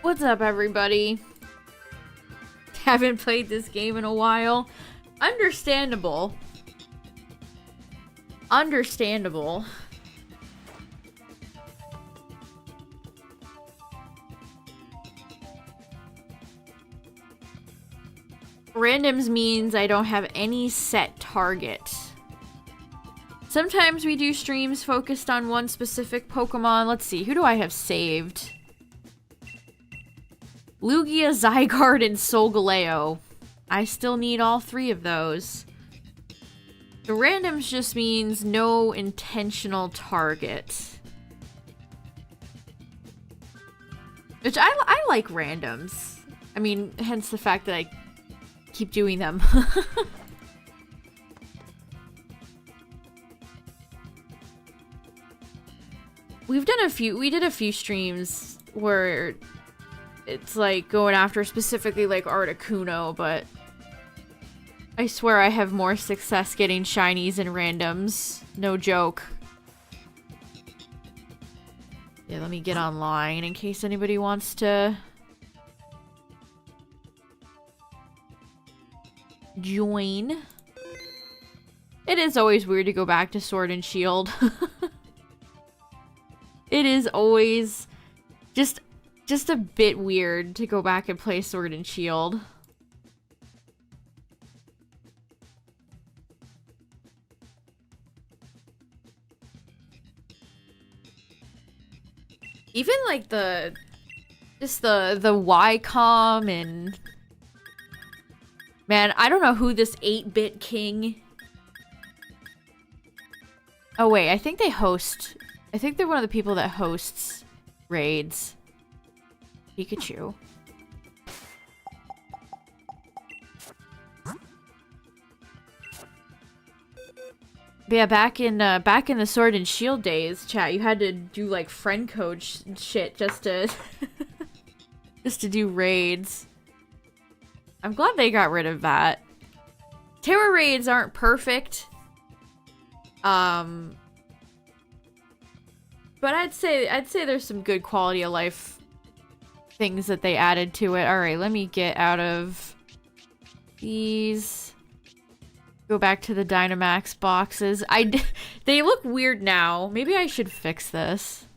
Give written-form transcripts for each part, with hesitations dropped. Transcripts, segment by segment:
What's up, everybody? Haven't played this game in a while. Understandable. Understandable. Randoms means I don't have any set target. Sometimes we do streams focused on one specific Pokemon. Let's see, who do I have saved? Lugia, Zygarde, and Solgaleo. I still need all three of those. The randoms just means no intentional target. Which I like randoms. I mean, hence the fact that I keep doing them. We did a few streams where it's like going after specifically like Articuno, but I swear I have more success getting shinies and randoms. No joke. Yeah, let me get online in case anybody wants to join. It is always weird to go back to Sword and Shield. It is always just a bit weird to go back and play Sword and Shield. Even like the Ycom and man, I don't know who this 8-bit king. Oh wait, I think they host. I think they're one of the people that hosts raids. Pikachu. But yeah, back in the Sword and Shield days, chat, you had to do like friend code shit just to just to do raids. I'm glad they got rid of that. Terra raids aren't perfect. But I'd say there's some good quality of life things that they added to it. Alright, let me get out of these. Go back to the Dynamax boxes. They look weird now. Maybe I should fix this.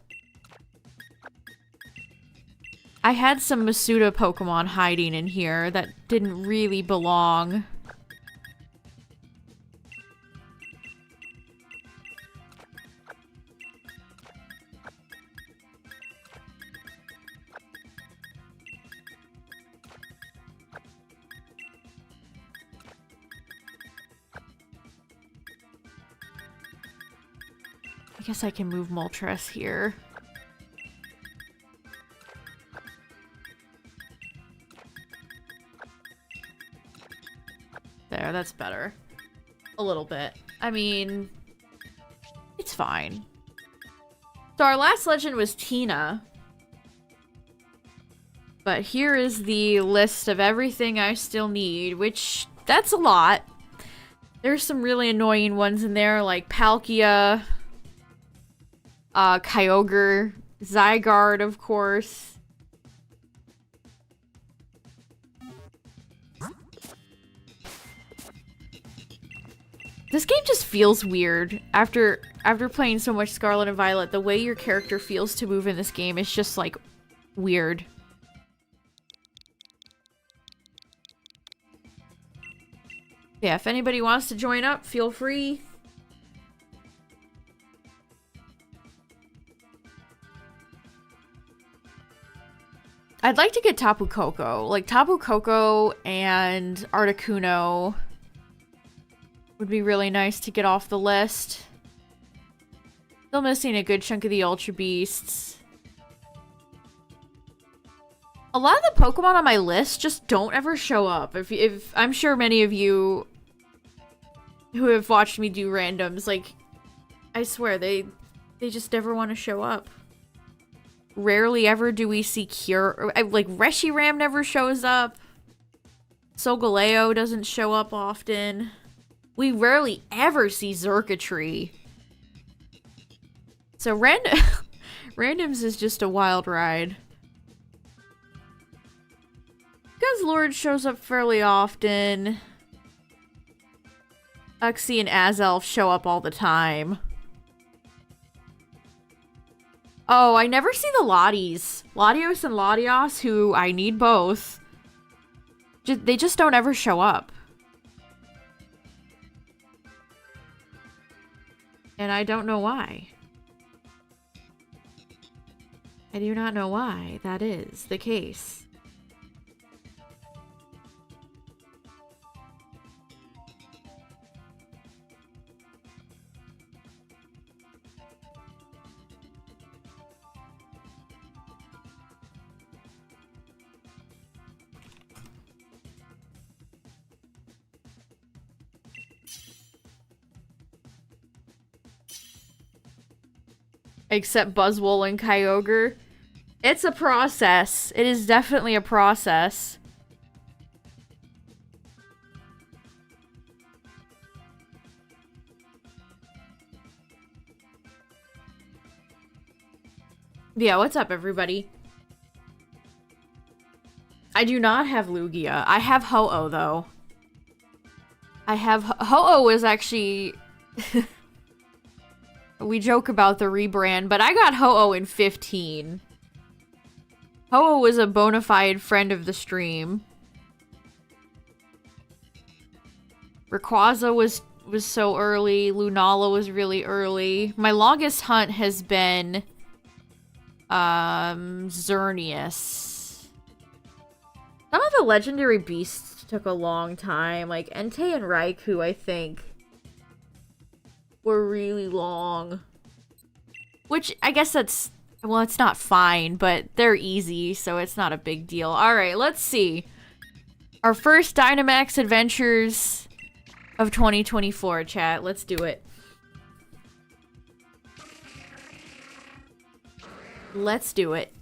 I had some Masuda Pokemon hiding in here that didn't really belong. I guess I can move Moltres here. There, that's better. A little bit. I mean, it's fine. So our last legend was Tina. But here is the list of everything I still need, which, that's a lot. There's some really annoying ones in there, like Palkia, Kyogre, Zygarde, of course. This game just feels weird. After playing so much Scarlet and Violet, the way your character feels to move in this game is just, like, weird. Yeah, if anybody wants to join up, feel free. I'd like to get Tapu Koko. Like, Tapu Koko and Articuno would be really nice to get off the list. Still missing a good chunk of the Ultra Beasts. A lot of the Pokemon on my list just don't ever show up. If I'm sure many of you who have watched me do randoms, like, I swear, they just never want to show up. Rarely ever do we see Cure. Like, Reshiram never shows up. Solgaleo doesn't show up often. We rarely ever see Xurkitree. So randoms is just a wild ride. Because Lord shows up fairly often. Uxie and Azelf show up all the time. Oh, I never see the Lotties. Latios and Latios, who I need both. They just don't ever show up. And I don't know why. I do not know why that is the case. Except Buzzwole and Kyogre. It's a process. It is definitely a process. Yeah, what's up, everybody? I do not have Lugia. I have Ho-Oh, though. I have... Ho-Oh was actually... We joke about the rebrand, but I got Ho-Oh in 15. Ho-Oh was a bona fide friend of the stream. Rayquaza was so early. Lunala was really early. My longest hunt has been Xerneas. Some of the legendary beasts took a long time. Like Entei and Raikou, I think, were really long. Which, I guess that's... Well, it's not fine, but they're easy, so it's not a big deal. Alright, let's see. Our first Dynamax adventures of 2024, chat. Let's do it. Let's do it.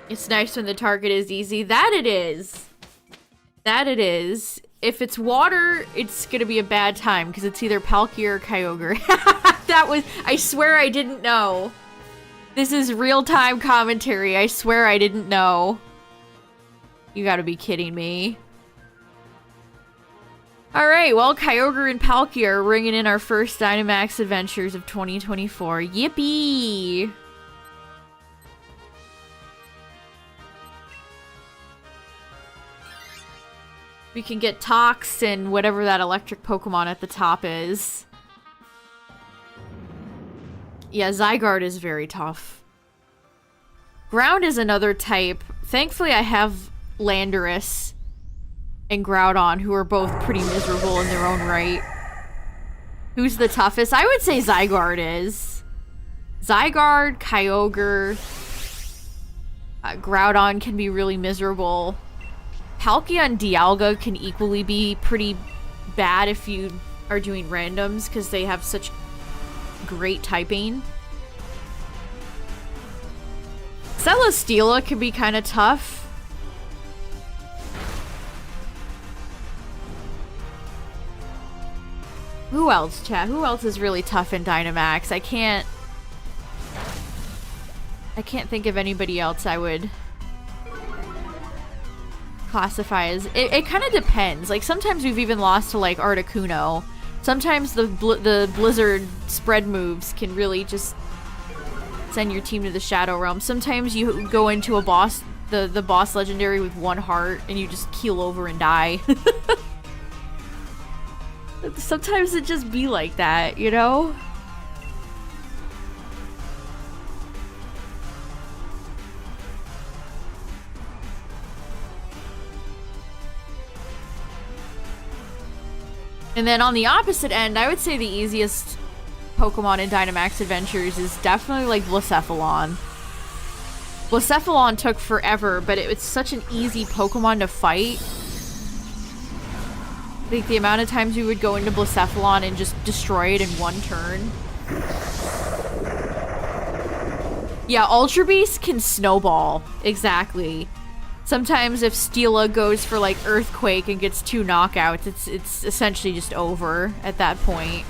It's nice when the target is easy. That it is! That it is. If it's water, it's gonna be a bad time, because it's either Palkia or Kyogre. That was... I swear I didn't know. This is real-time commentary. I swear I didn't know. You gotta be kidding me. Alright, well, Kyogre and Palkia are ringing in our first Dynamax adventures of 2024. Yippee! We can get Tox and whatever that electric Pokemon at the top is. Yeah, Zygarde is very tough. Ground is another type. Thankfully, I have Landorus and Groudon, who are both pretty miserable in their own right. Who's the toughest? I would say Zygarde is. Zygarde, Kyogre, Groudon can be really miserable. Palkia and Dialga can equally be pretty bad if you are doing randoms, because they have such great typing. Celesteela can be kind of tough. Who else, chat? Who else is really tough in Dynamax? I can't think of anybody else I would classify as... It kind of depends. Like, sometimes we've even lost to, like, Articuno. Sometimes the Blizzard spread moves can really just send your team to the Shadow Realm. Sometimes you go into a boss, the boss legendary with one heart, and you just keel over and die. Sometimes it just be like that, you know? And then on the opposite end, I would say the easiest Pokemon in Dynamax Adventures is definitely like Blacephalon. Blacephalon took forever, but it's such an easy Pokemon to fight. Like the amount of times we would go into Blacephalon and just destroy it in one turn. Yeah, Ultra Beast can snowball. Exactly. Sometimes if Steela goes for like Earthquake and gets 2 knockouts, it's essentially just over at that point.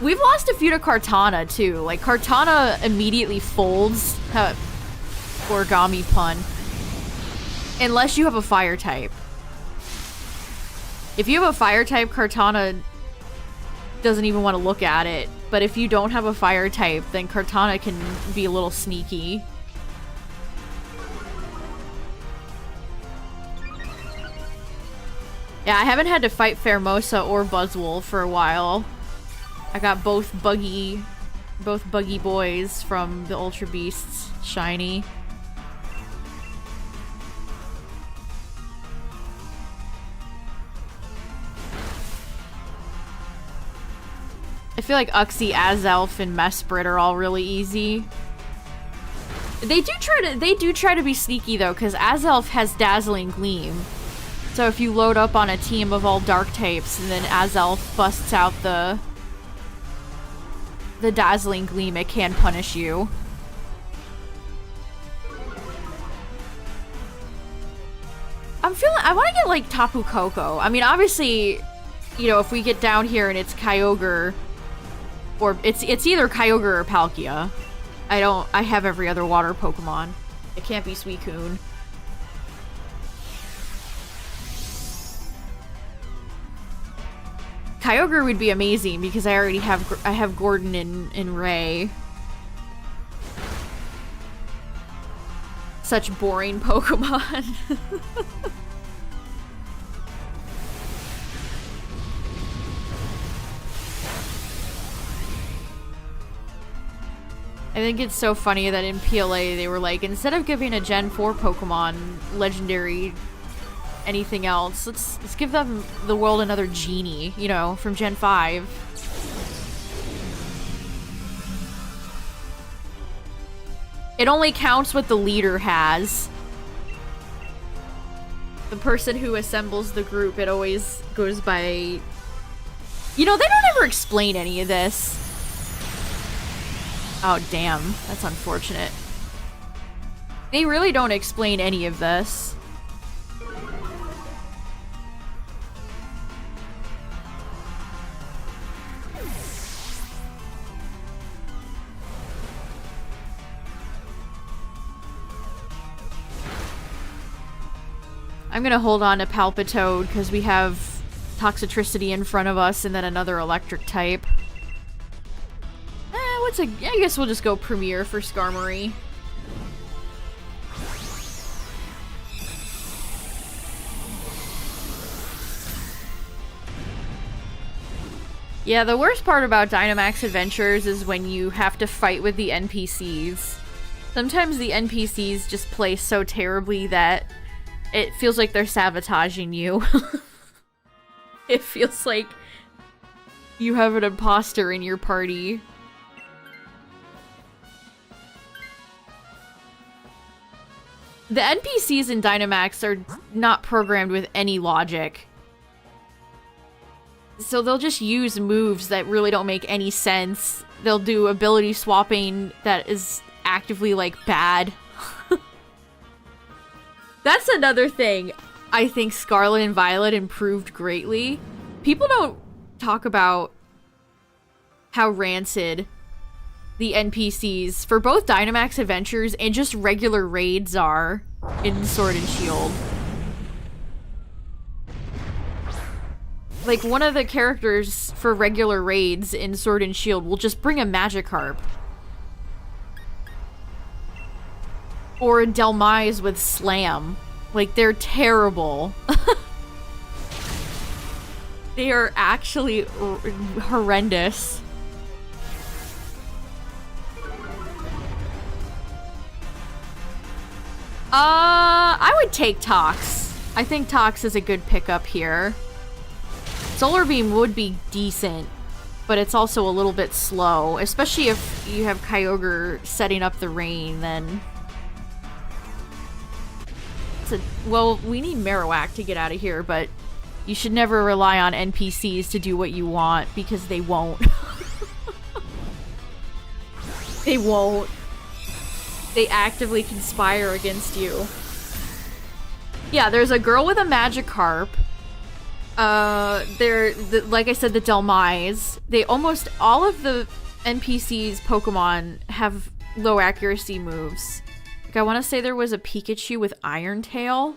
We've lost a few to Kartana, too. Like, Kartana immediately folds. Origami pun. Unless you have a fire type. If you have a fire type, Kartana doesn't even want to look at it. But if you don't have a fire type, then Kartana can be a little sneaky. Yeah, I haven't had to fight Pheromosa or Buzzwole for a while. I got both buggy boys from the Ultra Beasts shiny. I feel like Uxie, Azelf, and Mesprit are all really easy. They do try to be sneaky though, because Azelf has Dazzling Gleam. So if you load up on a team of all dark types and then Azelf busts out the Dazzling Gleam, it can punish you. I want to get like Tapu Koko. I mean, obviously, you know, if we get down here and it's Kyogre, or it's either Kyogre or Palkia. I have every other water Pokemon. It can't be Suicune. Kyogre would be amazing because I already have Gordon and Ray. Such boring Pokemon. I think it's so funny that in PLA they were like, instead of giving a Gen 4 Pokemon legendary anything else, let's give them the world another genie, you know, from Gen 5. It only counts what the leader has. The person who assembles the group, it always goes by... You know, they don't ever explain any of this. Oh, damn. That's unfortunate. They really don't explain any of this. I'm gonna hold on to Palpitoad because we have Toxicity in front of us and then another electric type. I guess we'll just go Premier for Skarmory. Yeah, the worst part about Dynamax Adventures is when you have to fight with the NPCs. Sometimes the NPCs just play so terribly that it feels like they're sabotaging you. It feels like you have an imposter in your party. The NPCs in Dynamax are not programmed with any logic. So they'll just use moves that really don't make any sense. They'll do ability swapping that is actively, like, bad. That's another thing I think Scarlet and Violet improved greatly. People don't talk about how rancid the NPCs for both Dynamax Adventures and just regular raids are in Sword and Shield. Like, one of the characters for regular raids in Sword and Shield will just bring a Magikarp. Or a Delmise with Slam. Like, they're terrible. They are actually horrendous. I would take Tox. I think Tox is a good pickup here. Solar Beam would be decent, but it's also a little bit slow, especially if you have Kyogre setting up the rain, then... Well, we need Marowak to get out of here, but you should never rely on NPCs to do what you want, because they won't. They won't. They actively conspire against you. Yeah, there's a girl with a Magikarp. like I said, the Delmise. They almost all of the NPCs Pokemon have low accuracy moves. Like, I want to say there was a Pikachu with Iron Tail.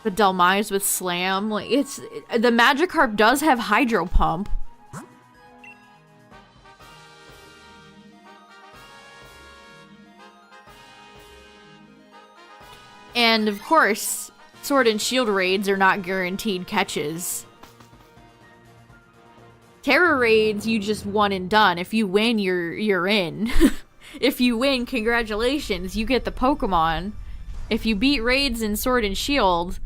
The Delmise with Slam. Like, the Magikarp does have Hydro Pump. And of course, Sword and Shield raids are not guaranteed catches. Terra raids, you just won and done. If you win, you're in. If you win, congratulations, you get the Pokemon. If you beat raids in Sword and Shield,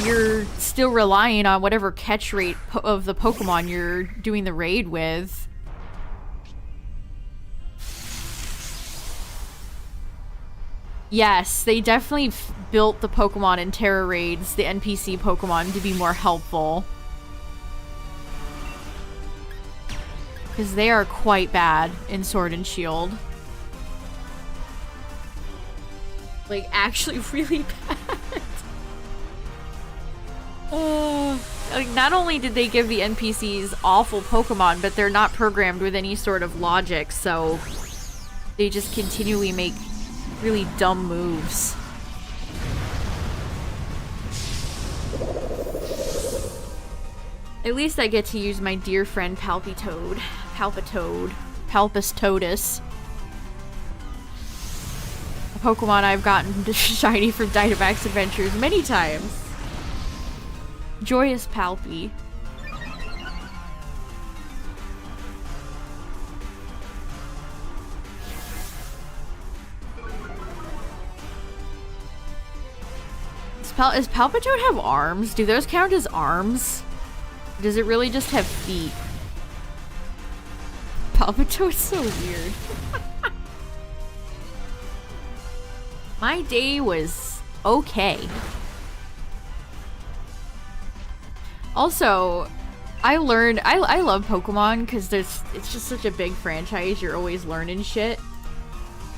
you're still relying on whatever catch rate of the Pokemon you're doing the raid with. Yes, they definitely built the Pokemon in Terra raids, the NPC Pokemon, to be more helpful. Because they are quite bad in Sword and Shield. Like, actually really bad. Like, not only did they give the NPCs awful Pokemon, but they're not programmed with any sort of logic, so they just continually make really dumb moves. At least I get to use my dear friend Palpitoad. Palpitoadus. A Pokemon I've gotten shiny from Dynamax Adventures many times. Joyous Palpy. Does Palpitoad have arms? Do those count as arms? Does it really just have feet? Palpitoad's so weird. My day was okay. Also, I learned I love Pokemon because it's just such a big franchise. You're always learning shit.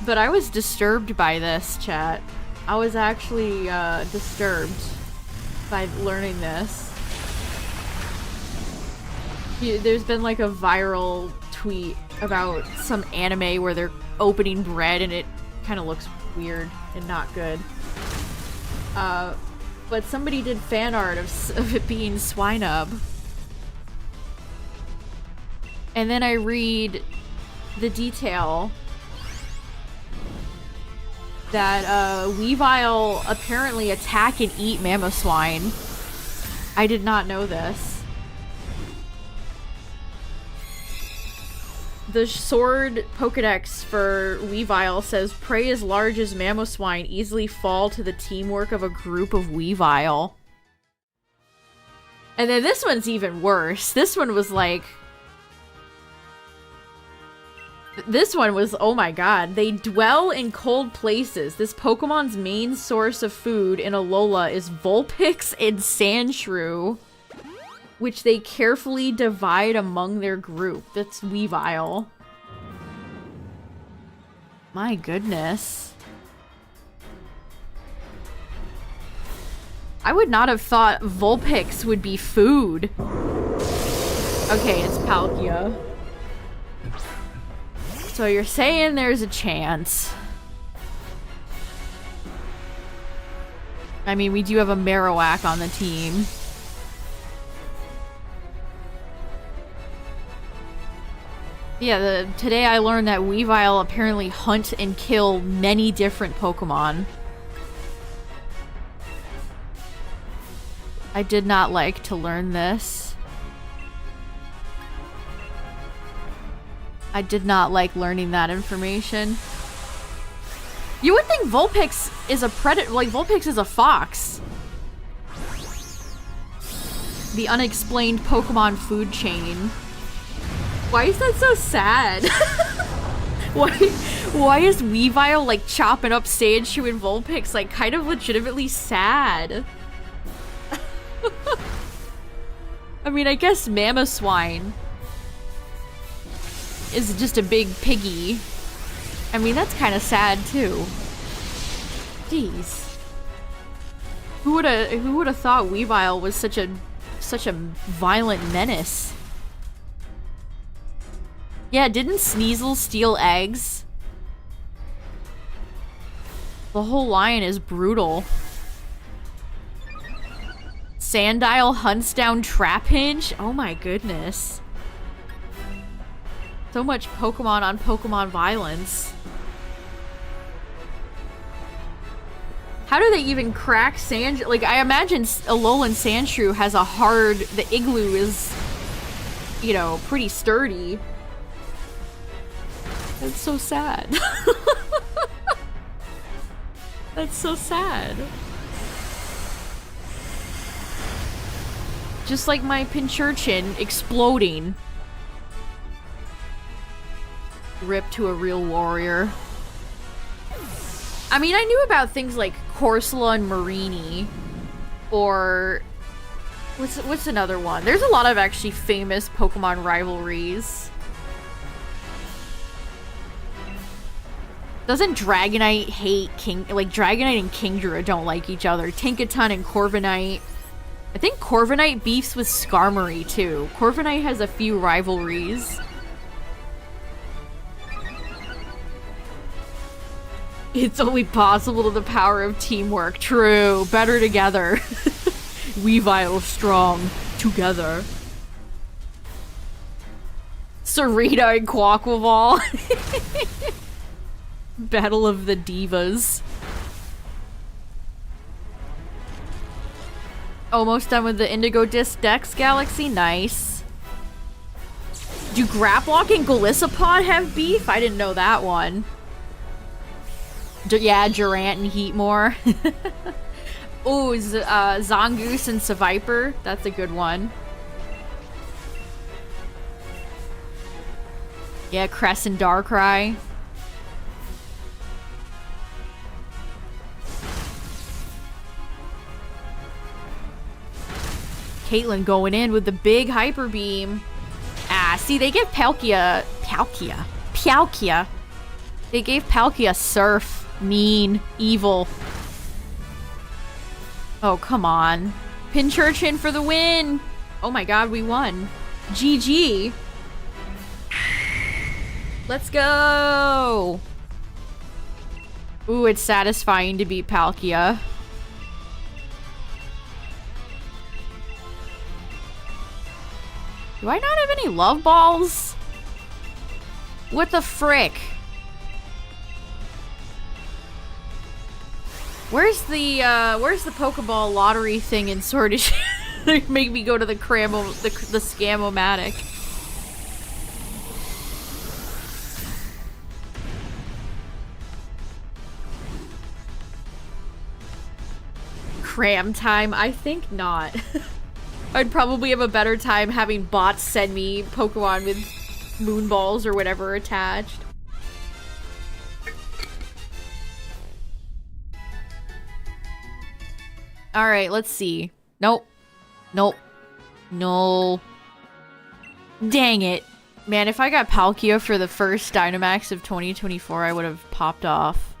But I was disturbed by this, chat. I was actually disturbed by learning this. There's been like a viral tweet about some anime where they're opening bread and it kind of looks weird and not good. But somebody did fan art of it being Swinub. And then I read the detail that Weavile apparently attack and eat Mamoswine. I did not know this. The sword Pokedex for Weavile says, prey as large as Mamoswine easily fall to the teamwork of a group of Weavile. And then this one's even worse. This one was like... This one was, oh my god. They dwell in cold places. This Pokemon's main source of food in Alola is Vulpix and Sandshrew, which they carefully divide among their group. That's Weavile. My goodness. I would not have thought Vulpix would be food. Okay, it's Palkia. So you're saying there's a chance. I mean, we do have a Marowak on the team. Yeah, today I learned that Weavile apparently hunt and kill many different Pokemon. I did not like to learn this. I did not like learning that information. You would think Vulpix is a predator, like Vulpix is a fox. The unexplained Pokemon food chain. Why is that so sad? Why is Weavile like chopping up Sandshrew and Vulpix like kind of legitimately sad? I mean, I guess Mamoswine is just a big piggy. I mean, that's kind of sad too. Jeez. Who would have thought Weavile was such a violent menace? Yeah, didn't Sneasel steal eggs? The whole lion is brutal. Sandile hunts down Trapinch? Oh my goodness. So much Pokemon on Pokemon violence. How do they even crack sand? Like, I imagine Alolan Sandshrew has a hard... The Igloo is, you know, pretty sturdy. That's so sad. That's so sad. Just like my Pincurchin exploding. Rip to a real warrior. I mean, I knew about things like Corsola and Marini. Or... What's another one? There's a lot of actually famous Pokemon rivalries. Doesn't Dragonite hate Dragonite and Kingdra don't like each other. Tinkaton and Corviknight. I think Corviknight beefs with Skarmory, too. Corviknight has a few rivalries. It's only possible to the power of teamwork. True. Better together. Weavile strong. Together. Sarita and Quaquaval. Battle of the Divas. Almost done with the Indigo Disc Dex Galaxy. Nice. Do Grapplock and Golisopod have beef? I didn't know that one. Yeah, Durant and Heatmore. Ooh, Zangoose and Seviper. That's a good one. Yeah, Cress and Darkrai. Caitlyn going in with the big Hyper Beam. Ah, see, they give Palkia. They gave Palkia Surf. Mean. Evil. Oh, come on. Pincurchin for the win! Oh my god, we won. GG. Let's go! Ooh, it's satisfying to beat Palkia. Do I not have any love balls? What the frick? Where's the Pokeball lottery thing in Sword and Shield? They make me go to the Scam-O-Matic. Cram time? I think not. I'd probably have a better time having bots send me Pokemon with Moonballs or whatever attached. Alright, let's see. Nope. Nope. No. Dang it. Man, if I got Palkia for the first Dynamax of 2024, I would have popped off.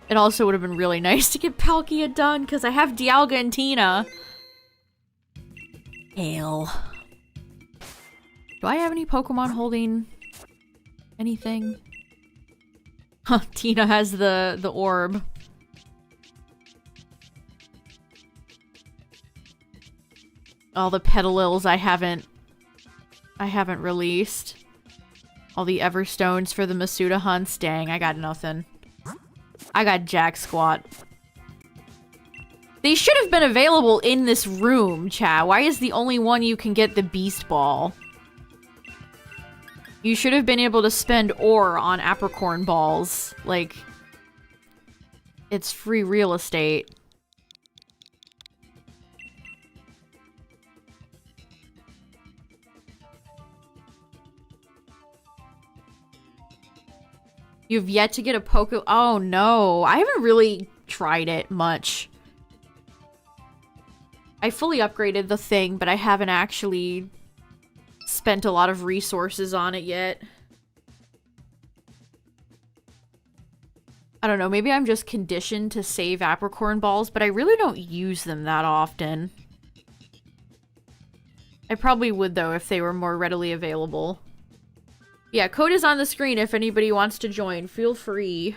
It also would have been really nice to get Palkia done, because I have Dialga and Tina. Hell. Do I have any Pokemon holding anything? Huh, Tina has the orb. All the Petalils I haven't released. All the Everstones for the Masuda hunts. Dang, I got nothing. I got jack squat. They should have been available in this room, chat. Why is the only one you can get the Beast Ball? You should have been able to spend ore on Apricorn balls. Like, it's free real estate. You've yet to get a Poke... Oh, no. I haven't really tried it much. I fully upgraded the thing, but I haven't actually spent a lot of resources on it yet. I don't know, maybe I'm just conditioned to save apricorn balls, but I really don't use them that often. I probably would, though, if they were more readily available. Yeah, code is on the screen if anybody wants to join. Feel free.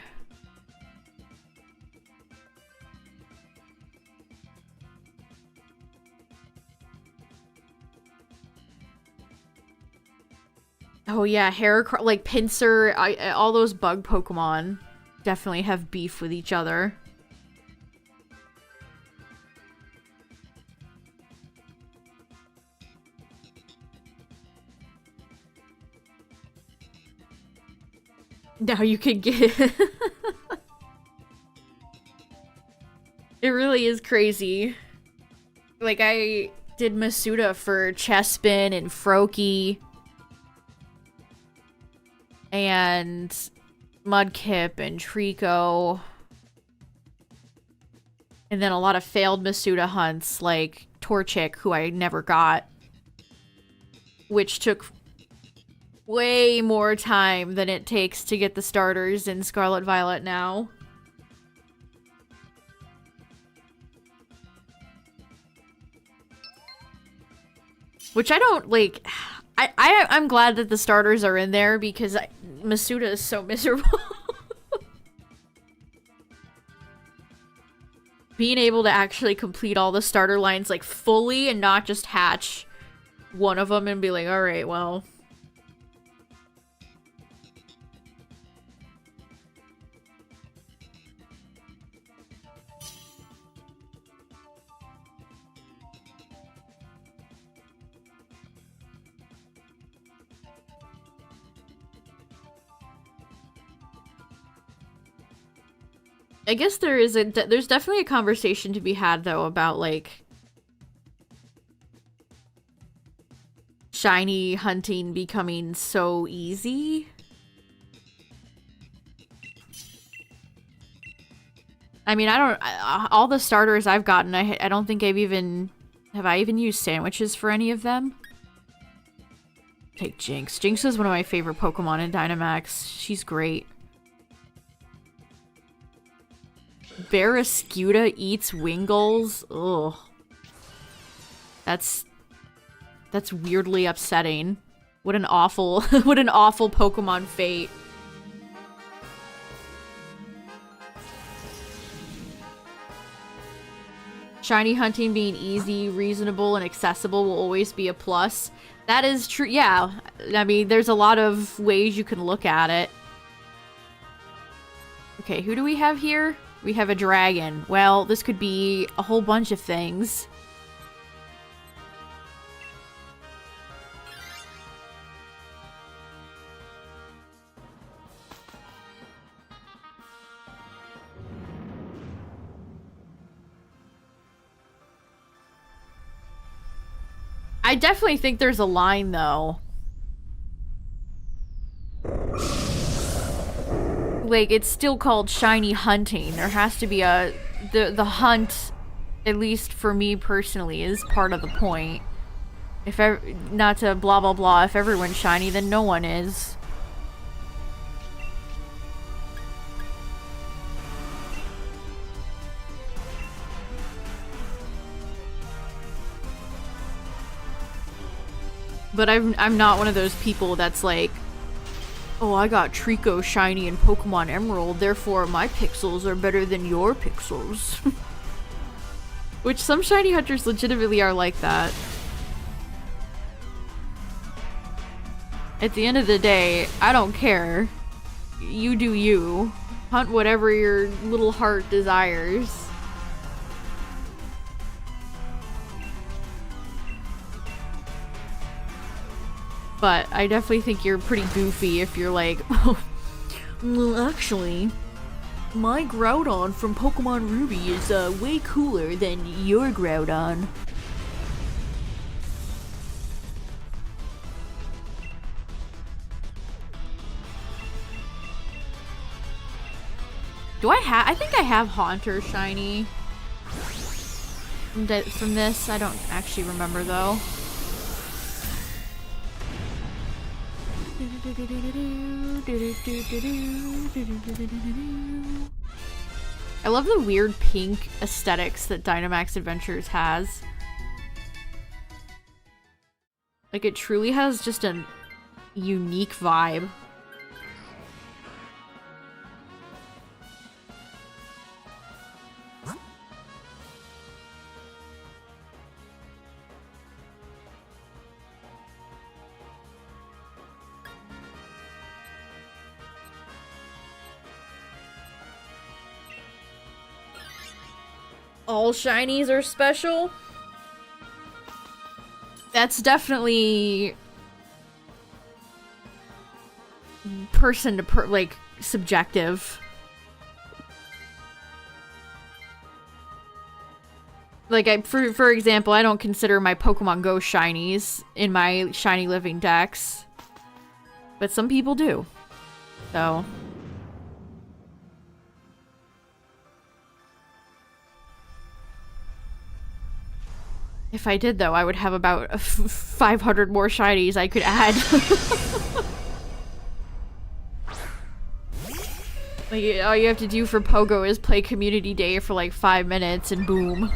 Oh yeah, like Pinsir, all those bug Pokemon definitely have beef with each other. Now you can get... It really is crazy. Like, I did Masuda for Chespin and Froakie. And Mudkip and Trico. And then a lot of failed Masuda hunts, like Torchic, who I never got. Which took way more time than it takes to get the starters in Scarlet Violet now. Which I don't, like... I'm glad that the starters are in there because Masuda is so miserable. Being able to actually complete all the starter lines, like, fully and not just hatch one of them and be like, alright, well... I guess there's definitely a conversation to be had, though, about, like, shiny hunting becoming so easy. I mean, all the starters I've gotten, I don't think have I even used sandwiches for any of them? Take Jinx. Jinx is one of my favorite Pokemon in Dynamax. She's great. Barrascuda eats Wingulls? Ugh. That's weirdly upsetting. What an awful, what an awful Pokemon fate. Shiny hunting being easy, reasonable, and accessible will always be a plus. That is true, yeah. I mean, there's a lot of ways you can look at it. Okay, who do we have here? We have a dragon. Well, this could be a whole bunch of things. I definitely think there's a line, though. Like, it's still called shiny hunting. There has to be a... The hunt, at least for me personally, is part of the point. Not to blah blah blah, if everyone's shiny, then no one is. But I'm not one of those people that's like, oh, I got Trico shiny in Pokemon Emerald, therefore my pixels are better than your pixels. Which some shiny hunters legitimately are like that. At the end of the day, I don't care. You do you. Hunt whatever your little heart desires. But I definitely think you're pretty goofy if you're like, well, actually, my Groudon from Pokemon Ruby is way cooler than your Groudon. I think I have Haunter shiny from this. I don't actually remember, though. I love the weird pink aesthetics that Dynamax Adventures has. Like, it truly has just a unique vibe. All shinies are special? That's definitely person to like subjective. Like for example, I don't consider my Pokemon Go shinies in my shiny living dex, but some people do. So if I did, though, I would have about 500 more shinies I could add. Like, all you have to do for Pogo is play Community Day for like 5 minutes and boom.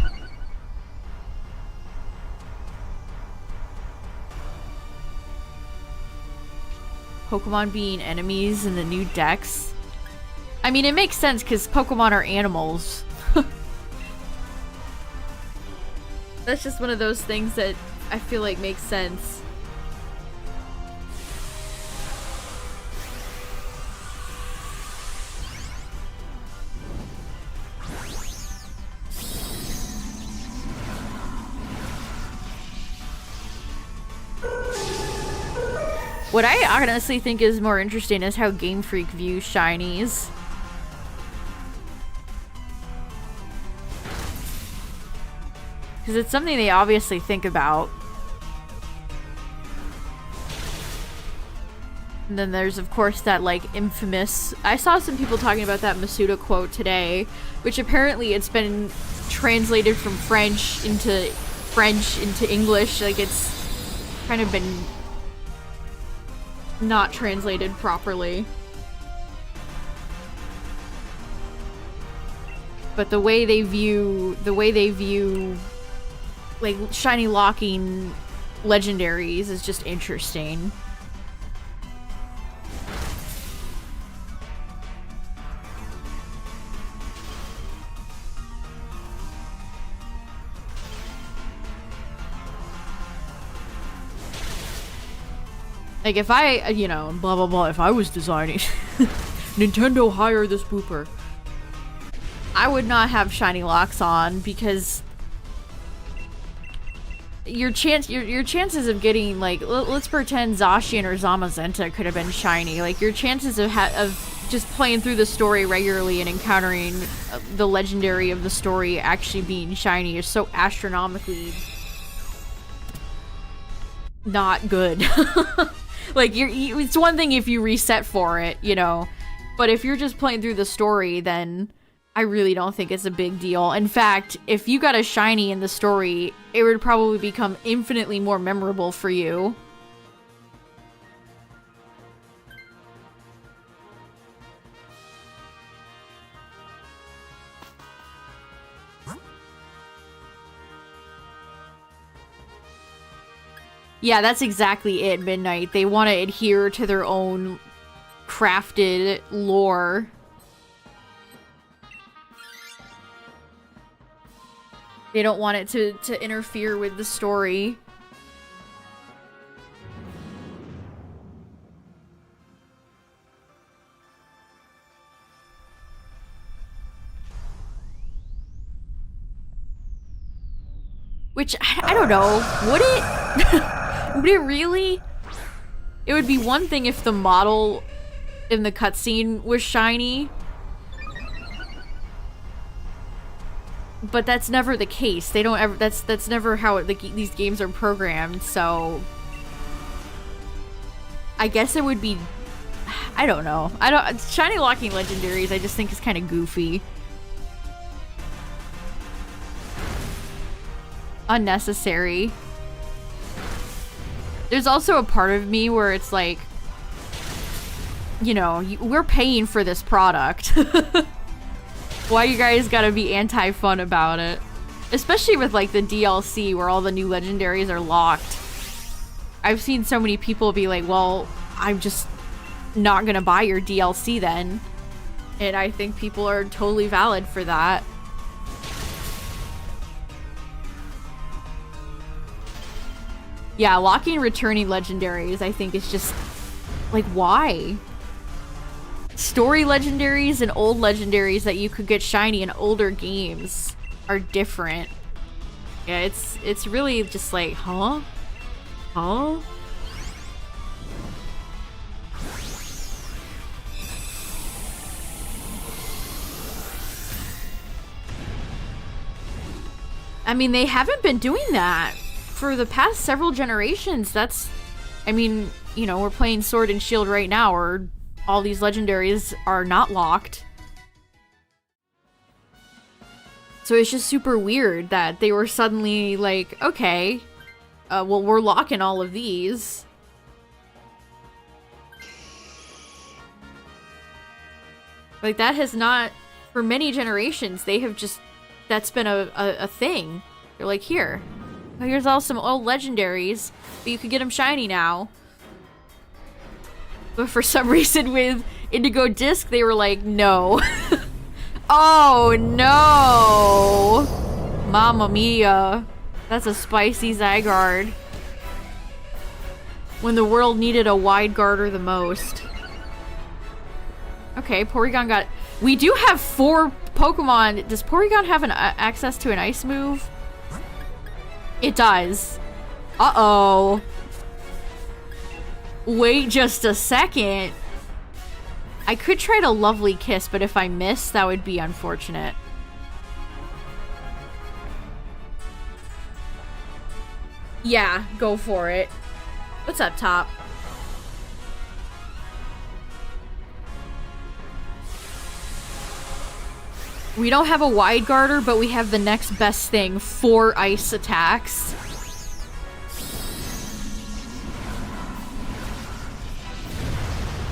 Pokemon being enemies in the new decks. I mean, it makes sense because Pokemon are animals. That's just one of those things that I feel like makes sense. What I honestly think is more interesting is how Game Freak views shinies. Because it's something they obviously think about. And then there's, of course, that, like, infamous... I saw some people talking about that Masuda quote today, which apparently it's been translated from French into English. Like, it's kind of been not translated properly. But the way they view like shiny locking legendaries is just interesting. Like if I, you know, blah blah blah, if I was designing Nintendo hire this pooper, I would not have shiny locks on because your chances of getting, like, let's pretend Zacian or Zamazenta could have been shiny. Like, your chances of just playing through the story regularly and encountering the legendary of the story actually being shiny is so astronomically not good. Like, it's one thing if you reset for it, you know, but if you're just playing through the story, then I really don't think it's a big deal. In fact, if you got a shiny in the story, it would probably become infinitely more memorable for you. Yeah, that's exactly it, Midnight. They want to adhere to their own crafted lore. They don't want it to interfere with the story. Which, I don't know. Would it? Would it really? It would be one thing if the model in the cutscene was shiny. But that's never the case. They don't ever. That's never how these games are programmed. So I guess it would be. I don't know. Shiny locking legendaries, I just think is kind of goofy, unnecessary. There's also a part of me where it's like, you know, we're paying for this product. Why you guys gotta be anti-fun about it? Especially with like the DLC where all the new legendaries are locked. I've seen so many people be like, well, I'm just not gonna buy your DLC then. And I think people are totally valid for that. Yeah, locking returning legendaries, I think, is just... like, why? Story legendaries and old legendaries that you could get shiny in older games are different. Yeah, it's really just like, huh? Huh? I mean, they haven't been doing that for the past several generations. That's, I mean, you know, we're playing Sword and Shield right now, where all these legendaries are not locked. So it's just super weird that they were suddenly like, okay, well, we're locking all of these. Like, that has not, for many generations, they have just, that's been a thing. They're like, here, here's all some old legendaries, but you can get them shiny now. But for some reason with Indigo Disc, they were like, no. Oh, no. Mamma mia. That's a spicy Zygarde. When the world needed a wide garter the most. Okay, Porygon got... We do have 4 Pokemon. Does Porygon have an access to an ice move? It does. Uh-oh. Wait just a second. I could try to Lovely Kiss, but if I miss, that would be unfortunate. Yeah, go for it. What's up, top? We don't have a wide garter, but we have the next best thing. 4 ice attacks.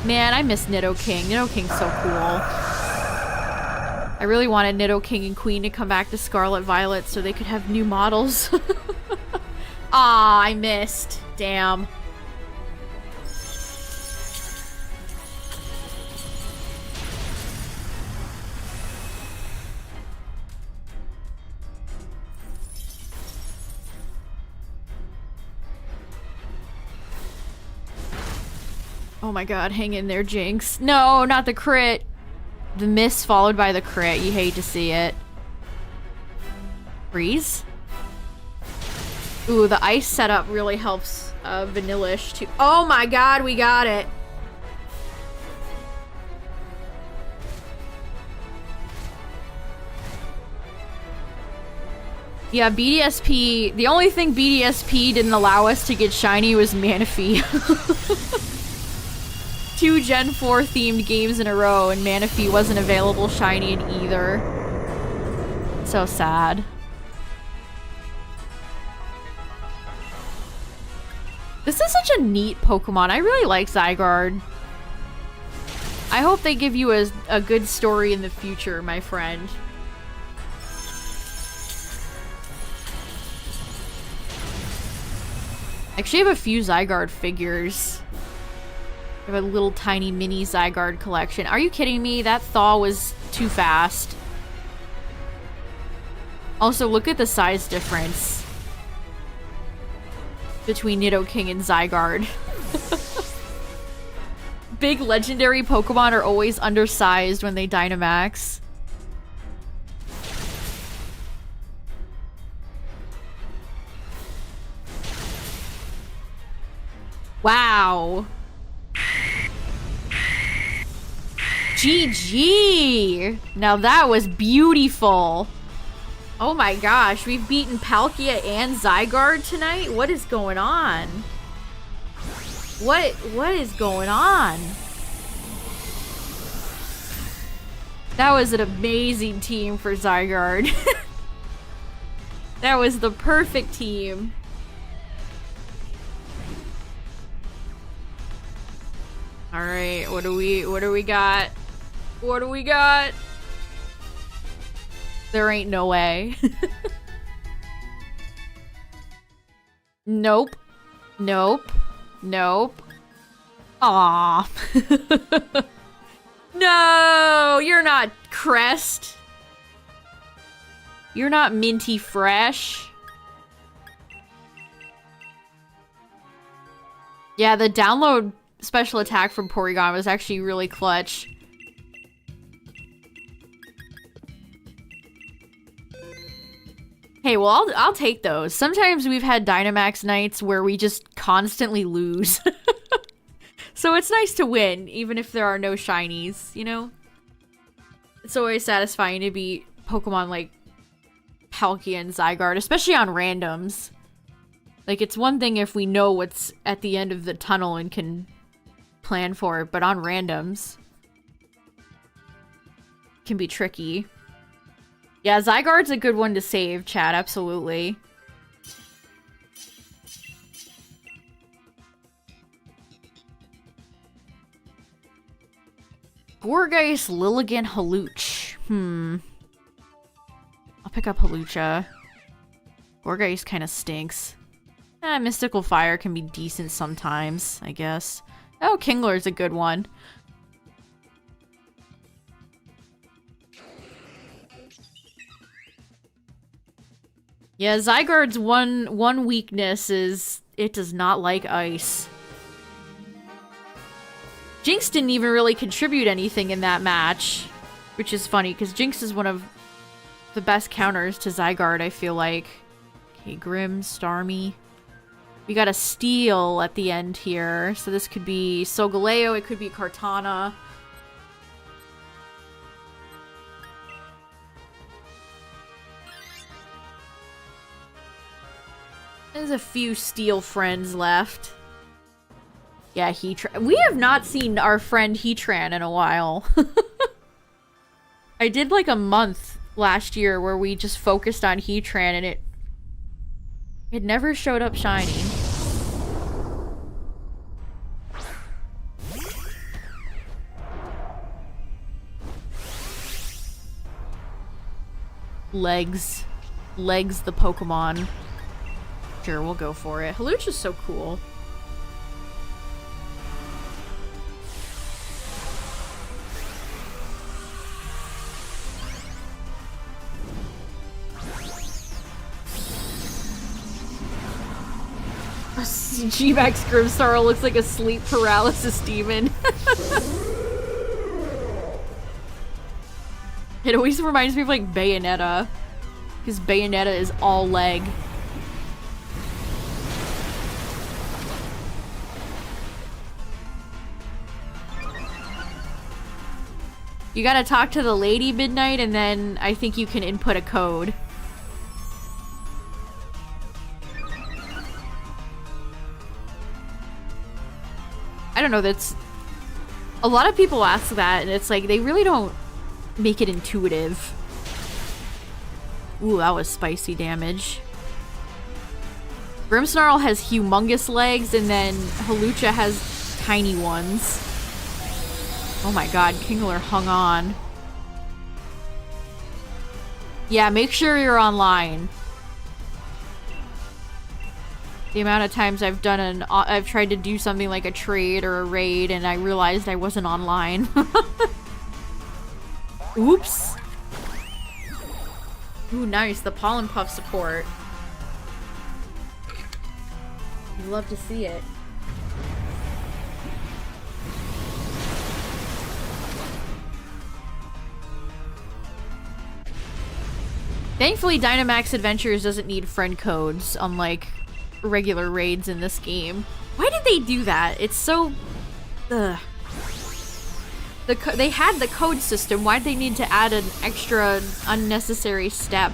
Man, I miss Nidoking. Nidoking's so cool. I really wanted Nidoking and Queen to come back to Scarlet Violet so they could have new models. Aw, I missed. Damn. Oh my god, hang in there, Jinx. No, not the crit. The miss followed by the crit. You hate to see it. Freeze? Ooh, the ice setup really helps Vanillish too. Oh my god, we got it. Yeah, BDSP, the only thing BDSP didn't allow us to get shiny was Manaphy. 2 Gen 4 themed games in a row and Manaphy wasn't available shiny in either. So sad. This is such a neat Pokemon. I really like Zygarde. I hope they give you a good story in the future, my friend. Actually, I have a few Zygarde figures. I have a little tiny mini Zygarde collection. Are you kidding me? That thaw was too fast. Also, look at the size difference between Nidoking and Zygarde. Big legendary Pokemon are always undersized when they Dynamax. Wow. GG! Now that was beautiful. Oh my gosh, we've beaten Palkia and Zygarde tonight? What is going on? What is going on? That was an amazing team for Zygarde. That was the perfect team. All right, what do we got? What do we got? There ain't no way. Nope. Nope. Nope. Aww. No, you're not Crest. You're not Minty Fresh. Yeah, the download special attack from Porygon was actually really clutch. Hey, well, I'll take those. Sometimes we've had Dynamax nights where we just constantly lose. So it's nice to win, even if there are no shinies, you know? It's always satisfying to beat Pokemon like Palkia and Zygarde, especially on randoms. Like, it's one thing if we know what's at the end of the tunnel and can plan for it, but on randoms, it can be tricky. Yeah, Zygarde's a good one to save, chat, absolutely. Gourgeist, Lilligant, Hawlucha. I'll pick up Hawlucha. Gourgeist kind of stinks. Mystical Fire can be decent sometimes, I guess. Oh, Kingler's a good one. Yeah, Zygarde's one weakness is it does not like ice. Jinx didn't even really contribute anything in that match, which is funny because Jinx is one of the best counters to Zygarde, I feel like. Okay, Grim, Starmie. We got a Steel at the end here, so this could be Solgaleo, it could be Kartana. There's a few Steel friends left. Yeah, Heatran. We have not seen our friend Heatran in a while. I did like a month last year where we just focused on Heatran and it never showed up shiny. Legs the Pokemon. Sure, we'll go for it. Hawlucha's so cool. G-Max Grimmsnarl looks like a sleep paralysis demon. It always reminds me of like Bayonetta, because Bayonetta is all leg. You gotta talk to the lady Midnight, and then I think you can input a code. I don't know, that's... A lot of people ask that, and it's like, they really don't make it intuitive. Ooh, that was spicy damage. Grimmsnarl has humongous legs, and then Hawlucha has tiny ones. Oh my god, Kingler hung on. Yeah, make sure you're online. The amount of times I've done I've tried to do something like a trade or a raid and I realized I wasn't online. Oops. Ooh, nice. The Pollen Puff support. I'd love to see it. Thankfully, Dynamax Adventures doesn't need friend codes, unlike regular raids in this game. Why did they do that? It's so... Ugh. They had the code system. Why'd they need to add an extra unnecessary step?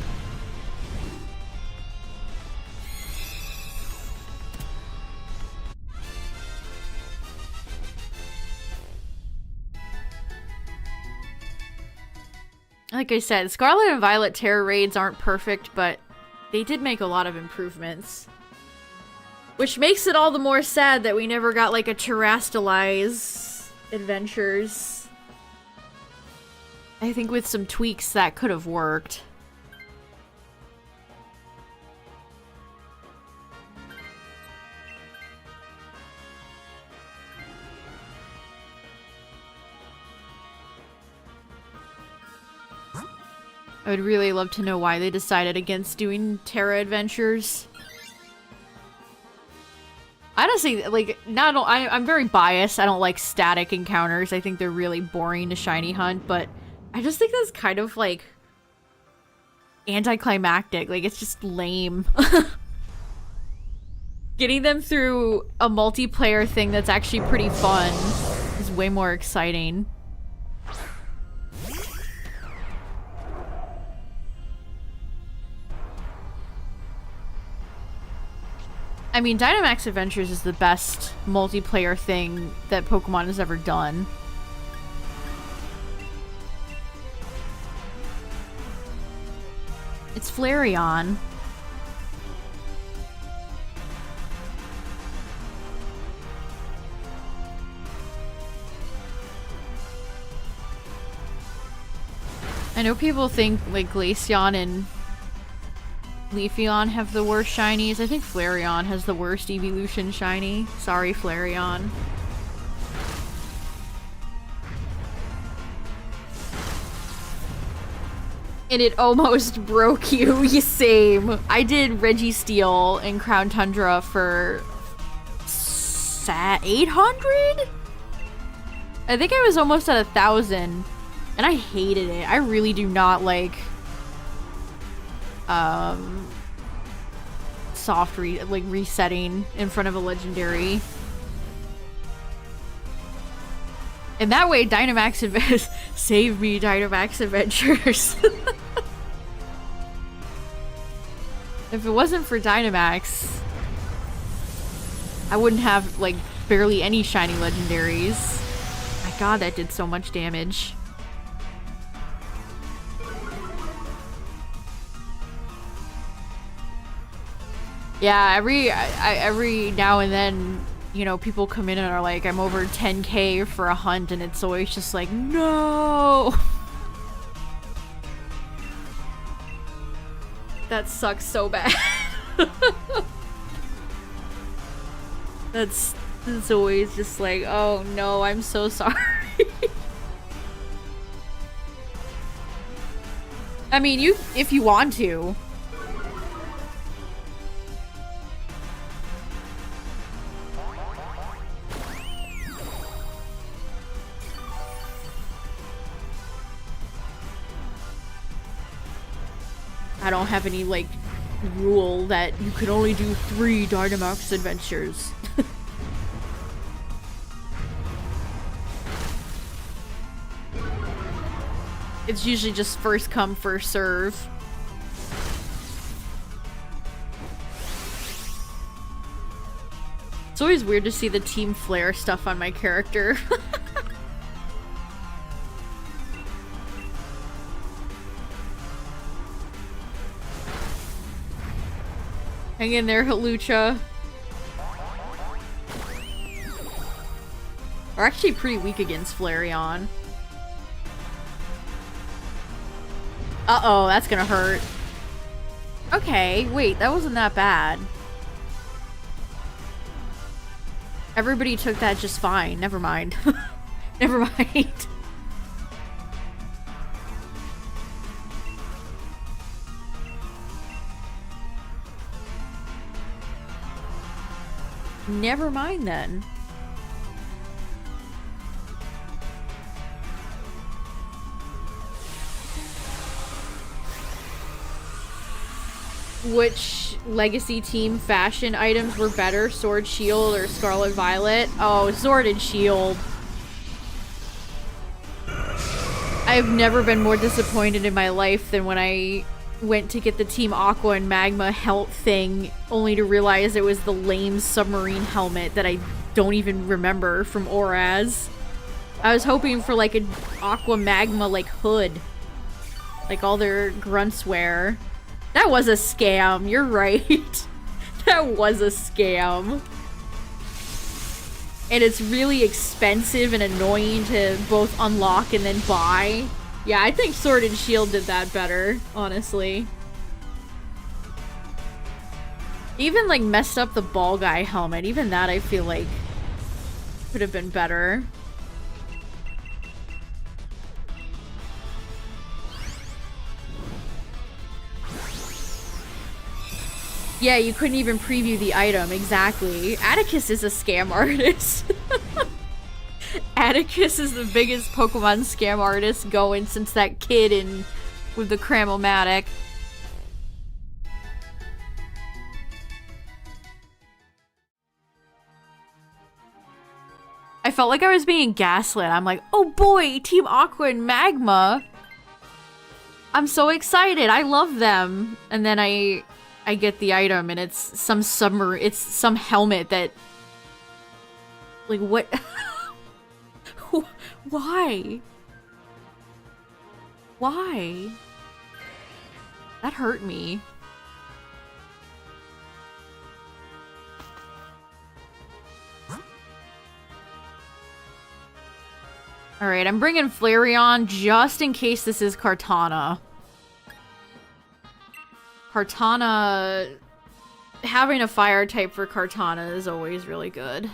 Like I said, Scarlet and Violet Terror raids aren't perfect, but they did make a lot of improvements. Which makes it all the more sad that we never got like a Terrastalize Adventures. I think with some tweaks that could have worked. I would really love to know why they decided against doing Terra Adventures. Honestly, like, I'm very biased. I don't like static encounters. I think they're really boring to shiny hunt, but I just think that's kind of, like, anticlimactic. Like, it's just lame. Getting them through a multiplayer thing that's actually pretty fun is way more exciting. I mean, Dynamax Adventures is the best multiplayer thing that Pokemon has ever done. It's Flareon. I know people think, like, Glaceon and Leafeon have the worst shinies. I think Flareon has the worst evolution shiny. Sorry, Flareon. And it almost broke you. You same. I did Registeel in Crown Tundra for 800? I think I was almost at 1,000. And I hated it. I really do not like resetting in front of a legendary. And that way Dynamax save me, Dynamax Adventures. If it wasn't for Dynamax, I wouldn't have, like, barely any shiny legendaries. My god, that did so much damage. Yeah, every now and then, you know, people come in and are like, I'm over 10k for a hunt, and it's always just like, no! That sucks so bad. That's always just like, oh no, I'm so sorry. I mean, if you want to. I don't have any, like, rule that you can only do 3 Dynamax adventures. It's usually just first come, first serve. It's always weird to see the Team Flare stuff on my character. Hang in there, Halucha. We're actually pretty weak against Flareon. Uh-oh, that's gonna hurt. Okay, wait, that wasn't that bad. Everybody took that just fine. Never mind. Never mind. Never mind then. Which Legacy Team fashion items were better? Sword Shield or Scarlet Violet? Oh, Sword and Shield. I've never been more disappointed in my life than when I went to get the Team Aqua and Magma Health thing, only to realize it was the lame submarine helmet that I don't even remember from Oraz. I was hoping for, like, an Aqua Magma, like, hood. Like all their grunts wear. That was a scam, you're right. That was a scam. And it's really expensive and annoying to both unlock and then buy. Yeah, I think Sword and Shield did that better, honestly. Even, like, messed up the ball guy helmet. Even that, I feel like, could have been better. Yeah, you couldn't even preview the item, exactly. Atticus is a scam artist. Atticus is the biggest Pokemon scam artist going since that kid in with the Cramomatic. I felt like I was being gaslit. I'm like, oh boy, Team Aqua and Magma. I'm so excited. I love them. And then I get the item and it's some it's some helmet that, like, what? Why? Why? That hurt me. Alright, I'm bringing Flareon just in case this is Kartana. Kartana... Having a fire type for Kartana is always really good.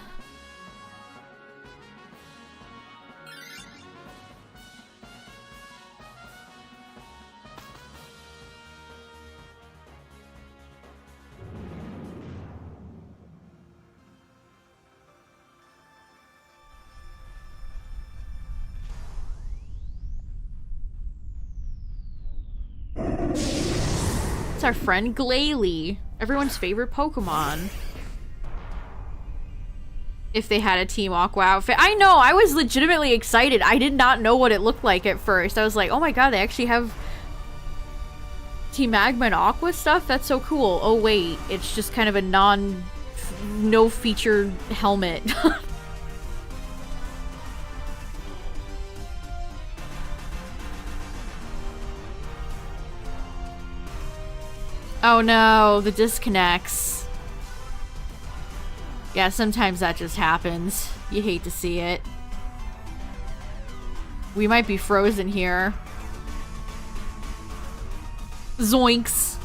It's our friend Glalie, everyone's favorite Pokemon. If they had a Team Aqua outfit. I know, I was legitimately excited. I did not know what it looked like at first. I was like, oh my god, they actually have Team Magma and Aqua stuff? That's so cool. Oh wait, it's just kind of a no featured helmet. Oh no, the disconnects. Yeah, sometimes that just happens. You hate to see it. We might be frozen here. Zoinks.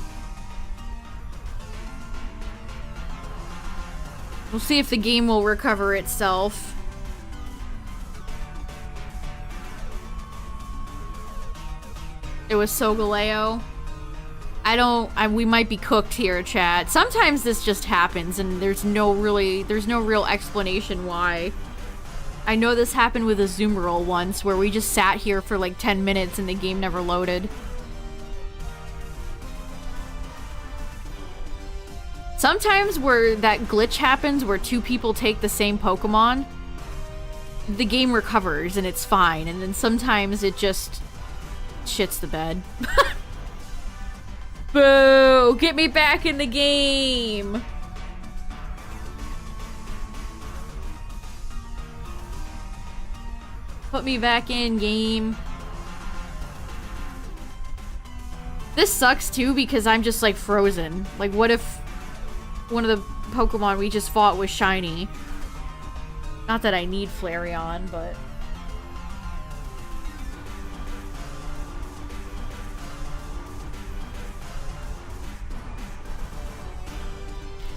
We'll see if the game will recover itself. It was Solgaleo. We might be cooked here, chat. Sometimes this just happens and there's no real explanation why. I know this happened with Azumarill once where we just sat here for like 10 minutes and the game never loaded. Sometimes where that glitch happens where two people take the same Pokemon, the game recovers and it's fine, and then sometimes it just shits the bed. Boo! Get me back in the game! Put me back in, game. This sucks too because I'm just like frozen. Like, what if one of the Pokemon we just fought was shiny? Not that I need Flareon, but...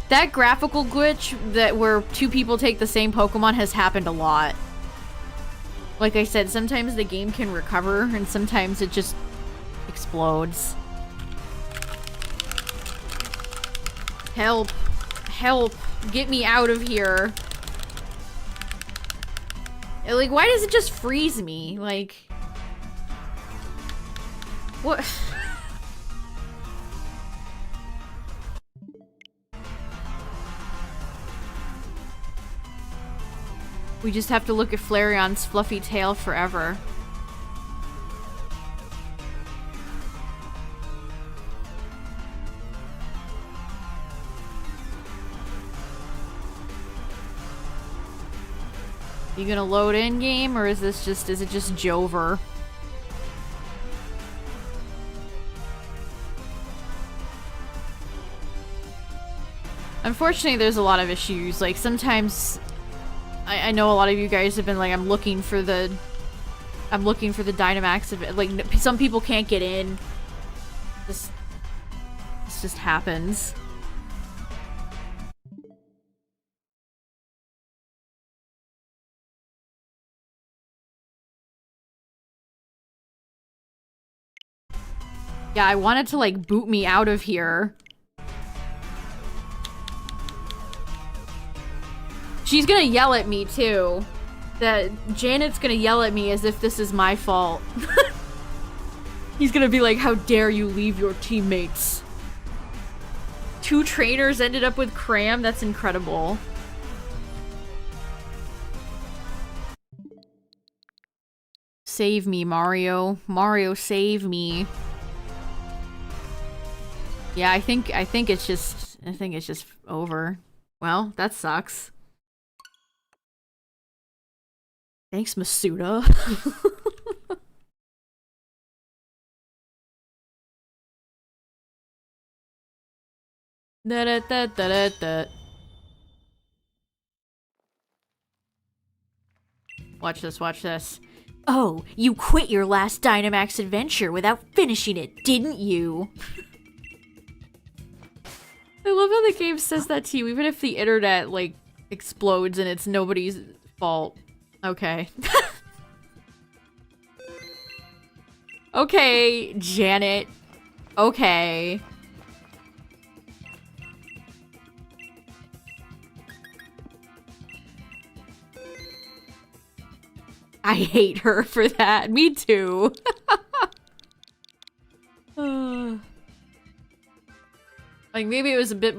That graphical glitch that where two people take the same Pokemon has happened a lot. Like I said, sometimes the game can recover and sometimes it just explodes. Help. Help. Get me out of here. Like, why does it just freeze me? Like... What? We just have to look at Flareon's fluffy tail forever. You gonna load in game, or is it just Jover? Unfortunately, there's a lot of issues. Like, sometimes I know a lot of you guys have been like, I'm looking for the Dynamax. Like, some people can't get in. This just happens. Yeah, I wanted to like boot me out of here. She's gonna yell at me, too. That Janet's gonna yell at me as if this is my fault. He's gonna be like, how dare you leave your teammates? 2 trainers ended up with Cram? That's incredible. Save me, Mario. Mario, save me. Yeah, I think it's just over. Well, that sucks. Thanks, Masuda. Da da da da da da. Watch this, watch this. Oh, you quit your last Dynamax adventure without finishing it, didn't you? I love how the game says that to you, even if the internet, like, explodes and it's nobody's fault. Okay. Okay, Janet. Okay. I hate her for that. Me too. Like, maybe it was a bit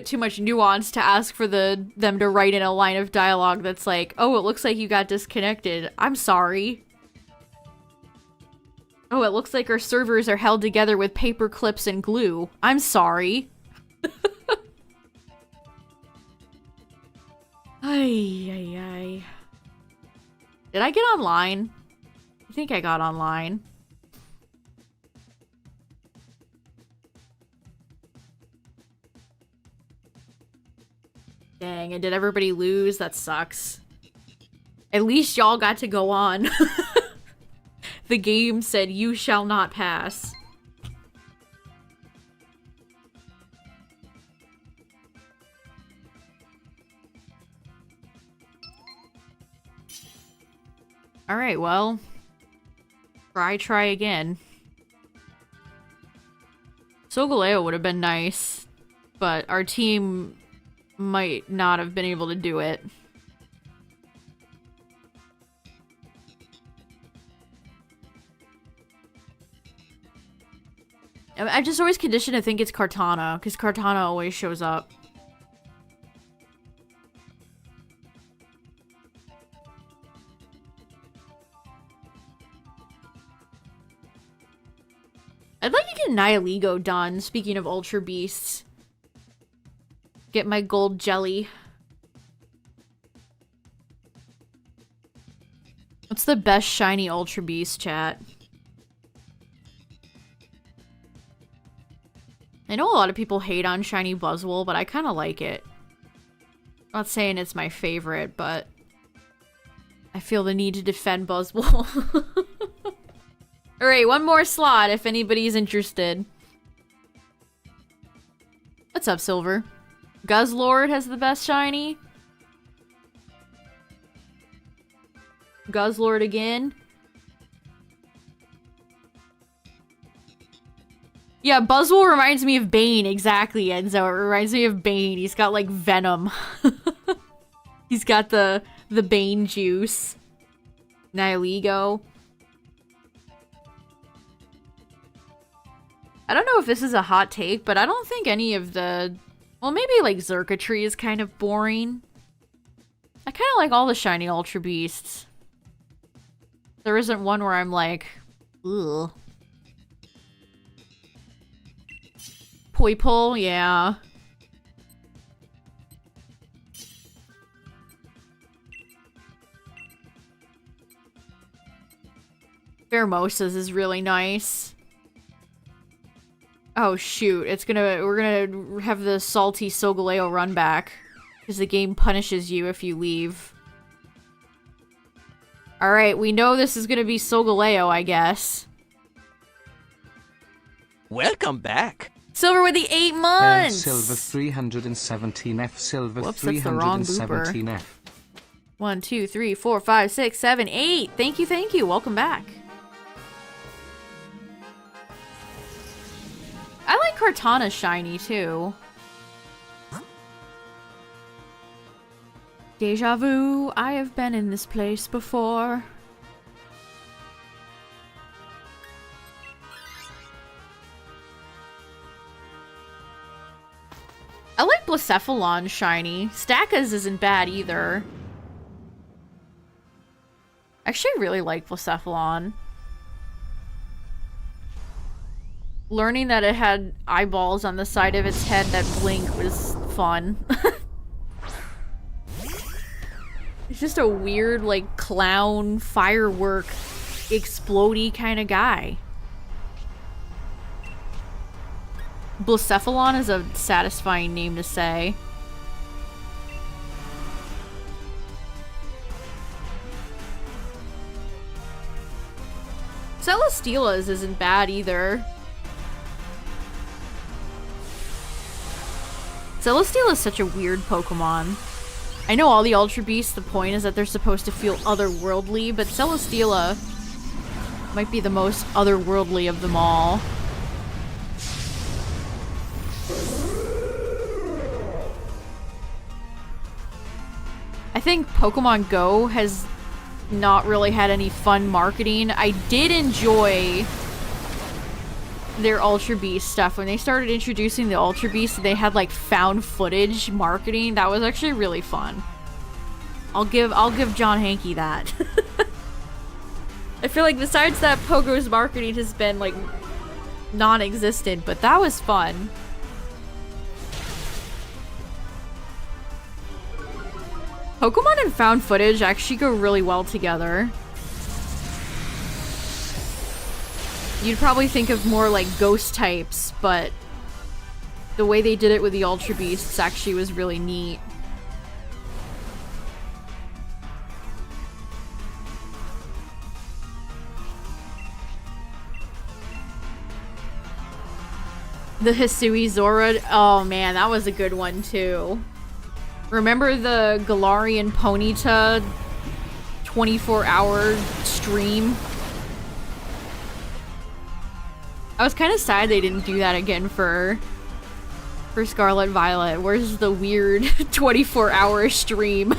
too much nuance to ask for them to write in a line of dialogue that's like, oh, it looks like you got disconnected. I'm sorry. Oh, it looks like our servers are held together with paper clips and glue. I'm sorry. Ay, ay, ay. Did I get online? I think I got online. Dang, and did everybody lose? That sucks. At least y'all got to go on. The game said you shall not pass. Alright, well. Try again. Solgaleo would have been nice, but our team might not have been able to do it. I'm just always conditioned to think it's Kartana, because Kartana always shows up. I'd like to get Nihilego done, speaking of Ultra Beasts. Get my gold jelly. What's the best shiny Ultra Beast, chat? I know a lot of people hate on shiny Buzzwole, but I kind of like it. I'm not saying it's my favorite, but I feel the need to defend Buzzwole. Alright, one more slot if anybody's interested. What's up, Silver? Guzzlord has the best shiny. Guzzlord again. Yeah, Buzzwole reminds me of Bane, exactly, Enzo. It reminds me of Bane. He's got, like, venom. He's got the Bane juice. Nihilego. I don't know if this is a hot take, but I don't think any of the... Well, maybe, like, Xurkitree is kind of boring. I kind of like all the shiny Ultra Beasts. There isn't one where I'm like, ugh. Poipole, yeah. Pheromosa's is really nice. Oh shoot, we're gonna have the salty Solgaleo run back. Because the game punishes you if you leave. Alright, we know this is gonna be Solgaleo, I guess. Welcome back. Silver with the 8 months! Silver 317F, Silver Whoops, that's the wrong 317F. 1, 2, 3, 4, 5, 6, 7, 8. Thank you. Welcome back. I like Kartana shiny too. Deja vu, I have been in this place before. I like Blacephalon shiny. Stacka's isn't bad either. Actually, I really like Blacephalon. Learning that it had eyeballs on the side of its head that blink was fun. It's just a weird, like, clown, firework, explodey kind of guy. Blacephalon is a satisfying name to say. Celesteela's isn't bad either. Celesteela is such a weird Pokemon. I know all the Ultra Beasts, the point is that they're supposed to feel otherworldly, but Celesteela might be the most otherworldly of them all. I think Pokemon Go has not really had any fun marketing. I did enjoy their Ultra Beast stuff. When they started introducing the Ultra Beast, they had like found footage marketing. That was actually really fun. I'll give John Hankey that. I feel like besides that, Pogo's marketing has been like non-existent, but that was fun. Pokemon and found footage actually go really well together. You'd probably think of more like ghost types, but the way they did it with the Ultra Beasts actually was really neat. The Hisui Zora, oh man, that was a good one too. Remember the Galarian Ponyta 24-hour stream? I was kind of sad they didn't do that again for Scarlet Violet. Where's the weird 24-hour stream?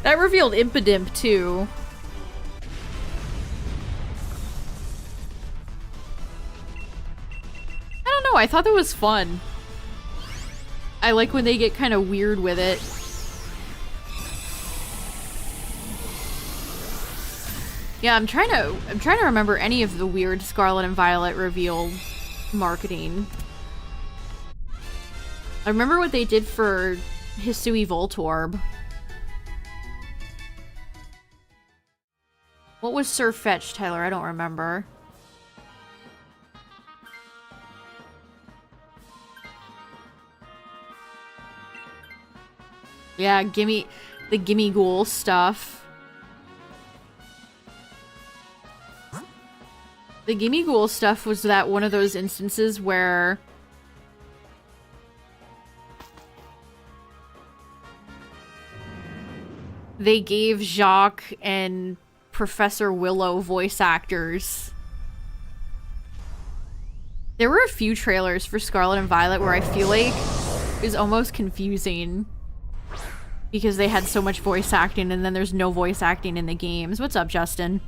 That revealed Impidimp too. I don't know, I thought that was fun. I like when they get kind of weird with it. Yeah, I'm trying to remember any of the weird Scarlet and Violet reveal marketing. I remember what they did for Hisui Voltorb. What was Sir Fetch, Tyler? I don't remember. Yeah, gimme the Gimme Ghoul stuff. The Gimme Ghoul stuff was that one of those instances where they gave Jacques and Professor Willow voice actors. There were a few trailers for Scarlet and Violet where I feel like it was almost confusing because they had so much voice acting and then there's no voice acting in the games. What's up, Justin?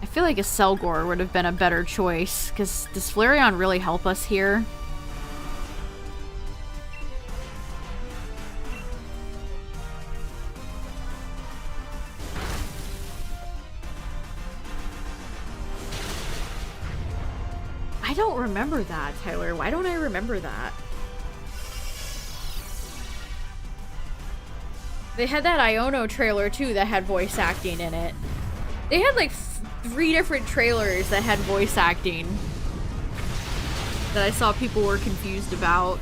I feel like a Selgor would have been a better choice, because does Flareon really help us here? I don't remember that, Tyler. Why don't I remember that? They had that Iono trailer too that had voice acting in it. They had like 3 different trailers that had voice acting that I saw people were confused about.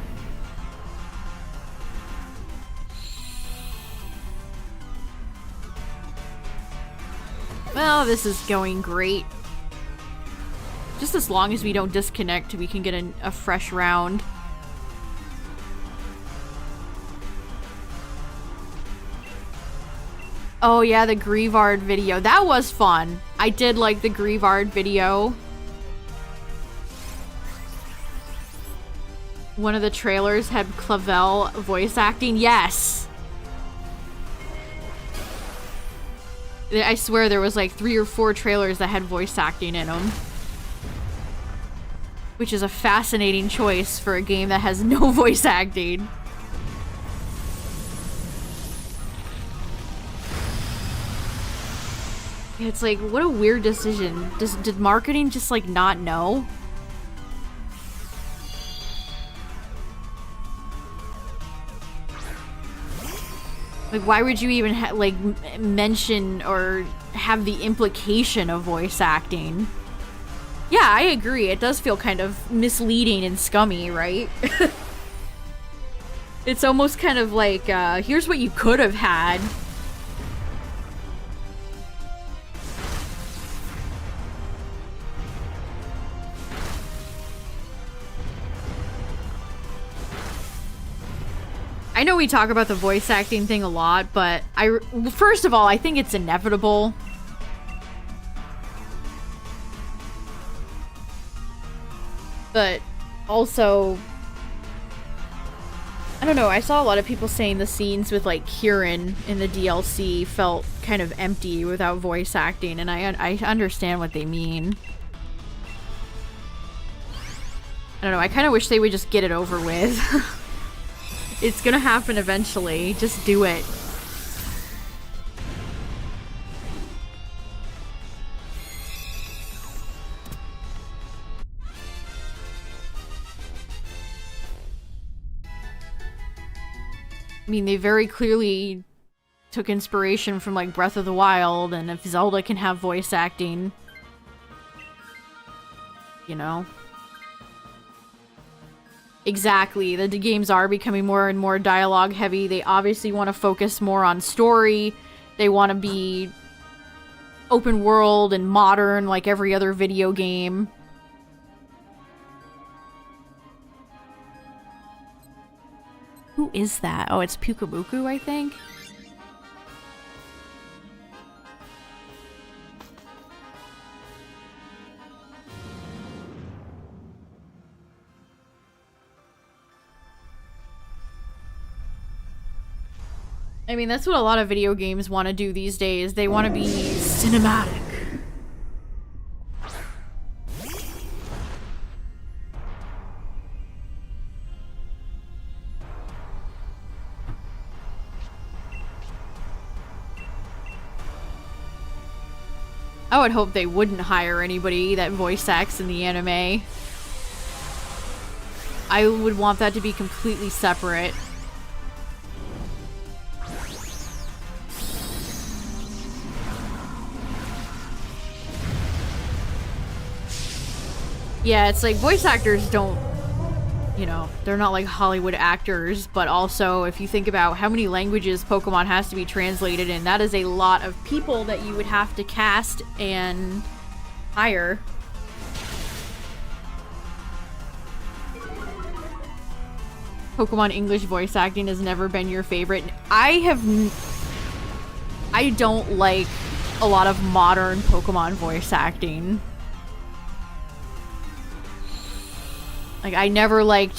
Well, this is going great. Just as long as we don't disconnect, we can get a fresh round. Oh yeah, the Grievard video. That was fun. I did like the Grievard video. one of the trailers had Clavel voice acting? Yes! I swear there was like 3 or 4 trailers that had voice acting in them. Which is a fascinating choice for a game that has no voice acting. It's like, what a weird decision. Did marketing just like not know? Like, why would you even like mention or have the implication of voice acting? Yeah, I agree. It does feel kind of misleading and scummy, right? It's almost kind of like, here's what you could have had. I know we talk about the voice acting thing a lot, but first of all, I think it's inevitable. But also, I don't know, I saw a lot of people saying the scenes with like Kieran in the DLC felt kind of empty without voice acting, and I understand what they mean. I don't know, I kind of wish they would just get it over with. It's gonna happen eventually. Just do it. I mean, they very clearly took inspiration from, like, Breath of the Wild, and if Zelda can have voice acting, you know. Exactly. The games are becoming more and more dialogue heavy. They obviously want to focus more on story. They want to be open world and modern like every other video game. Who is that? Oh, it's Pukabuku, I think. I mean, that's what a lot of video games want to do these days. They want to be cinematic. I would hope they wouldn't hire anybody that voice acts in the anime. I would want that to be completely separate. Yeah, it's like voice actors don't, you know, they're not like Hollywood actors, but also if you think about how many languages Pokemon has to be translated in, that is a lot of people that you would have to cast and hire. Pokemon English voice acting has never been your favorite. I don't like a lot of modern Pokemon voice acting. Like, I never liked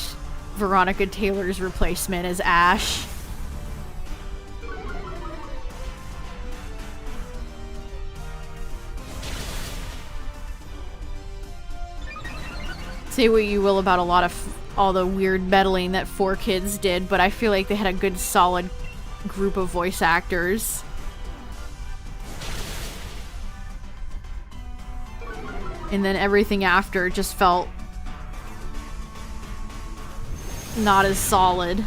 Veronica Taylor's replacement as Ash. Say what you will about a lot of all the weird meddling that 4Kids did, but I feel like they had a good solid group of voice actors. And then everything after just felt not as solid.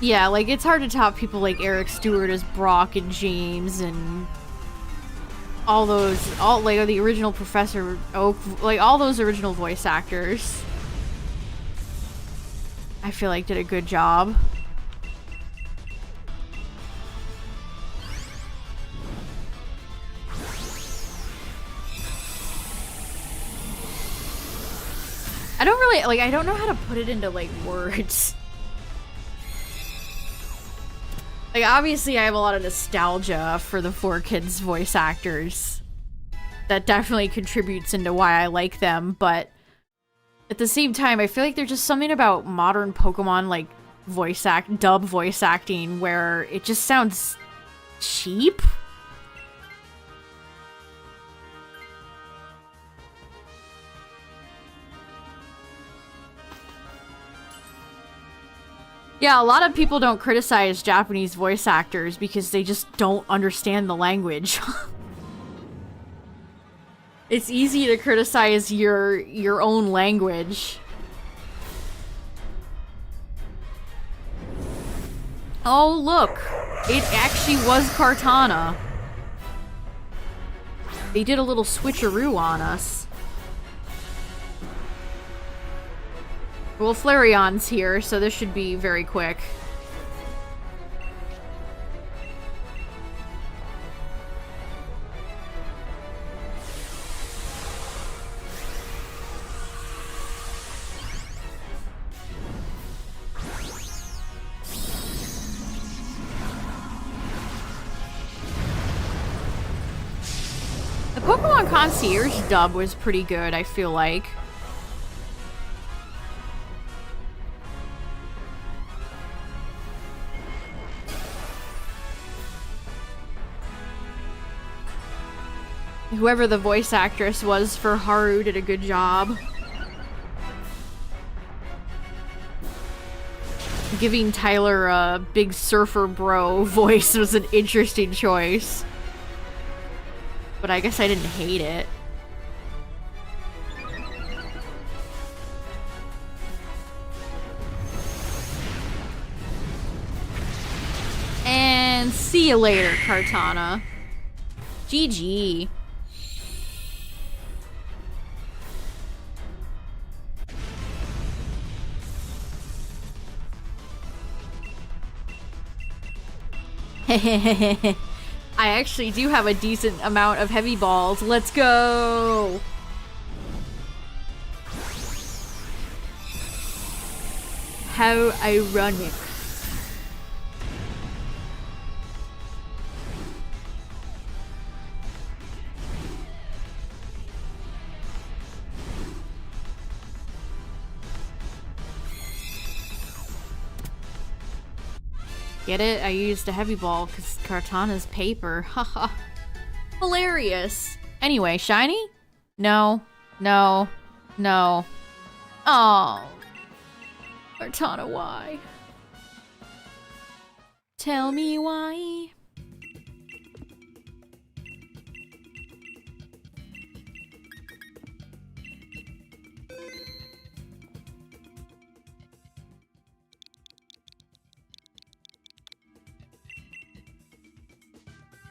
Yeah, like, it's hard to top people like Eric Stewart as Brock and James and all like the original Professor Oak, like all those original voice actors. I feel like did a good job. I don't know how to put it into, like, words. Like, obviously I have a lot of nostalgia for the 4Kids voice actors. That definitely contributes into why I like them, but at the same time, I feel like there's just something about modern Pokemon, like, dub voice acting, where it just sounds cheap? Yeah, a lot of people don't criticize Japanese voice actors because they just don't understand the language. It's easy to criticize your own language. Oh, look! It actually was Kartana. They did a little switcheroo on us. Well, Flareon's here, so this should be very quick. The Pokemon Concierge dub was pretty good, I feel like. Whoever the voice actress was for Haru did a good job. Giving Tyler a big surfer bro voice was an interesting choice. But I guess I didn't hate it. And see you later, Kartana. GG. I actually do have a decent amount of heavy balls. Let's go! How ironic. Get it? I used a heavy ball because Kartana's paper. Haha. Hilarious. Anyway, shiny? No. No. No. Oh. Kartana, why? Tell me why.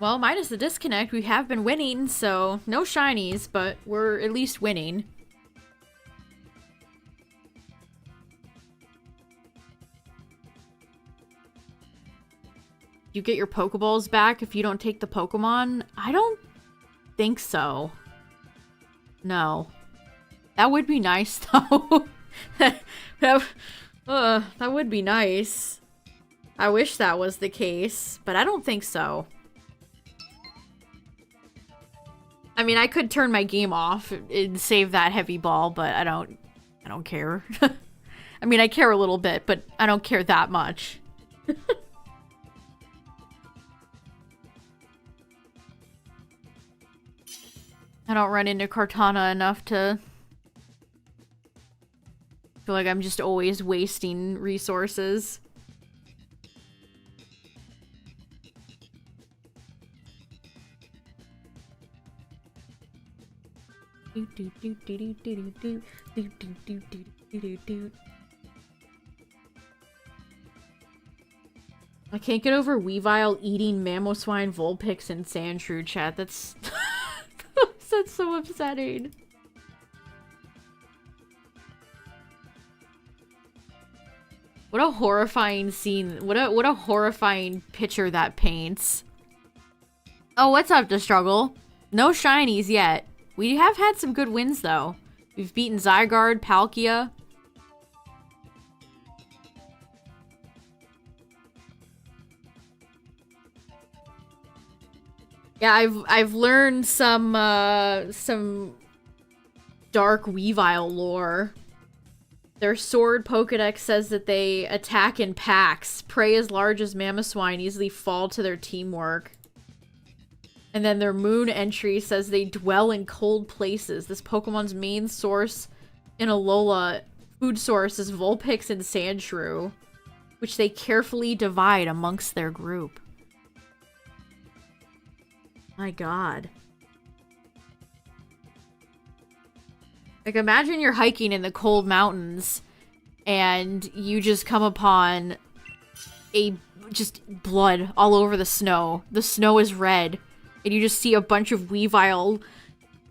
Well, minus the disconnect, we have been winning, so no shinies, but we're at least winning. You get your Pokeballs back if you don't take the Pokemon? I don't think so. No. That would be nice, though. that would be nice. I wish that was the case, but I don't think so. I mean, I could turn my game off and save that heavy ball, but I don't care. I mean, I care a little bit, but I don't care that much. I don't run into Kartana enough to feel like I'm just always wasting resources. I can't get over Weavile eating Mamoswine, Vulpix, and Sandshrew, chat. That's that's so upsetting. What a horrifying scene. What a horrifying picture that paints. Oh, what's up, to struggle? No shinies yet. We have had some good wins, though. We've beaten Zygarde, Palkia. Yeah, I've learned some dark Weavile lore. Their sword Pokedex says that they attack in packs. Prey as large as Mamoswine easily fall to their teamwork. And then their moon entry says they dwell in cold places. This Pokemon's main source in Alola food source is Vulpix and Sandshrew, which they carefully divide amongst their group. My god. Like, imagine you're hiking in the cold mountains and you just come upon just blood all over the snow. The snow is red and you just see a bunch of Weavile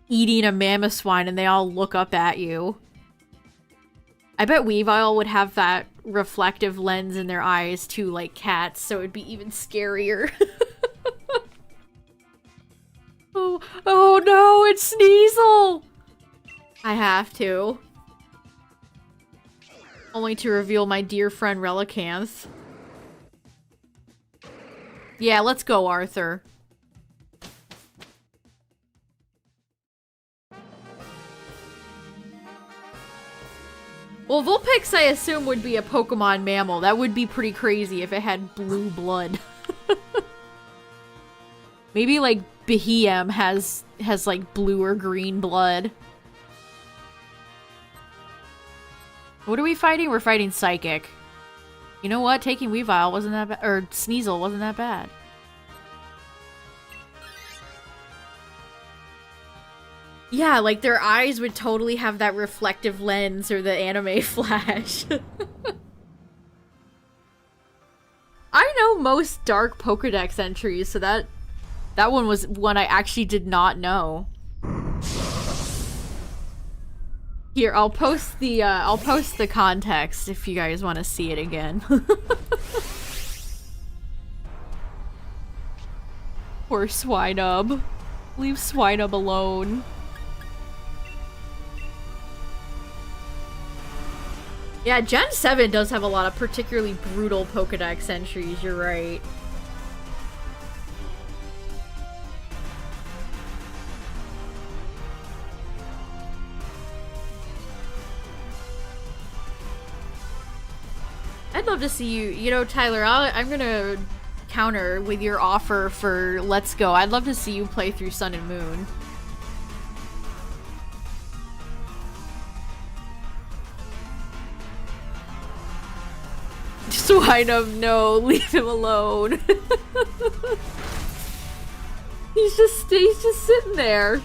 eating a Mamoswine and they all look up at you. I bet Weavile would have that reflective lens in their eyes too, like cats, so it'd be even scarier. Oh no, it's Sneasel! I have to. Only to reveal my dear friend Relicanth. Yeah, let's go, Arthur. Well, Vulpix, I assume, would be a Pokemon mammal. That would be pretty crazy if it had blue blood. Maybe, like, Behem has, like, blue or green blood. What are we fighting? We're fighting Psychic. You know what? Taking Weavile wasn't that bad. Or Sneasel wasn't that bad. Yeah, like, their eyes would totally have that reflective lens or the anime flash. I know most dark Pokedex entries, so that one was one I actually did not know. Here, I'll post the context if you guys want to see it again. Poor Swinub. Leave Swinub alone. Yeah, Gen 7 does have a lot of particularly brutal Pokedex entries, you're right. I'd love to see you know, Tyler, I'm gonna counter with your offer for Let's Go. I'd love to see you play through Sun and Moon. Swinub, no, leave him alone. he's just sitting there.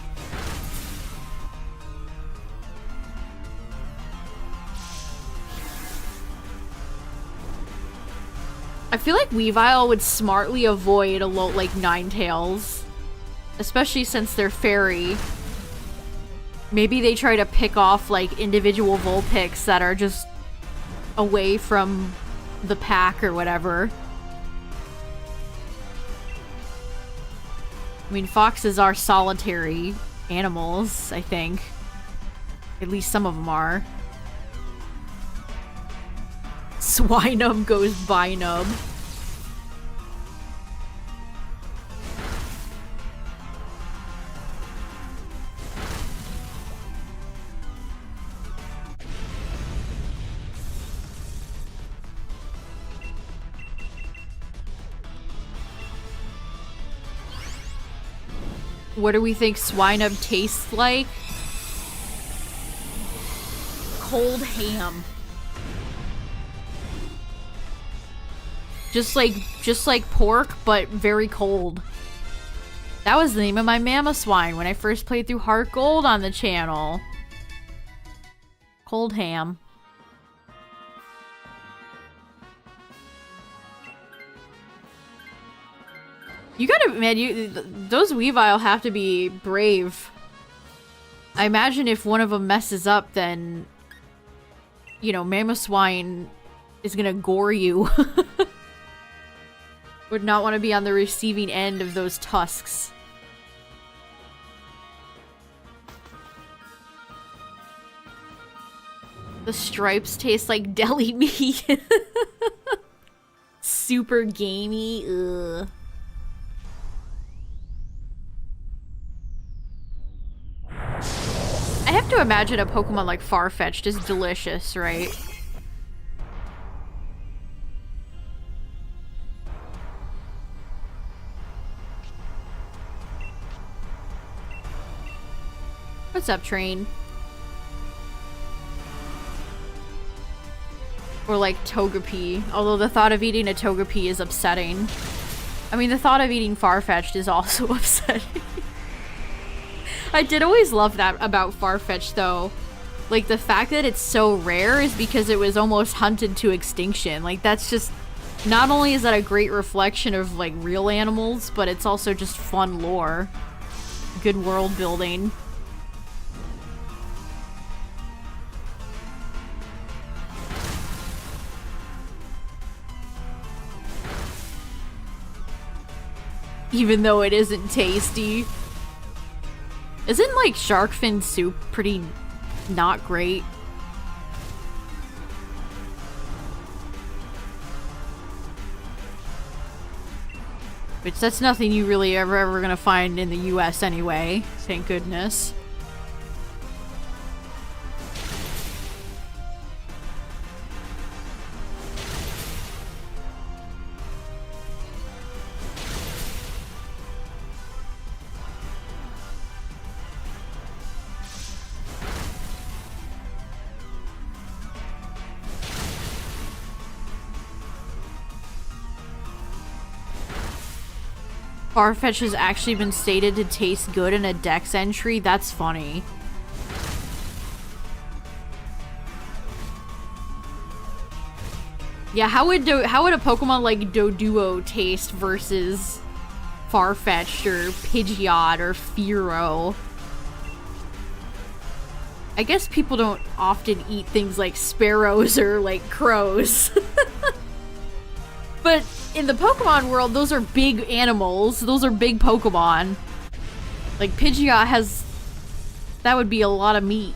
I feel like Weavile would smartly avoid like Ninetales, especially since they're fairy. Maybe they try to pick off like individual Vulpix that are just away from the pack or whatever. I mean, foxes are solitary animals, I think. At least some of them are. Swinub goes Binub. What do we think Swinub tastes like? Cold ham. Just like pork, but very cold. That was the name of my Mamoswine when I first played through Heart Gold on the channel. Cold ham. You gotta, man, those Weavile have to be brave. I imagine if one of them messes up, then, you know, Mamoswine is gonna gore you. Would not want to be on the receiving end of those tusks. The stripes taste like deli meat. Super gamey. Ugh. to imagine a Pokemon like Farfetch'd is delicious, right? What's up, Train? Or like Togepi, although the thought of eating a Togepi is upsetting. I mean, the thought of eating Farfetch'd is also upsetting. I did always love that about Farfetch'd, though. Like, the fact that it's so rare is because it was almost hunted to extinction. Like, that's just... Not only is that a great reflection of, like, real animals, but it's also just fun lore. Good world building. Even though it isn't tasty. Isn't, like, shark fin soup pretty not great? Which, that's nothing you really ever gonna find in the US anyway. Thank goodness. Farfetch has actually been stated to taste good in a Dex entry? That's funny. Yeah, how would a Pokemon like Doduo taste versus Farfetch'd or Pidgeot or Fearow? I guess people don't often eat things like sparrows or like crows. But in the Pokemon world, those are big animals. Those are big Pokemon. Like, Pidgeot has... That would be a lot of meat.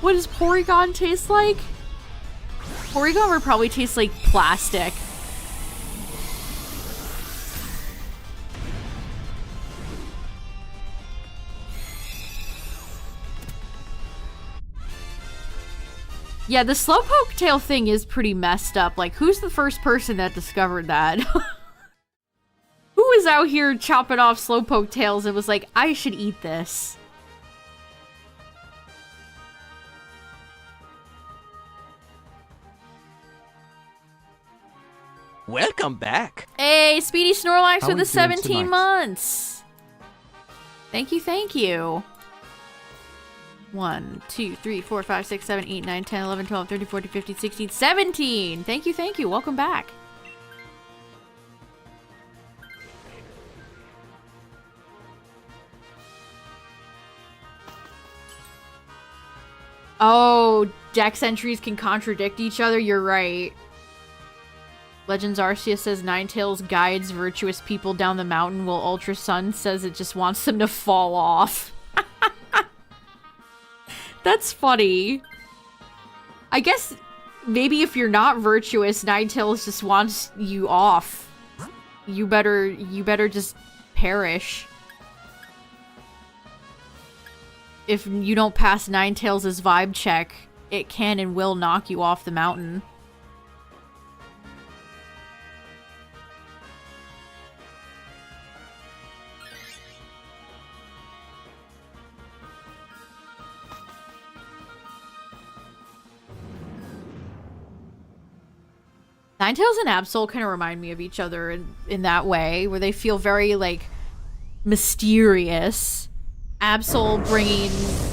What does Porygon taste like? Porygon would probably taste like plastic. Yeah, the Slowpoke tail thing is pretty messed up. Like, who's the first person that discovered that? Who was out here chopping off Slowpoke tails and was like, I should eat this? Welcome back. Hey, Speedy Snorlax How for we the doing 17 tonight? months. Thank you, thank you. 1, 2, 3, 4, 5, 6, 7, 8, 9, 10, 11, 12, 13, 14, 15, 16, 17. Thank you, thank you. Welcome back. Oh, Dex entries can contradict each other. You're right. Legends Arceus says Ninetales guides virtuous people down the mountain, while Ultra Sun says it just wants them to fall off. That's funny. I guess maybe if you're not virtuous, Ninetales just wants you off. You better just perish. If you don't pass Ninetales' vibe check, it can and will knock you off the mountain. Ninetales and Absol kind of remind me of each other in that way, where they feel very, like, mysterious. Absol bringing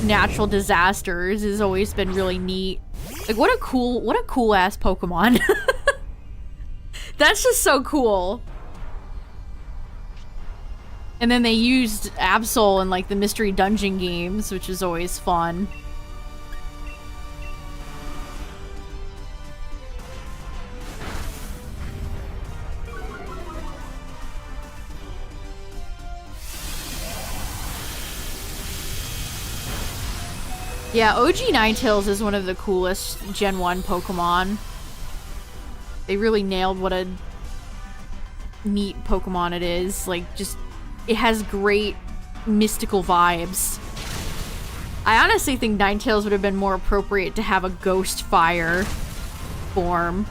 natural disasters has always been really neat. Like, what a cool ass Pokemon. That's just so cool. And then they used Absol in, like, the Mystery Dungeon games, which is always fun. Yeah, OG Ninetales is one of the coolest Gen 1 Pokemon. They really nailed what a neat Pokemon it is. Like, just, it has great mystical vibes. I honestly think Ninetales would have been more appropriate to have a ghost fire form.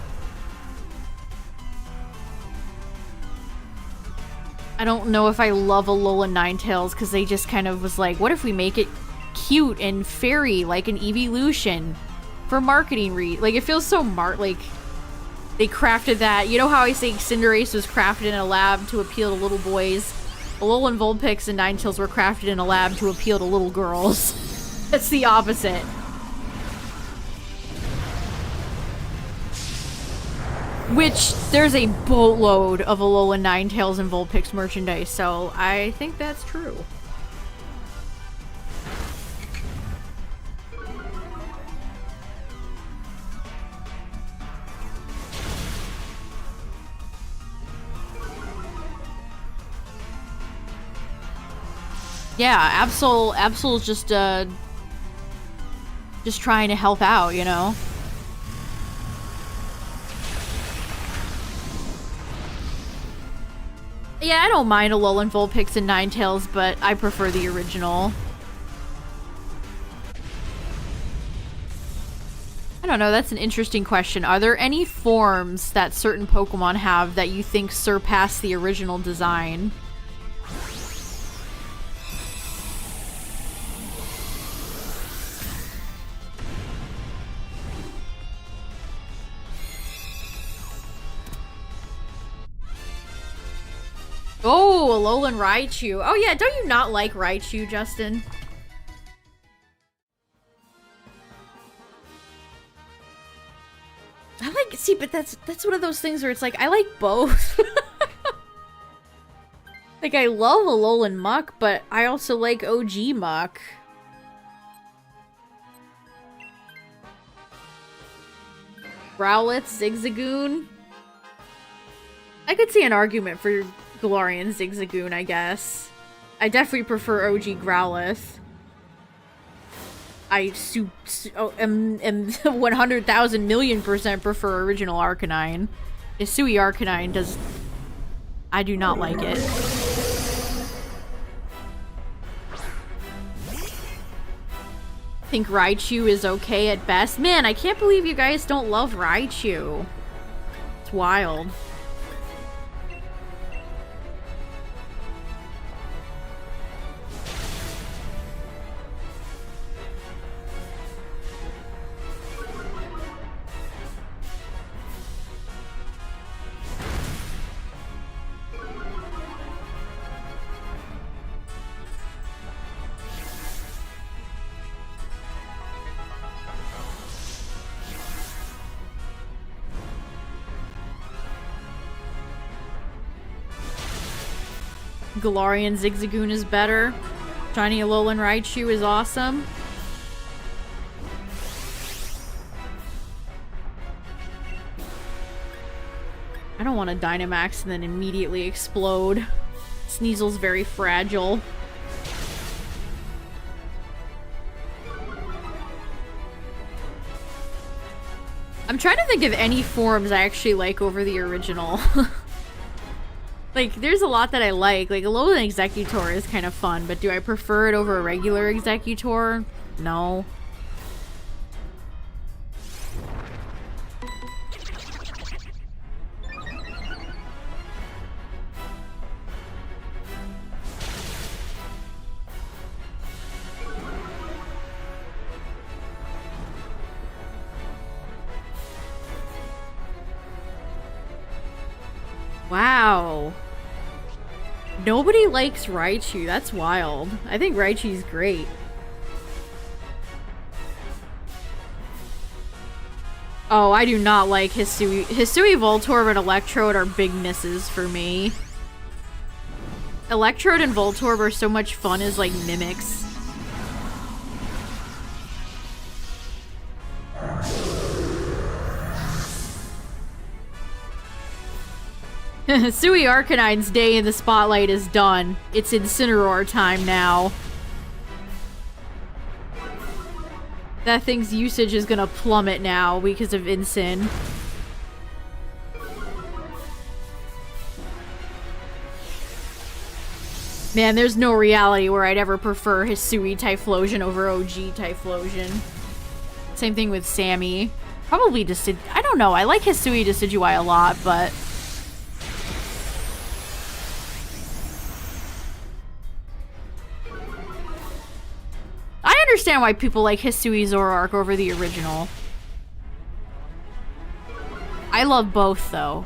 I don't know if I love Alolan Ninetales because they just kind of was like, what if we make it cute and fairy like an Evolution for marketing like it feels so like they crafted that. You know how I say Cinderace was crafted in a lab to appeal to little boys? Alolan Vulpix and Ninetales were crafted in a lab to appeal to little girls. That's the opposite. Which, there's a boatload of Alolan Ninetales and Vulpix merchandise, so I think that's true. Yeah, Absol's just trying to help out, you know? Yeah, I don't mind Alolan Vulpix and Ninetales, but I prefer the original. I don't know, that's an interesting question. Are there any forms that certain Pokemon have that you think surpass the original design? Oh, Alolan Raichu. Oh yeah, don't you not like Raichu, Justin? I like, see, but that's one of those things where it's like, I like both. Like, I love Alolan Muck, but I also like OG Muck. Growlithe, Zigzagoon. I could see an argument for Galarian Zigzagoon, I guess. I definitely prefer OG Growlithe. I am 100,000 million% prefer original Arcanine. Hisui Arcanine does... I do not like it. I think Raichu is okay at best. Man, I can't believe you guys don't love Raichu. It's wild. Galarian Zigzagoon is better. Shiny Alolan Raichu is awesome. I don't want to Dynamax and then immediately explode. Sneasel's very fragile. I'm trying to think of any forms I actually like over the original. Like, there's a lot that I like. Like, Alolan Executor is kind of fun, but do I prefer it over a regular Executor? No. Wow. Nobody likes Raichu. That's wild. I think Raichu's great. Oh, I do not like Hisui. Hisui, Voltorb, and Electrode are big misses for me. Electrode and Voltorb are so much fun as, like, mimics. Hisui Arcanine's day in the spotlight is done. It's Incineroar time now. That thing's usage is gonna plummet now because of Incin. Man, there's no reality where I'd ever prefer Hisui Typhlosion over OG Typhlosion. Same thing with Sammy. Probably I don't know, I like Hisui Decidueye a lot, but... I understand why people like Hisui Zoroark over the original. I love both, though.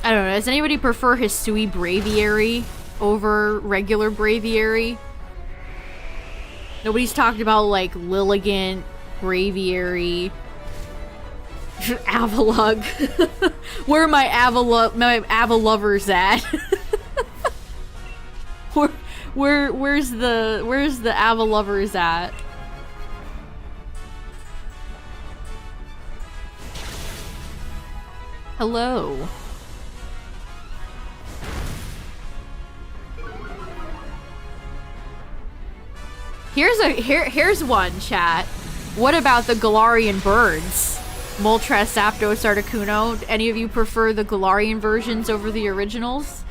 I don't know, does anybody prefer Hisui Braviary over regular Braviary? Nobody's talked about, like, Lilligant, Braviary, Avalugg. Where are my Avalovers at? Where's the Avalovers at? Hello. Here's one, chat. What about the Galarian birds? Moltres, Zapdos, Articuno. Any of you prefer the Galarian versions over the originals?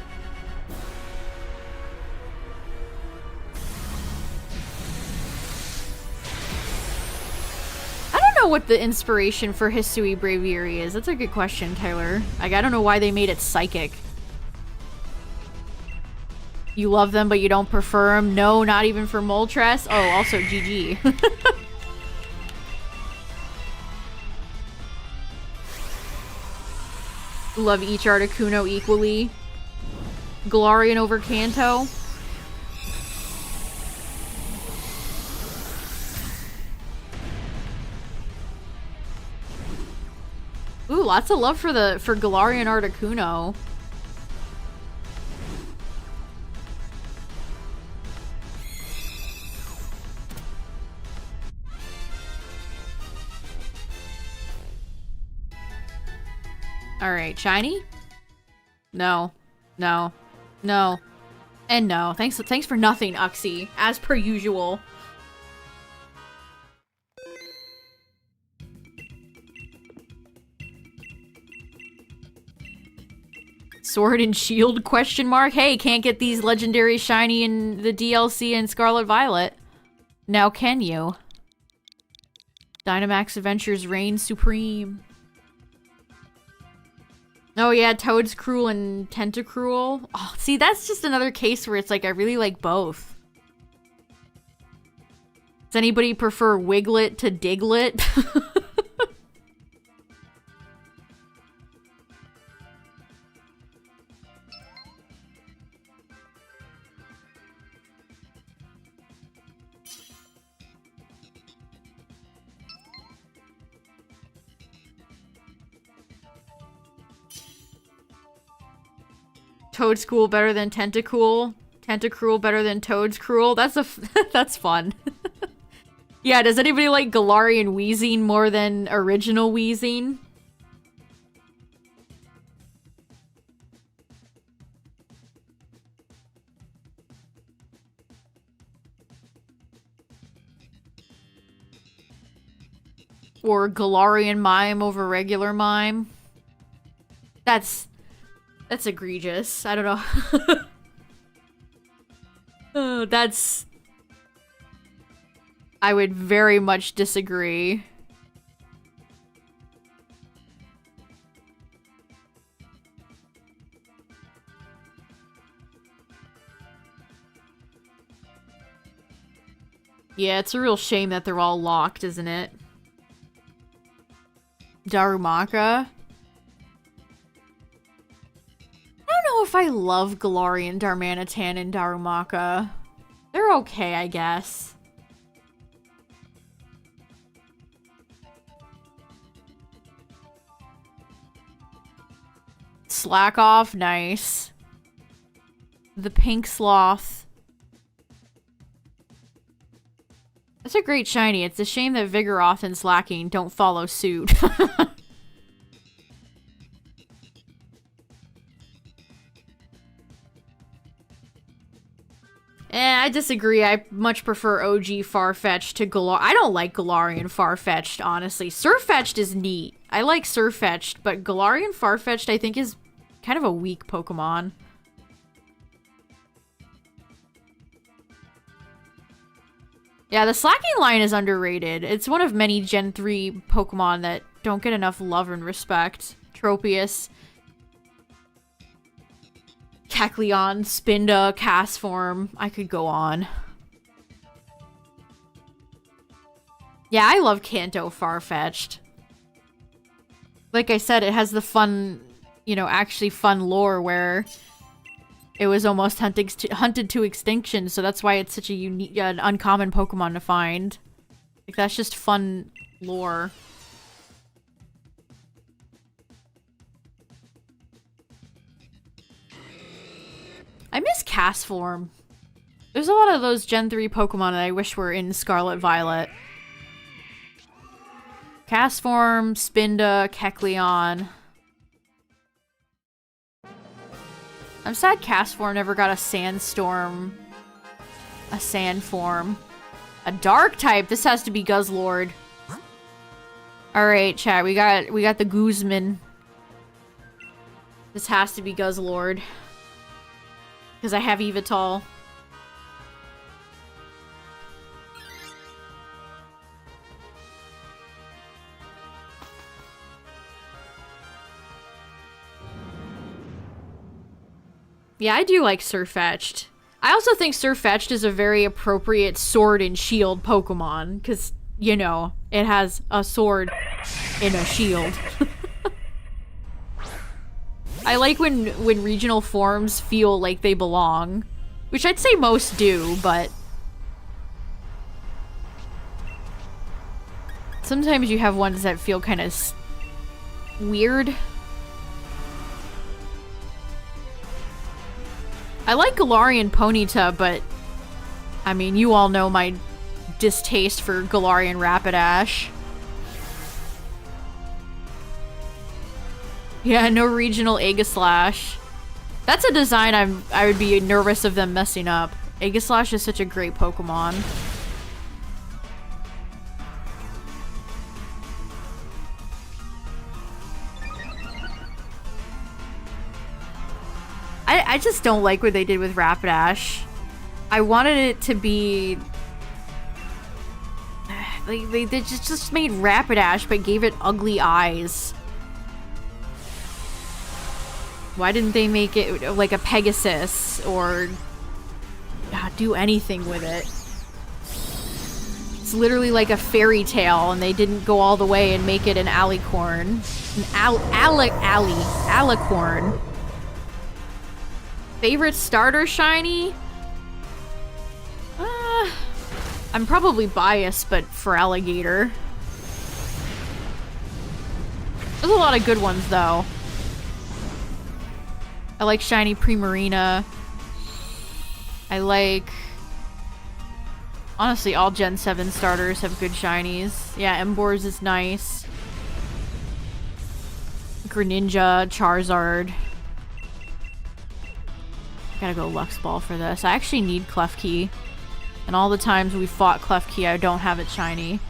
I don't know what the inspiration for Hisui Braviary is. That's a good question, Tyler. Like, I don't know why they made it psychic. You love them, but you don't prefer them? No, not even for Moltres? Oh, also GG. Love each Articuno equally. Galarian over Kanto. Ooh, lots of love for Galarian Articuno. Alright, shiny? No. No. No. And no. Thanks for nothing, Uxie. As per usual. Sword and Shield question mark? Hey, can't get these legendary shiny in the DLC in Scarlet Violet. Now can you? Dynamax Adventures reign supreme. Oh yeah, Toad's Cruel and Tentacruel. Oh, see, that's just another case where it's like, I really like both. Does anybody prefer Wiglet to Diglett? Toad's Cruel better than Tentacruel. Tentacruel better than Toad's Cruel. That's fun. Yeah, does anybody like Galarian Weezing more than original Weezing? Or Galarian Mime over regular Mime? That's egregious. I don't know. Oh, I would very much disagree. Yeah, it's a real shame that they're all locked, isn't it? Darumaka. I don't know if I love Galarian Darmanitan and Darumaka. They're okay, I guess. Slack off, nice. The Pink Sloth. That's a great shiny. It's a shame that Vigoroth and Slacking don't follow suit. I disagree. I much prefer OG Farfetch'd to Galar. I don't like Galarian Farfetch'd, honestly. Surfetch'd is neat. I like Sirfetch'd, but Galarian Farfetch'd I think is kind of a weak Pokemon. Yeah, the Slacking line is underrated. It's one of many Gen 3 Pokemon that don't get enough love and respect. Tropius, Kecleon, Spinda, Castform. I could go on. Yeah, I love Kanto Farfetch'd. Like I said, it has the fun, you know, actually fun lore where it was almost hunted to extinction, so that's why it's such a unique, uncommon Pokemon to find. Like, that's just fun lore. I miss Castform. There's a lot of those Gen 3 Pokemon that I wish were in Scarlet Violet. Castform, Spinda, Kecleon. I'm sad Castform never got a Sandstorm. A Sand form. A Dark type! This has to be Guzzlord. Alright, chat, we got the Guzman. This has to be Guzzlord. Because I have Evital. Yeah, I do like Sirfetch'd. I also think Sirfetch'd is a very appropriate sword and shield Pokemon, because, you know, it has a sword and a shield. I like when regional forms feel like they belong, which I'd say most do, but sometimes you have ones that feel kind of weird. I like Galarian Ponyta, but I mean, you all know my distaste for Galarian Rapidash. Yeah, no regional Aegislash. That's a design I would be nervous of them messing up. Aegislash is such a great Pokemon. I just don't like what they did with Rapidash. I wanted it to be... They just made Rapidash but gave it ugly eyes. Why didn't they make it like a Pegasus or do anything with it? It's literally like a fairy tale and they didn't go all the way and make it an alicorn. An alicorn. Favorite starter shiny? I'm probably biased, but for Alligator. There's a lot of good ones, though. I like shiny Primarina. I like... Honestly, all Gen 7 starters have good shinies. Yeah, Emboar's is nice. Greninja, Charizard. Gotta go Lux Ball for this. I actually need Klefki. And all the times we fought Klefki, I don't have it shiny.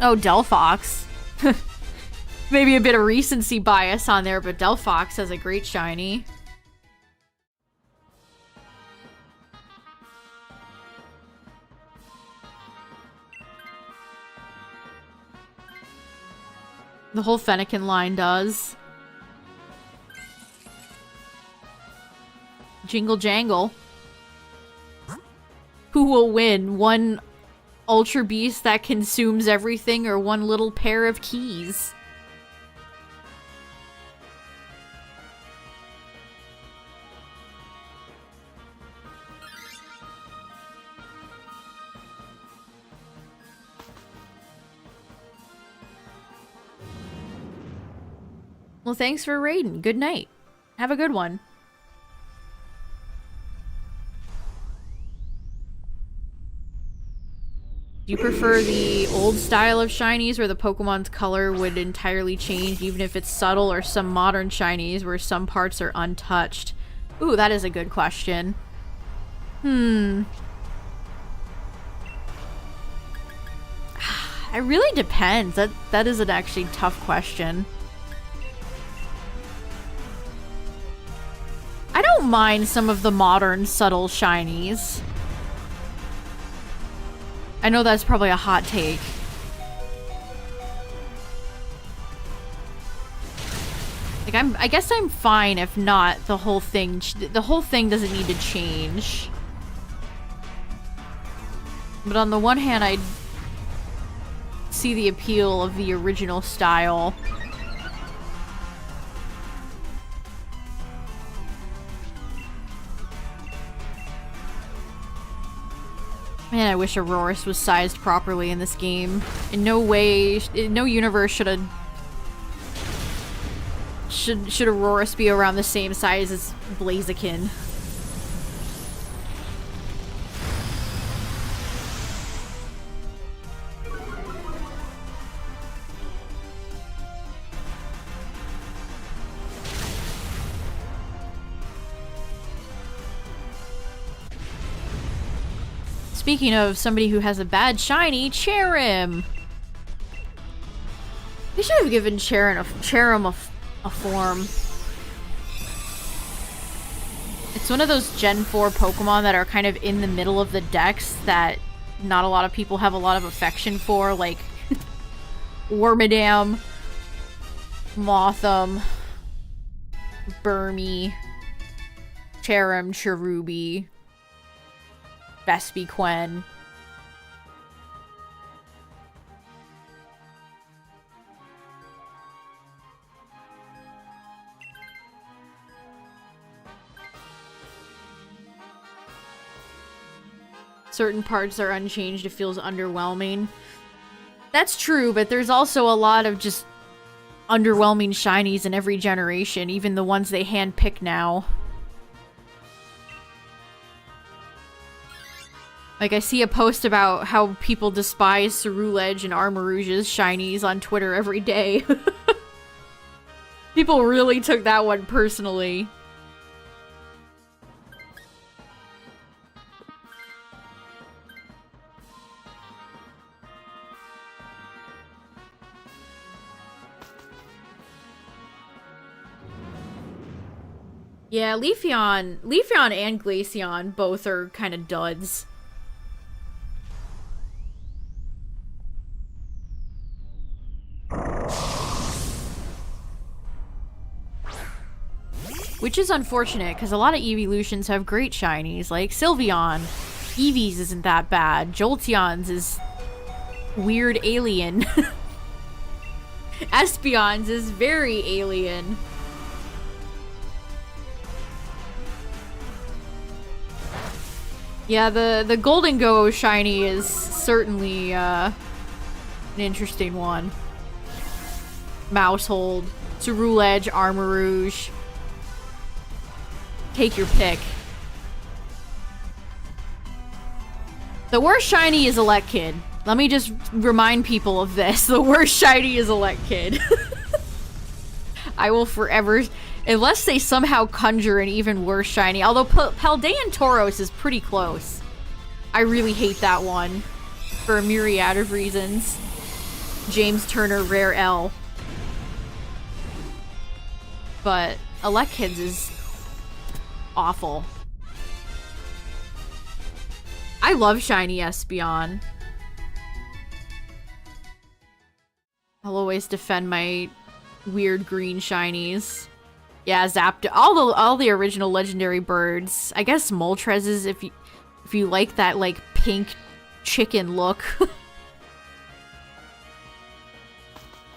Oh, Delphox. Maybe a bit of recency bias on there, but Delphox has a great shiny. The whole Fennekin line does. Jingle Jangle. Who will win? One Ultra Beast that consumes everything or one little pair of keys? Well, thanks for raiding. Good night. Have a good one. Do you prefer the old style of shinies where the Pokemon's color would entirely change even if it's subtle, or some modern shinies where some parts are untouched? Ooh, that is a good question. It really depends. That is an actually tough question. I don't mind some of the modern subtle shinies. I know that's probably a hot take. Like, I guess I'm fine if not the whole thing doesn't need to change. But on the one hand, I see the appeal of the original style. Man, I wish Auroras was sized properly in this game. In no way, in no universe should Auroras be around the same size as Blaziken. Speaking of somebody who has a bad shiny, Cherim! They should have given Cherim a form. It's one of those Gen 4 Pokemon that are kind of in the middle of the decks that not a lot of people have a lot of affection for, like Wormadam, Motham, Burmy, Cherim, Cherubi, Vespiquen. Certain parts are unchanged, it feels underwhelming. That's true, but there's also a lot of just underwhelming shinies in every generation, even the ones they handpick now. Like, I see a post about how people despise Ceruledge and Armarouge's shinies on Twitter every day. People really took that one personally. Yeah, Leafeon and Glaceon both are kind of duds. Which is unfortunate, because a lot of Evolutions have great shinies, like Sylveon. Eevee's isn't that bad. Jolteon's is weird alien. Espeon's is very alien. Yeah, the Golden Go shiny is certainly an interesting one. Mousehold, Ceruledge, Armarouge. Take your pick. The worst shiny is Elekid. Let me just remind people of this. The worst shiny is Elekid. I will forever... Unless they somehow conjure an even worse shiny. Although Paldean Tauros is pretty close. I really hate that one. For a myriad of reasons. James Turner, Rare L. But Elekid's is awful. I love shiny Espeon. I'll always defend my weird green shinies. Yeah, Zapdos. All the original legendary birds. I guess Moltres, if you like that like pink chicken look.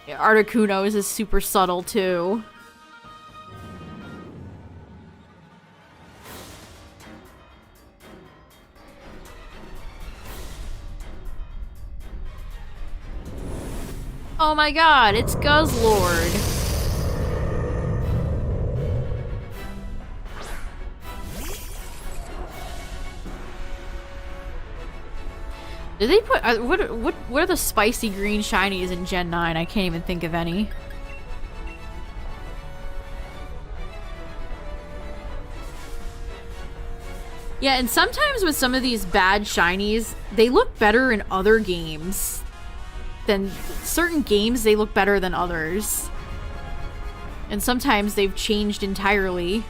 Yeah, Articuno's is super subtle too. Oh my god, it's Guzzlord. Did they put what are the spicy green shinies in Gen 9? I can't even think of any. Yeah, and sometimes with some of these bad shinies, they look better in other games. Than certain games, they look better than others. And sometimes they've changed entirely.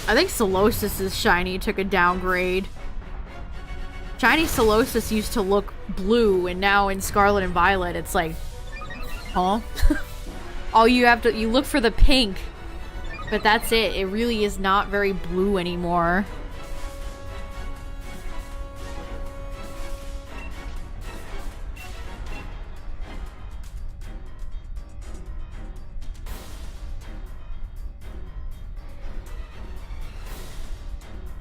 I think Solosis' shiny took a downgrade. Shiny Solosis used to look blue, and now in Scarlet and Violet, it's like, huh? All you have to, you look for the pink, but that's it. It really is not very blue anymore.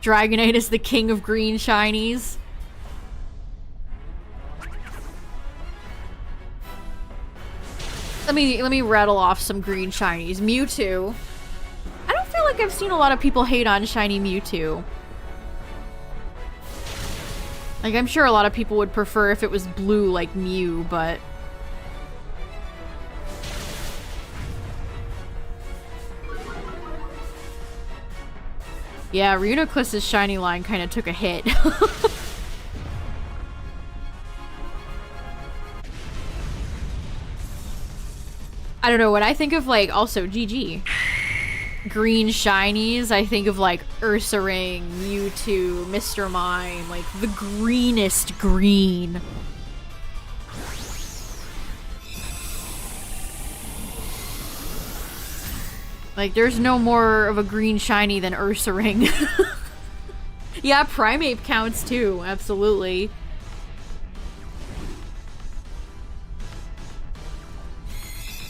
Dragonite is the king of green shinies. Let me rattle off some green shinies. Mewtwo. I don't feel like I've seen a lot of people hate on shiny Mewtwo. Like, I'm sure a lot of people would prefer if it was blue like Mew, but... Yeah, Reuniclus's shiny line kind of took a hit. I don't know, when I think of, like, also GG. Green shinies, I think of, like, Ursaring, Mewtwo, Mr. Mime, like, the greenest green. Like, there's no more of a green shiny than Ursaring. Yeah, Primeape counts too, absolutely.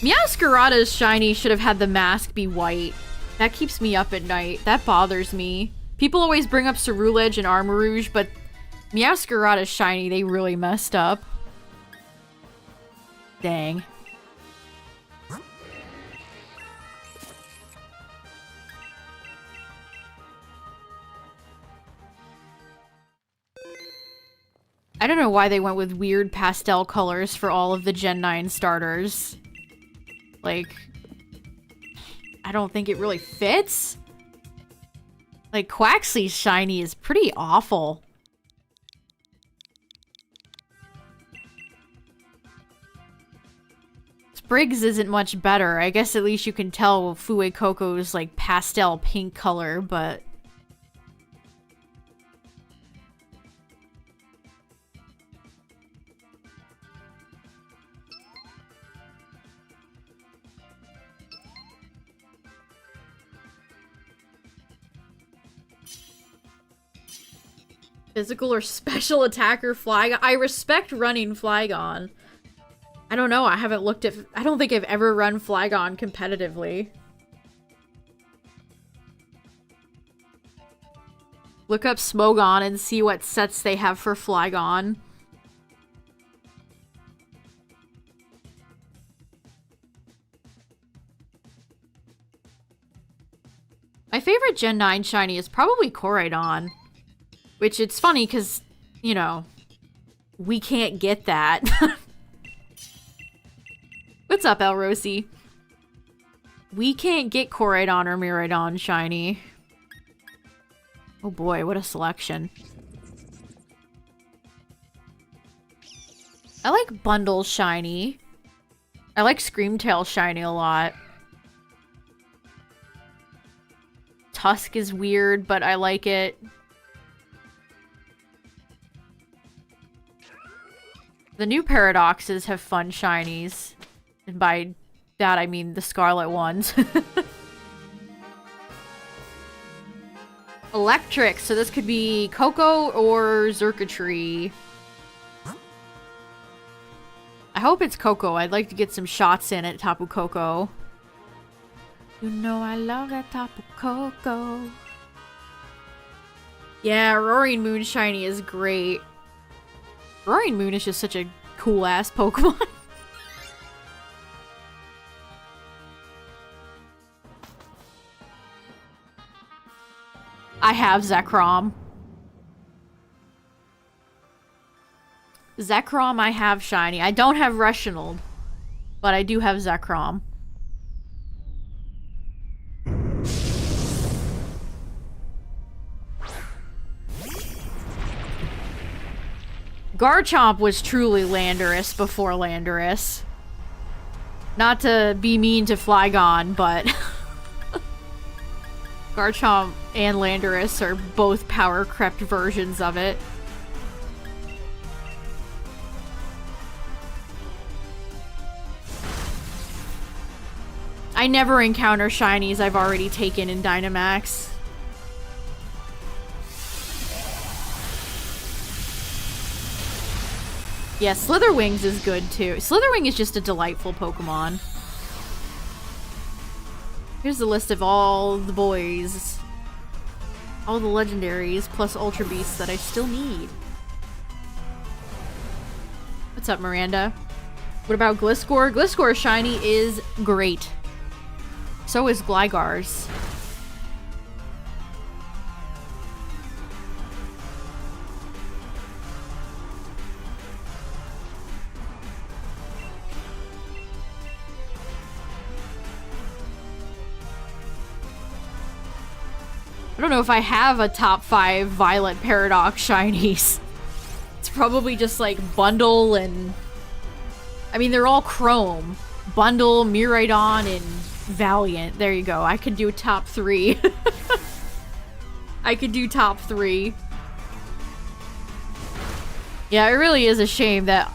Meowscarada's shiny should have had the mask be white. That keeps me up at night. That bothers me. People always bring up Ceruledge and Armarouge, but Meowscarada's shiny, they really messed up. Dang. I don't know why they went with weird pastel colors for all of the Gen 9 starters. Like, I don't think it really fits. Like, Quaxly's shiny is pretty awful. Spriggs isn't much better. I guess at least you can tell Fuecoco's, like, pastel pink color, but... Physical or special attacker Flygon. I respect running Flygon. I don't know. I haven't looked at... I don't think I've ever run Flygon competitively. Look up Smogon and see what sets they have for Flygon. My favorite Gen 9 shiny is probably Koraidon. Which, it's funny, because, you know, we can't get that. What's up, Elrosi? We can't get Koraidon or Miraidon shiny. Oh boy, what a selection. I like Bundle shiny. I like Screamtail shiny a lot. Tusk is weird, but I like it. The new Paradoxes have fun shinies. And by that, I mean the Scarlet ones. Electric, so this could be Coco or Xurkitree. I hope it's Coco. I'd like to get some shots in at Tapu Koko. You know I love that Tapu Koko. Yeah, Roaring Moon shiny is great. Roaring Moon is just such a cool-ass Pokemon. I have Zekrom. Zekrom I have shiny. I don't have Reginald, but I do have Zekrom. Garchomp was truly Landorus before Landorus. Not to be mean to Flygon, but Garchomp and Landorus are both power-crept versions of it. I never encounter shinies I've already taken in Dynamax. Yeah, Slitherwings is good too. Slitherwing is just a delightful Pokemon. Here's the list of all the boys. All the legendaries, plus Ultra Beasts that I still need. What's up, Miranda? What about Gliscor? Gliscor's shiny is great. So is Gligar's. I don't know if I have a top 5 Violet Paradox shinies. It's probably just like Bundle and... I mean, they're all Chrome. Bundle, Miraidon, and Valiant. There you go. I could do top 3. I could do top 3. Yeah, it really is a shame that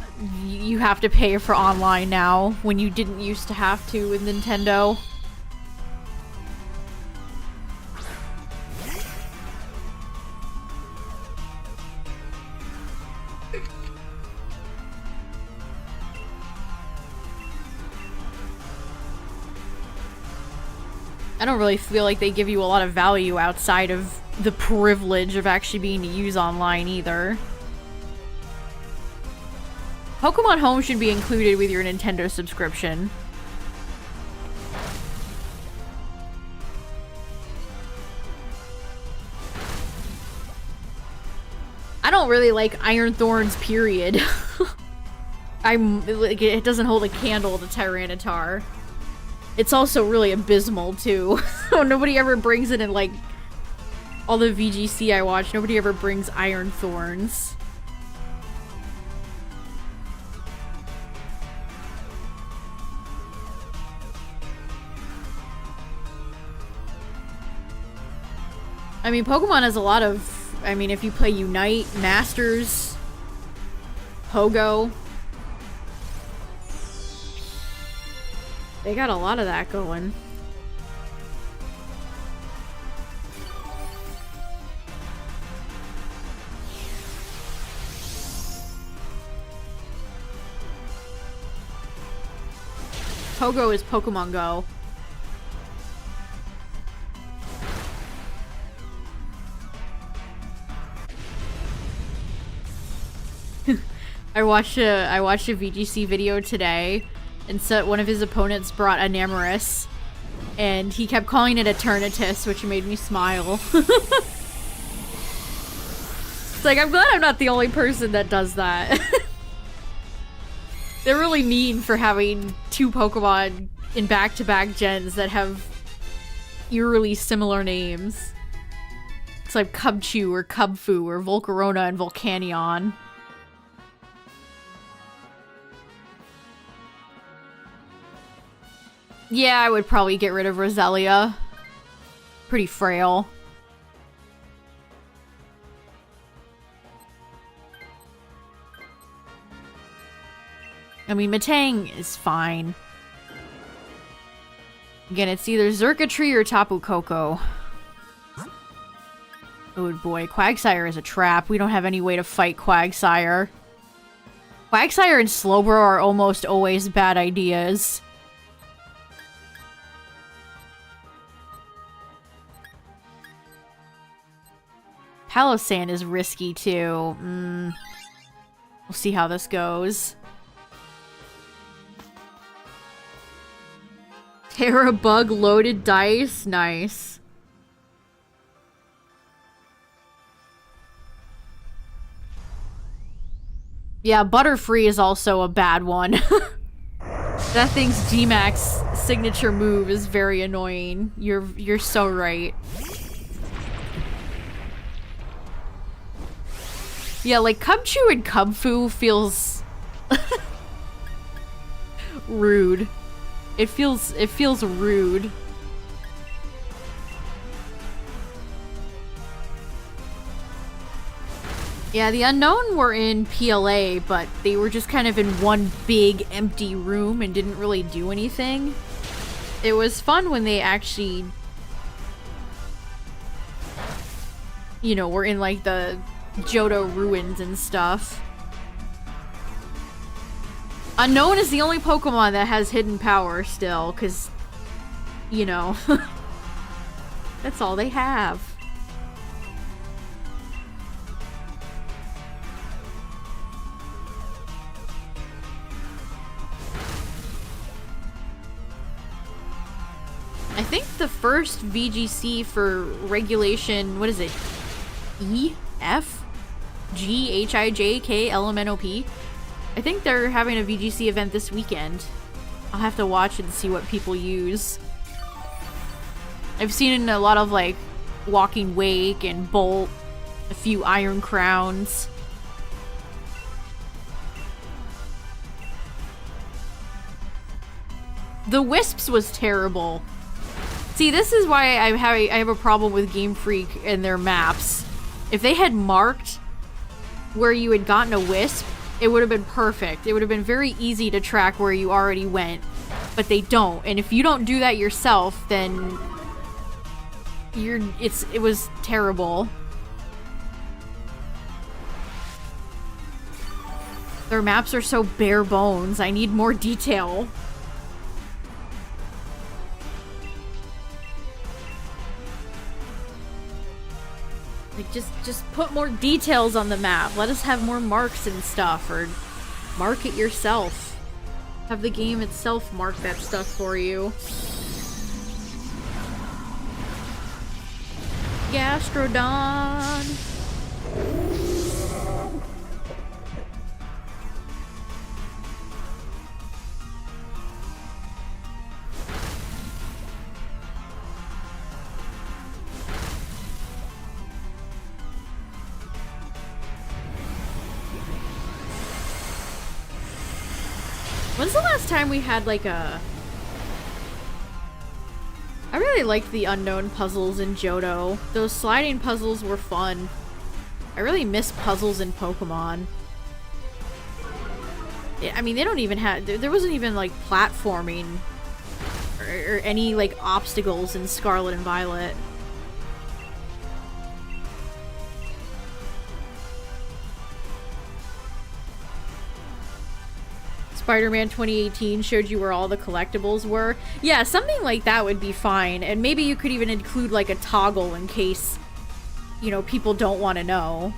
you have to pay for online now when you didn't used to have to with Nintendo. I don't really feel like they give you a lot of value outside of the privilege of actually being to use online either. Pokemon Home should be included with your Nintendo subscription. I don't really like Iron Thorns, period. It doesn't hold a candle to Tyranitar. It's also really abysmal, too. Nobody ever brings it in, like, all the VGC I watch. Nobody ever brings Iron Thorns. I mean, Pokemon has a lot of... I mean, if you play Unite, Masters, Pogo... They got a lot of that going. Pogo is Pokemon Go. I watched a VGC video today. And so one of his opponents brought a Namarus, and he kept calling it Eternatus, which made me smile. It's like, I'm glad I'm not the only person that does that. They're really mean for having 2 Pokemon in back-to-back gens that have eerily similar names. It's like Cubchoo or Cubfu or Volcarona and Volcanion. Yeah, I would probably get rid of Roselia. Pretty frail. I mean, Metang is fine. Again, it's either Xurkitree or Tapu Koko. Oh boy, Quagsire is a trap. We don't have any way to fight Quagsire. Quagsire and Slowbro are almost always bad ideas. Palossand is risky too. We'll see how this goes. Terra Bug loaded dice. Nice. Yeah, Butterfree is also a bad one. That thing's Dynamax signature move is very annoying. You're so right. Yeah, like Cubchoo and Cubfu feels rude. It feels rude. Yeah, the Unknown were in PLA, but they were just kind of in one big empty room and didn't really do anything. It was fun when they actually, you know, were in like the Johto ruins and stuff. Unknown is the only Pokemon that has hidden power still, because, you know, that's all they have. I think the first VGC for regulation, what is it? E? F? G? H? I? J? K? L? M? N? O? P? I think they're having a VGC event this weekend. I'll have to watch and see what people use. I've seen a lot of like Walking Wake and Bolt, a few Iron Crowns. The Wisps was terrible. See, this is why I have a problem with Game Freak and their maps. If they had marked where you had gotten a Wisp, it would have been perfect. It would have been very easy to track where you already went, but they don't. And if you don't do that yourself, then it was terrible. Their maps are so bare bones. I need more detail. Like, just put more details on the map. Let us have more marks and stuff, or mark it yourself. Have the game itself mark that stuff for you. Gastrodon! When's the last time we had like a... I really liked the Unknown puzzles in Johto. Those sliding puzzles were fun. I really miss puzzles in Pokemon. I mean, they don't even have... There wasn't even like platforming or any like obstacles in Scarlet and Violet. Spider-Man 2018 showed you where all the collectibles were. Yeah, something like that would be fine. And maybe you could even include like a toggle in case, you know, people don't want to know.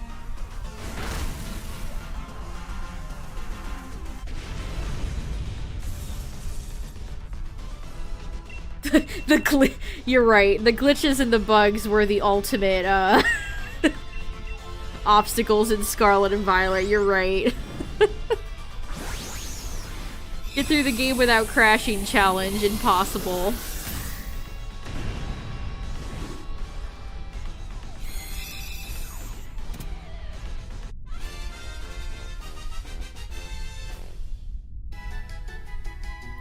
You're right. The glitches and the bugs were the ultimate obstacles in Scarlet and Violet. You're right. Get through the game without crashing challenge. Impossible.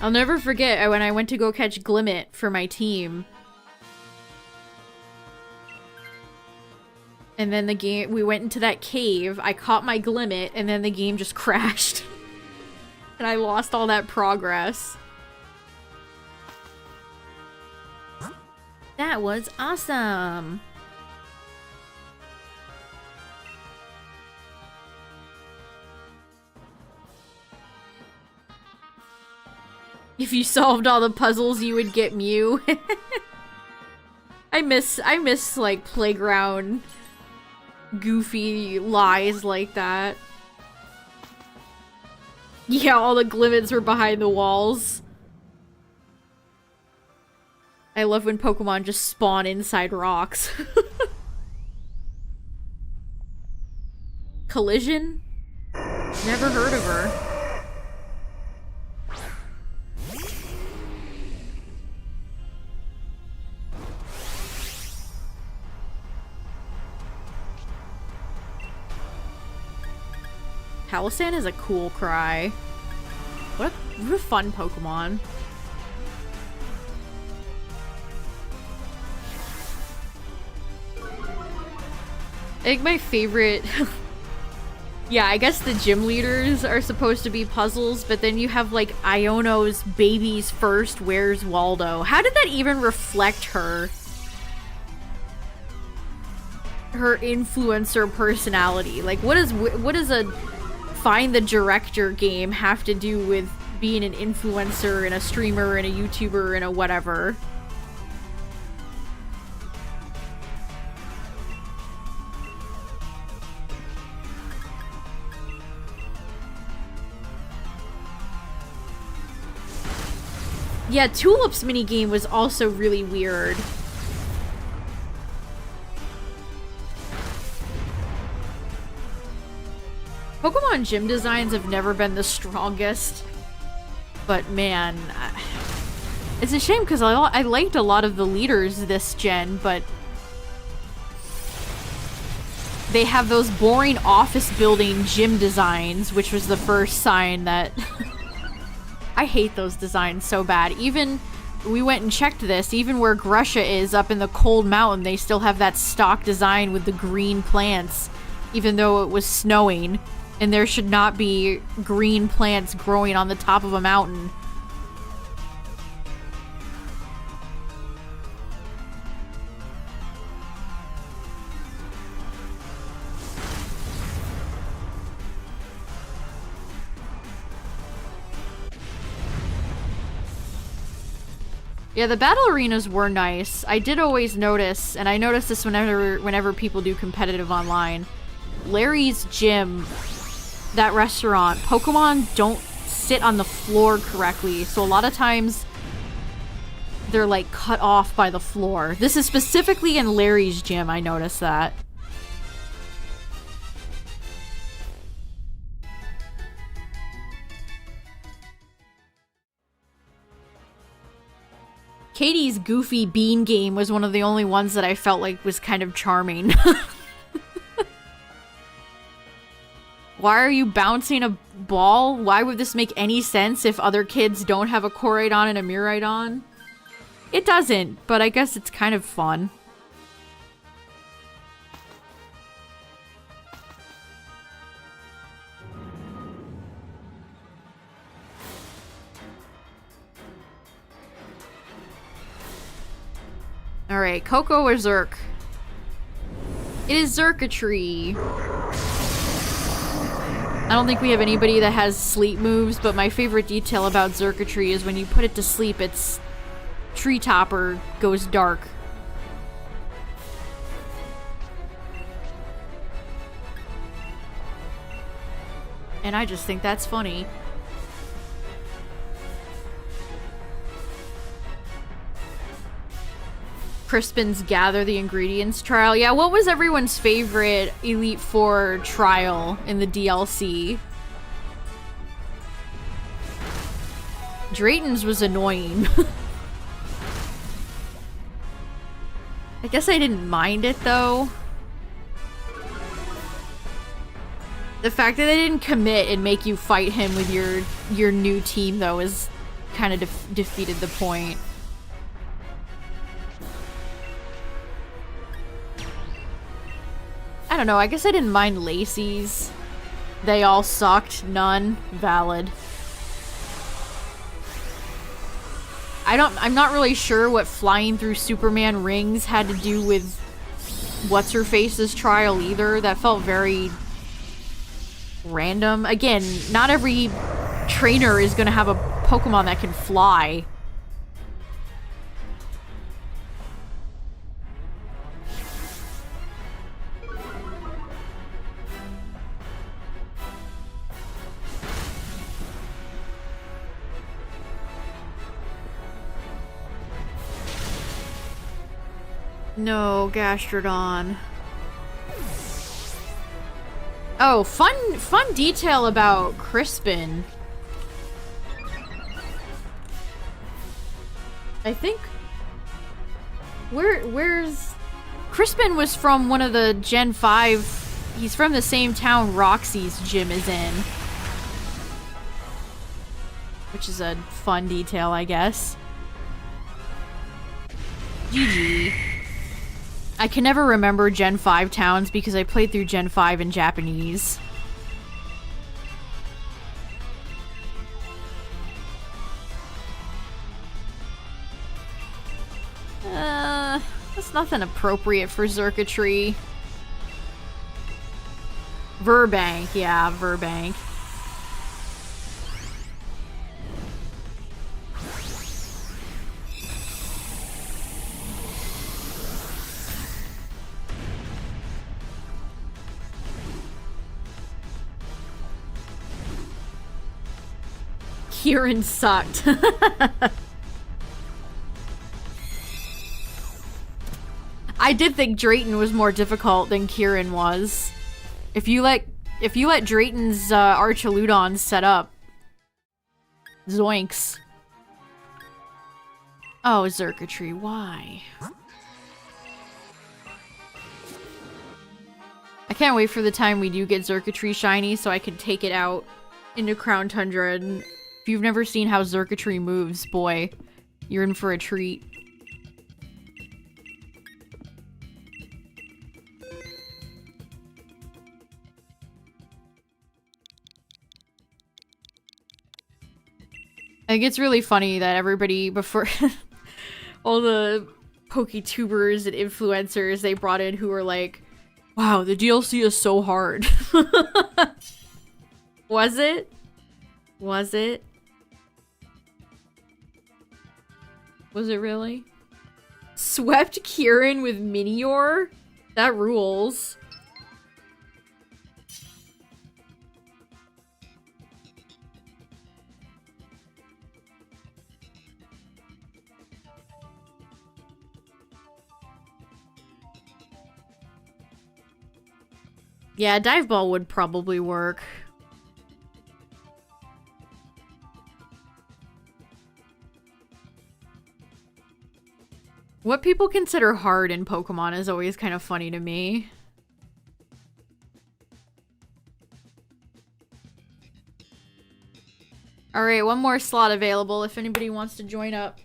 I'll never forget when I went to go catch Glimmet for my team. And then the game, we went into that cave, I caught my Glimmet, and then the game just crashed. And I lost all that progress. That was awesome! If you solved all the puzzles, you would get Mew. I miss like playground goofy lies like that. Yeah, all the glimmets were behind the walls. I love when Pokemon just spawn inside rocks. Collision? Never heard of her. Palossand is a cool cry. What a fun Pokemon. I think my favorite... yeah, I guess the gym leaders are supposed to be puzzles, but then you have like Iono's baby's first Where's Waldo. How did that even reflect her? Her influencer personality. Like, what does a Find the Director game have to do with being an influencer and a streamer and a YouTuber and a whatever? Yeah, Tulip's minigame was also really weird. Pokemon gym designs have never been the strongest, but man, it's a shame because I liked a lot of the leaders this gen, but they have those boring office building gym designs, which was the first sign that I hate those designs so bad. Even we went and checked this, even where Grusha is up in the cold mountain, they still have that stock design with the green plants, even though it was snowing. And there should not be green plants growing on the top of a mountain. Yeah, the battle arenas were nice. I did always notice, and I notice this whenever people do competitive online. Larry's Gym, that restaurant, Pokemon don't sit on the floor correctly, so a lot of times they're like cut off by the floor. This is specifically in Larry's Gym, I noticed that. Katie's Goofy Bean game was one of the only ones that I felt like was kind of charming. Why are you bouncing a ball? Why would this make any sense if other kids don't have a Koraidon and a Miraidon? It doesn't, but I guess it's kind of fun. Alright, Coco or Zerk? It is Zerkatry. I don't think we have anybody that has sleep moves, but my favorite detail about Zerkatry is when you put it to sleep, its tree topper goes dark. And I just think that's funny. Crispin's Gather the Ingredients trial. Yeah, what was everyone's favorite Elite Four trial in the DLC? Drayton's was annoying. I guess I didn't mind it, though. The fact that they didn't commit and make you fight him with your new team, though, is kind of defeated the point. I don't know, I guess I didn't mind Lacey's. They all sucked. None. Valid. I'm not really sure what flying through Superman rings had to do with What's-Her-Face's trial either. That felt very random. Again, not every trainer is gonna have a Pokemon that can fly. No, Gastrodon. Oh, fun detail about Crispin. I think... Where's... Crispin was from one of the Gen 5... He's from the same town Roxy's gym is in. Which is a fun detail, I guess. GG. I can never remember Gen 5 towns because I played through Gen 5 in Japanese. That's nothing appropriate for Xurkitree. Verbank, yeah, Verbank. Kieran sucked. I did think Drayton was more difficult than Kieran was. If you let Drayton's Archaludon set up. Zoinks. Oh, Xurkitree, why? I can't wait for the time we do get Xurkitree shiny so I can take it out into Crown Tundra. And if you've never seen how Xurkitree moves, boy, you're in for a treat. I think it's really funny that everybody before all the PokeTubers and influencers they brought in who were like, wow, the DLC is so hard. Was it? Was it? Was it really? Swept Kieran with Minior? That rules. Yeah, Dive Ball would probably work. What people consider hard in Pokemon is always kind of funny to me. Alright, one more slot available if anybody wants to join up.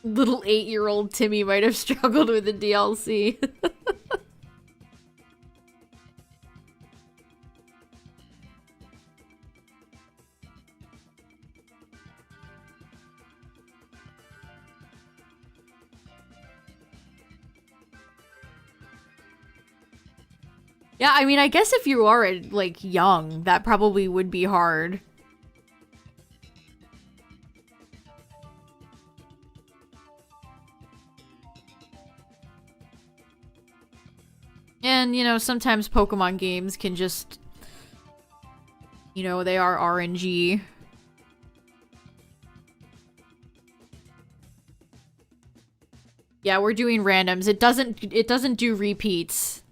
Little 8-year-old Timmy might have struggled with the DLC. Yeah, I mean, I guess if you are, like, young, that probably would be hard. And, you know, sometimes Pokemon games can just... You know, they are RNG. Yeah, we're doing randoms. It doesn't do repeats.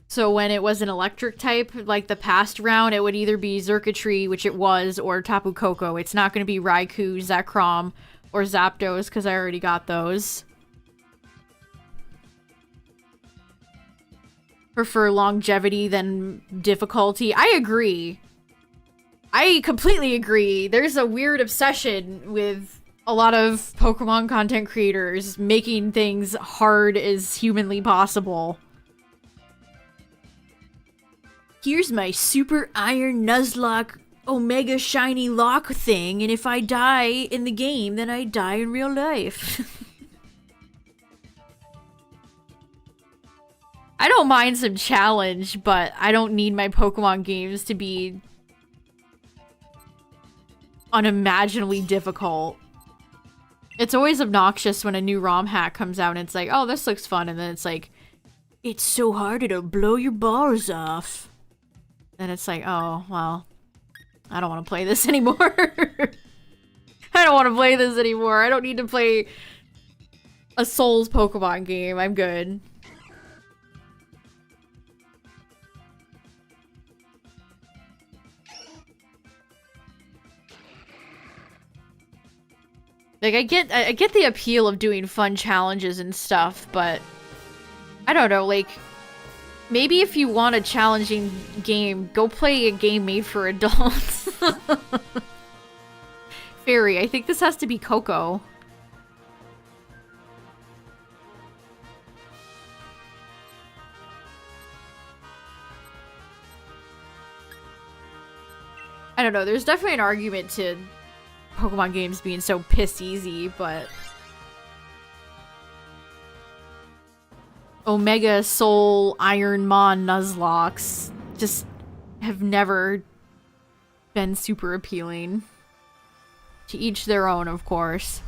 So when it was an electric type, like the past round, it would either be Xurkitree, which it was, or Tapu Koko. It's not going to be Raikou, Zekrom, or Zapdos, because I already got those. Prefer longevity than difficulty. I agree. I completely agree. There's a weird obsession with a lot of Pokemon content creators making things hard as humanly possible. Here's my Super Iron Nuzlocke Omega Shiny Lock thing, and if I die in the game, then I die in real life. I don't mind some challenge, but I don't need my Pokemon games to be unimaginably difficult. It's always obnoxious when a new ROM hack comes out and it's like, oh, this looks fun, and then it's like, it's so hard it'll blow your balls off. And it's like, oh, well, I don't want to play this anymore. I don't want to play this anymore. I don't need to play a Souls Pokemon game. I'm good. Like, I get the appeal of doing fun challenges and stuff, but I don't know, like, maybe if you want a challenging game, go play a game made for adults. Fairy, I think this has to be Coco. I don't know, there's definitely an argument to Pokemon games being so piss easy, but Omega Soul Ironmon Nuzlockes just have never been super appealing. To each their own, of course.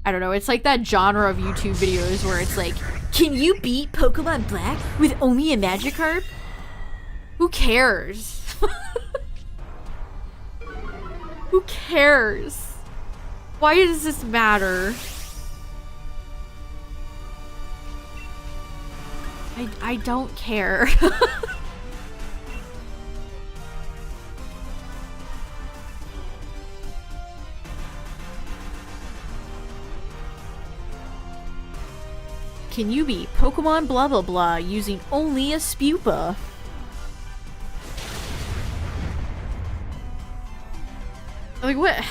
I don't know, it's like that genre of YouTube videos where it's like, can you beat Pokemon Black with only a Magikarp? Who cares? Who cares? Why does this matter? I don't care. Can you beat Pokemon blah blah blah using only a Spupa? Like, what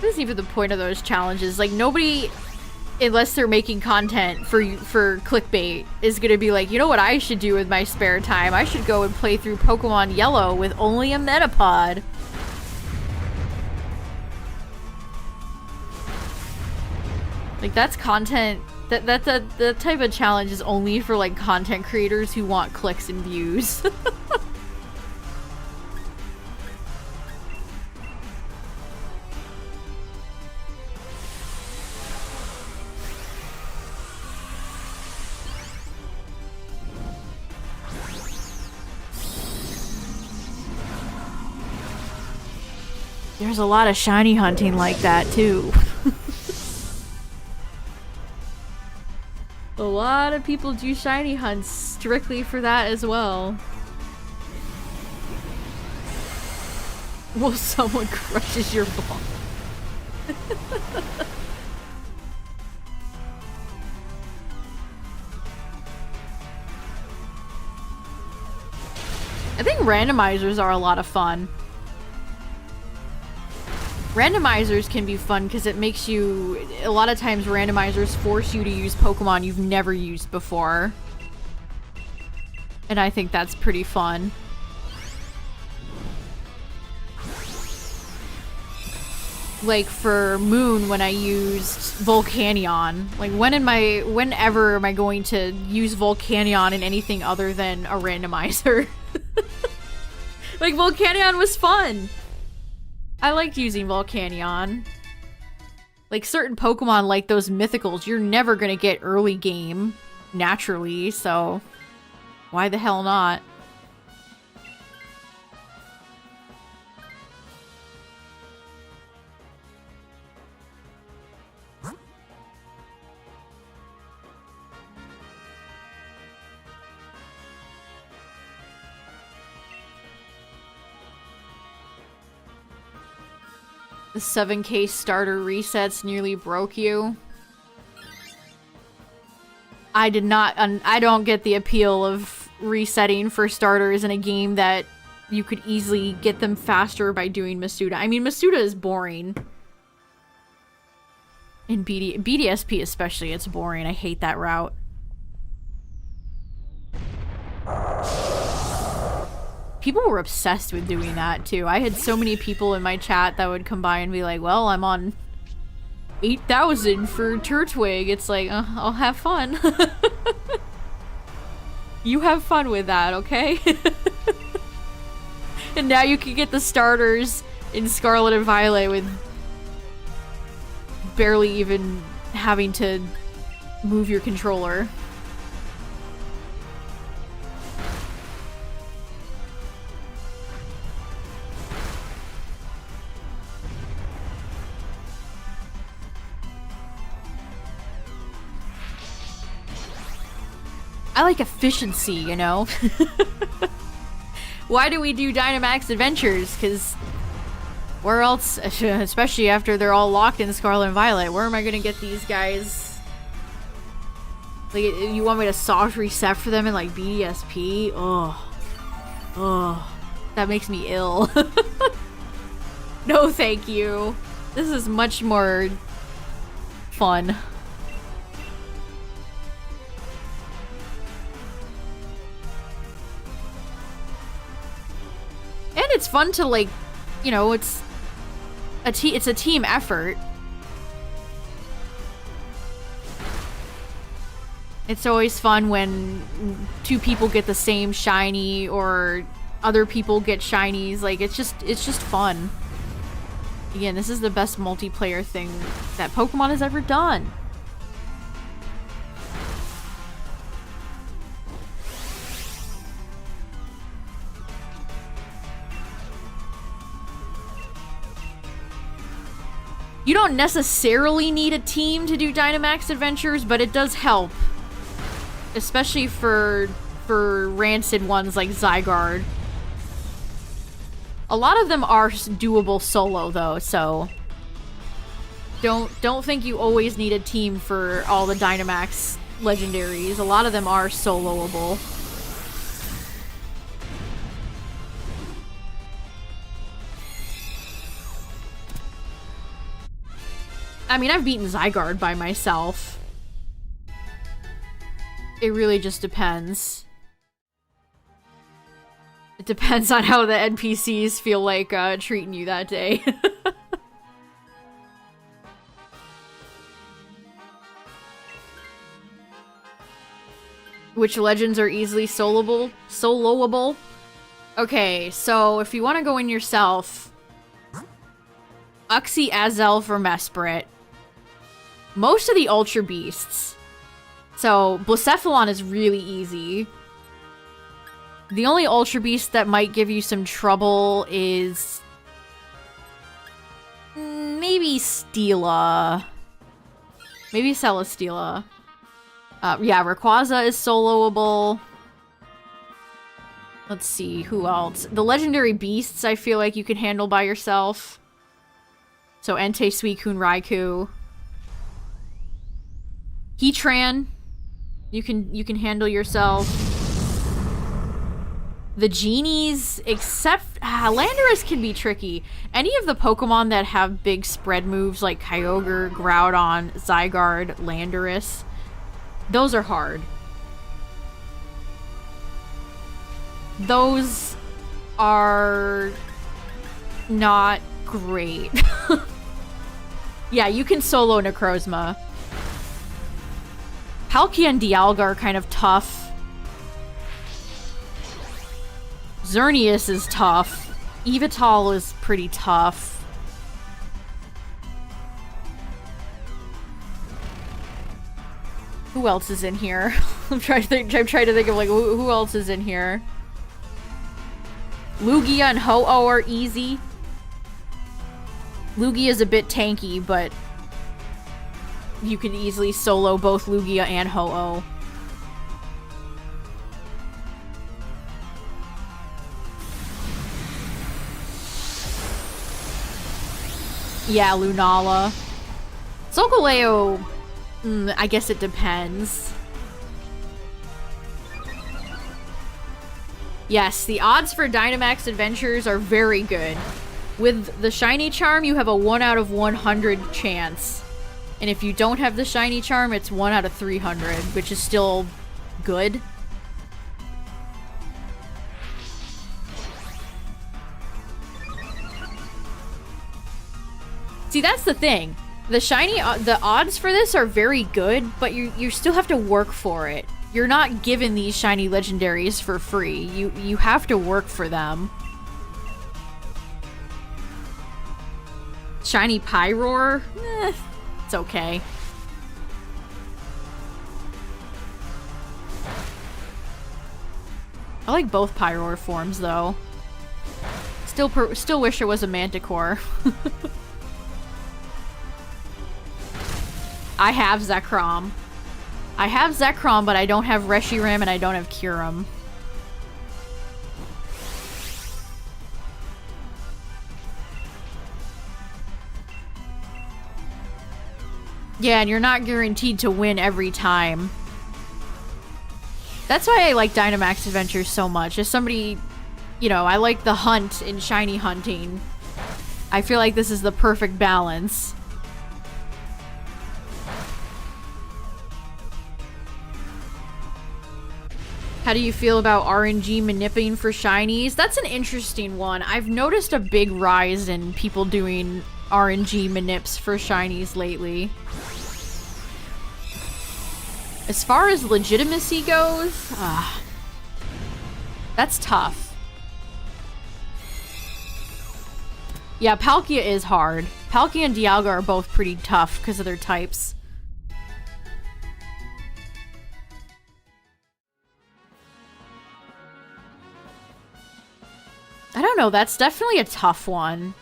is even the point of those challenges? Like, nobody, unless they're making content for clickbait, is gonna be like, you know what I should do with my spare time? I should go and play through Pokemon Yellow with only a Metapod. Like, that's content. That type of challenge is only for, like, content creators who want clicks and views. There's a lot of shiny hunting like that, too. A lot of people do shiny hunts strictly for that as well. Well, someone crushes your ball. I think randomizers are a lot of fun. Randomizers can be fun because it makes you... A lot of times randomizers force you to use Pokemon you've never used before. And I think that's pretty fun. Like for Moon when I used Volcanion. Like whenever am I going to use Volcanion in anything other than a randomizer? Like Volcanion was fun! I liked using Volcanion. Like, certain Pokemon, like those mythicals, you're never gonna get early game, naturally, so why the hell not? The 7K starter resets nearly broke you. I don't get the appeal of resetting for starters in a game that you could easily get them faster by doing Masuda. I mean, Masuda is boring. In BDSP especially, it's boring. I hate that route. People were obsessed with doing that, too. I had so many people in my chat that would come by and be like, well, I'm on 8,000 for Turtwig. It's like, I'll have fun. You have fun with that, okay? And now you can get the starters in Scarlet and Violet with barely even having to move your controller. I like efficiency, you know? Why do we do Dynamax adventures? Because where else, especially after they're all locked in Scarlet and Violet, where am I gonna get these guys? Like, you want me to soft reset for them in like BDSP? Oh, that makes me ill. No, thank you. This is much more fun. And it's fun to, like, you know, it's a team effort. It's always fun when two people get the same shiny or other people get shinies. Like, it's just fun. Again, this is the best multiplayer thing that Pokemon has ever done. You don't necessarily need a team to do Dynamax adventures, but it does help. Especially for rancid ones like Zygarde. A lot of them are doable solo though, so don't think you always need a team for all the Dynamax legendaries. A lot of them are soloable. I mean, I've beaten Zygarde by myself. It really just depends. It depends on how the NPCs feel like treating you that day. Which legends are easily soloable? Okay, so if you want to go in yourself, Uxie, Azelf, or Mesprit. Most of the Ultra Beasts. So, Blacephalon is really easy. The only Ultra Beast that might give you some trouble is maybe Steela. Maybe Celesteela. Yeah, Rayquaza is soloable. Let's see, who else? The Legendary Beasts I feel like you can handle by yourself. So Entei, Suicune, Raikou. Heatran, you can handle yourself. The genies, except Landorus can be tricky. Any of the Pokemon that have big spread moves like Kyogre, Groudon, Zygarde, Landorus, those are hard. Those are not great. Yeah, you can solo Necrozma. Palkia and Dialga are kind of tough. Xerneas is tough. Yveltal is pretty tough. Who else is in here? I'm trying to think of like who else is in here. Lugia and Ho-Oh are easy. Lugia is a bit tanky, but you can easily solo both Lugia and Ho-Oh. Yeah, Lunala. Solgaleo, I guess it depends. Yes, the odds for Dynamax adventures are very good. With the shiny charm, you have a 1 out of 100 chance. And if you don't have the shiny charm, it's 1 out of 300, which is still good. See, that's the thing. The shiny, the odds for this are very good, but you still have to work for it. You're not given these shiny legendaries for free. You have to work for them. Shiny Pyroar? It's okay. I like both Pyroar forms, though. Still wish it was a Manticore. I have Zekrom. I have Zekrom, but I don't have Reshiram and I don't have Kyurem. Yeah, and you're not guaranteed to win every time. That's why I like Dynamax Adventures so much. As somebody, you know, I like the hunt in shiny hunting. I feel like this is the perfect balance. How do you feel about RNG manipping for shinies? That's an interesting one. I've noticed a big rise in people doing RNG manips for shinies lately. As far as legitimacy goes, that's tough. Yeah, Palkia is hard. Palkia and Dialga are both pretty tough because of their types. I don't know, that's definitely a tough one.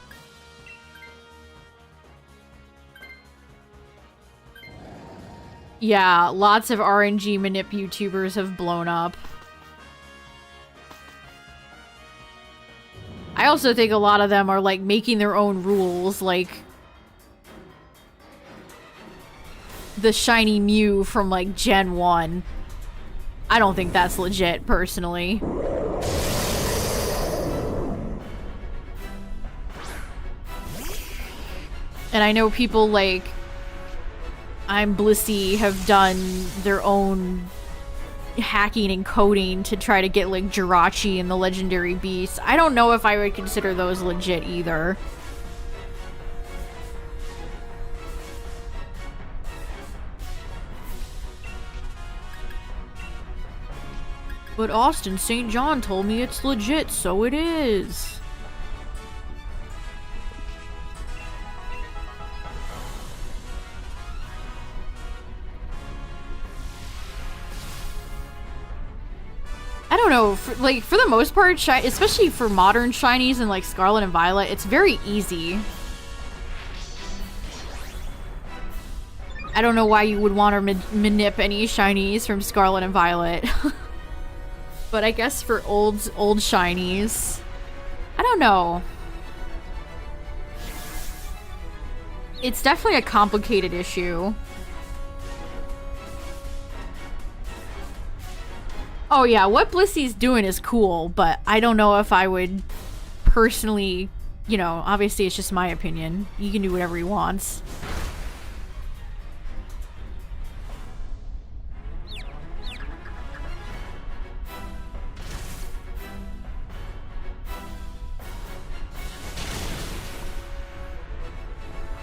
Yeah, lots of RNG manip YouTubers have blown up. I also think a lot of them are like making their own rules, like the shiny Mew from like Gen 1. I don't think that's legit, personally. And I know people like I'm Blissey have done their own hacking and coding to try to get like Jirachi and the legendary beasts. I don't know if I would consider those legit either. But Austin St. John told me it's legit, so it is. I don't know, for the most part, especially for modern shinies and like Scarlet and Violet, it's very easy. I don't know why you would want to manip any shinies from Scarlet and Violet. But I guess for old shinies, I don't know. It's definitely a complicated issue. Oh yeah, what Blissey's doing is cool, but I don't know if I would personally, you know, obviously it's just my opinion. He can do whatever he wants.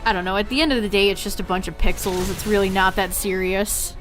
I don't know, at the end of the day, it's just a bunch of pixels. It's really not that serious.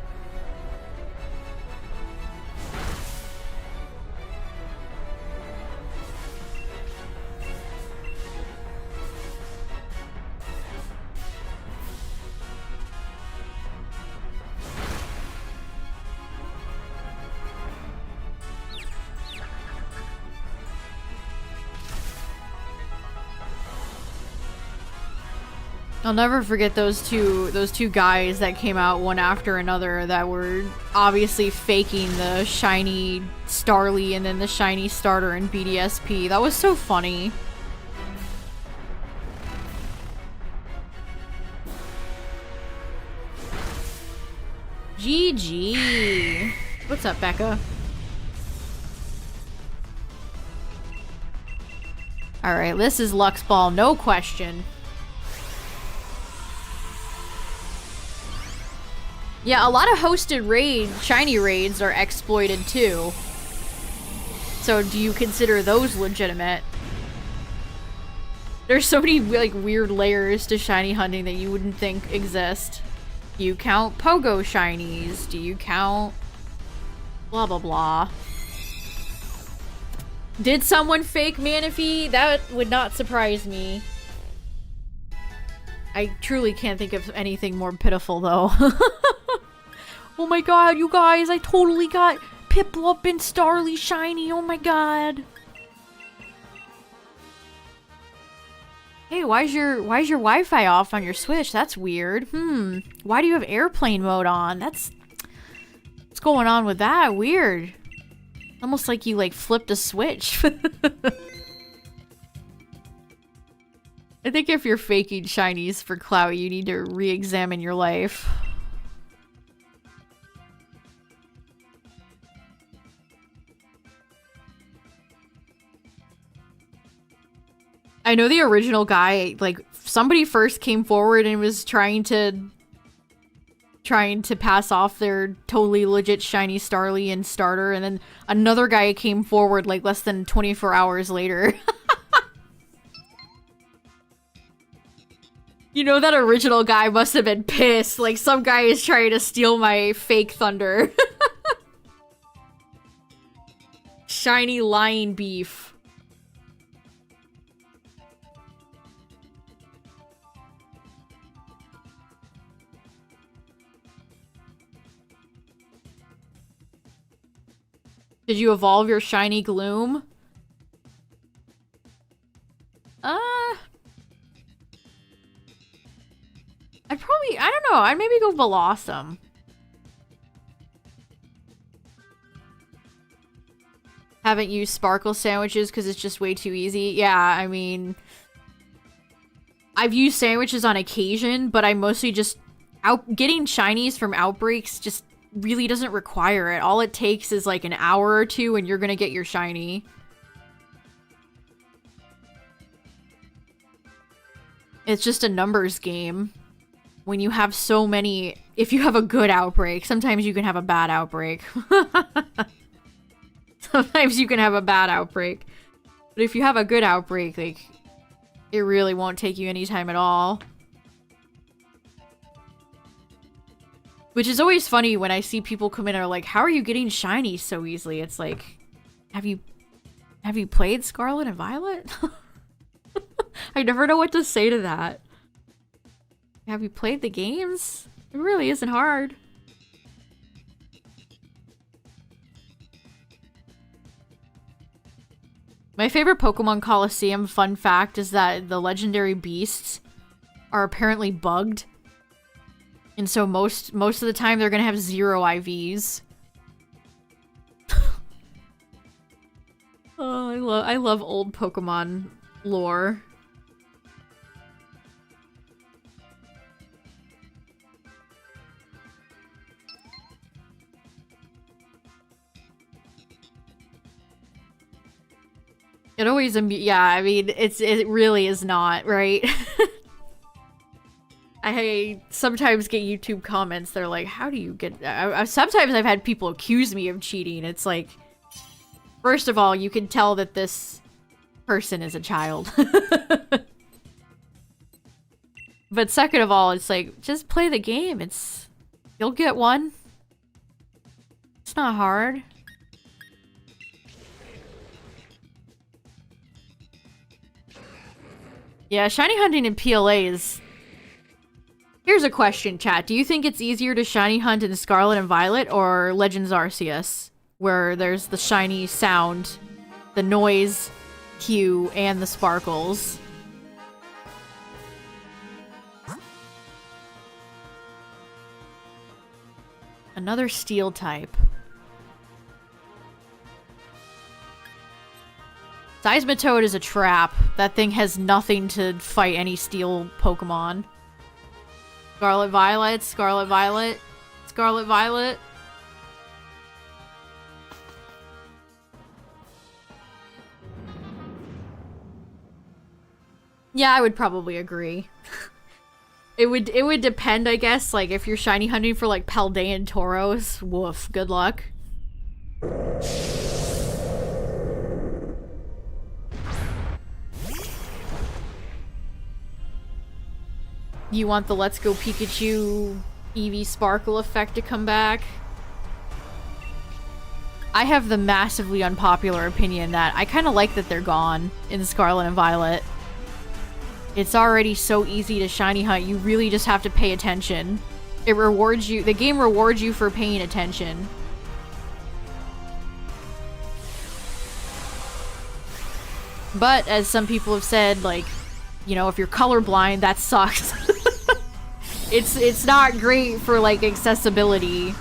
I'll never forget those two guys that came out one after another that were obviously faking the shiny Starly and then the shiny starter in BDSP. That was so funny. GG. What's up, Becca? Alright, this is Lux Ball, no question. Yeah, a lot of hosted shiny raids are exploited too. So do you consider those legitimate? There's so many like weird layers to shiny hunting that you wouldn't think exist. Do you count Pogo shinies? Do you count blah blah blah? Did someone fake Manaphy? That would not surprise me. I truly can't think of anything more pitiful though. Oh my god, you guys, I totally got Piplup and Starly shiny, oh my god. Hey, why's your Wi-Fi off on your Switch? That's weird. Why do you have airplane mode on? That's What's going on with that? Weird. Almost like you, like, flipped a switch. I think if you're faking shinies for clout, you need to re-examine your life. I know the original guy, like, somebody first came forward and was trying to pass off their totally legit shiny Starly starter, and then another guy came forward like less than 24 hours later. You know, that original guy must have been pissed. Like, some guy is trying to steal my fake thunder. Shiny lion beef. Did you evolve your shiny Gloom? I'd probably, I don't know, I'd maybe go Blossom. Haven't used Sparkle Sandwiches because it's just way too easy. Yeah, I mean, I've used sandwiches on occasion, but I mostly just, getting shinies from Outbreaks just really doesn't require it. All it takes is like an hour or two and you're gonna get your shiny. It's just a numbers game. When you have so many, if you have a good outbreak, sometimes you can have a bad outbreak. Sometimes you can have a bad outbreak. But if you have a good outbreak, like, it really won't take you any time at all. Which is always funny when I see people come in and are like, how are you getting shiny so easily? It's like, have you played Scarlet and Violet? I never know what to say to that. Have you played the games? It really isn't hard. My favorite Pokemon Coliseum fun fact is that the legendary beasts are apparently bugged. And so most of the time they're gonna have 0 IVs. Oh, I love old Pokemon lore. It always, yeah, I mean, it really is not, right? I sometimes get YouTube comments, they're like, how do you get... sometimes I've had people accuse me of cheating. It's like, first of all, you can tell that this person is a child. But second of all, it's like, just play the game. You'll get one. It's not hard. Yeah, shiny hunting in PLA is... Here's a question, chat. Do you think it's easier to shiny hunt in Scarlet and Violet or Legends Arceus? Where there's the shiny sound, the noise cue, and the sparkles. Another steel type. Seismitoad is a trap. That thing has nothing to fight any steel Pokemon. Scarlet Violet, Scarlet Violet, Scarlet Violet. Yeah, I would probably agree. It would depend, I guess. Like, if you're shiny hunting for, like, Paldean Tauros, woof, good luck. You want the Let's Go Pikachu Eevee Sparkle effect to come back? I have the massively unpopular opinion that I kind of like that they're gone in Scarlet and Violet. It's already so easy to shiny hunt, you really just have to pay attention. It rewards you, the game rewards you for paying attention. But, as some people have said, like, you know, if you're colorblind, that sucks. It's not great for, like, accessibility.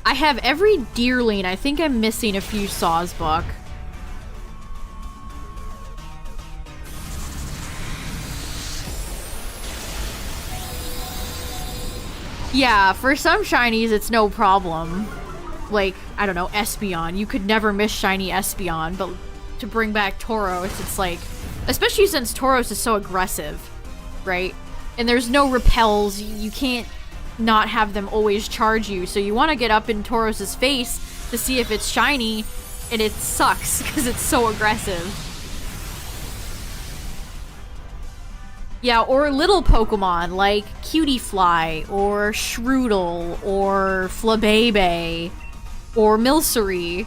I have every Deerling. I think I'm missing a few Sawsbuck. Yeah, for some shinies, it's no problem. Like, I don't know, Espeon. You could never miss shiny Espeon, but to bring back Tauros, it's like... Especially since Tauros is so aggressive, right? And there's no repels, you can't not have them always charge you, so you want to get up in Tauros's face to see if it's shiny, and it sucks, because it's so aggressive. Yeah, or little Pokemon like Cutiefly, or Shroodle, or Flabebe, or Milcery.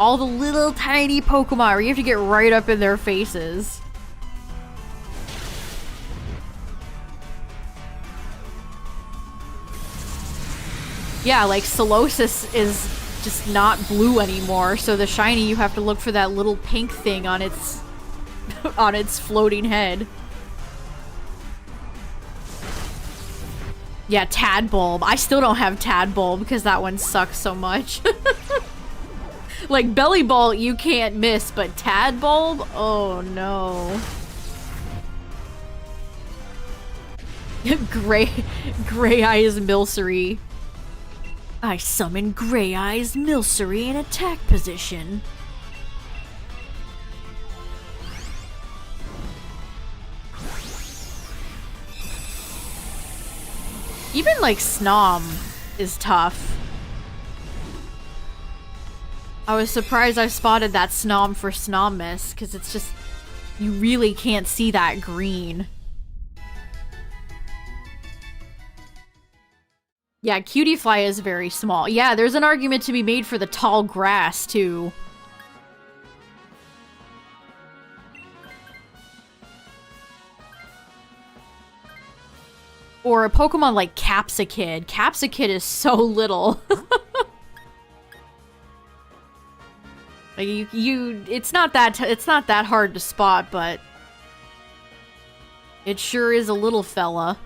All the little tiny Pokemon where you have to get right up in their faces. Yeah, like Solosis is just not blue anymore, so the shiny you have to look for that little pink thing on its on its floating head. Yeah, Tadbulb. I still don't have Tadbulb because that one sucks so much. Like, Bellibolt you can't miss, but Tadbulb? Oh no. Gray Eyes Milcery. I summon Gray Eyes Milcery in attack position. Even like Snom is tough. I was surprised I spotted that Snom for Snommas, because it's just, you really can't see that green. Yeah, Cutiefly is very small. Yeah, there's an argument to be made for the tall grass, too. Or a Pokemon like Capsakid. Capsakid is so little. Like it's not that hard to spot, but it sure is a little fella.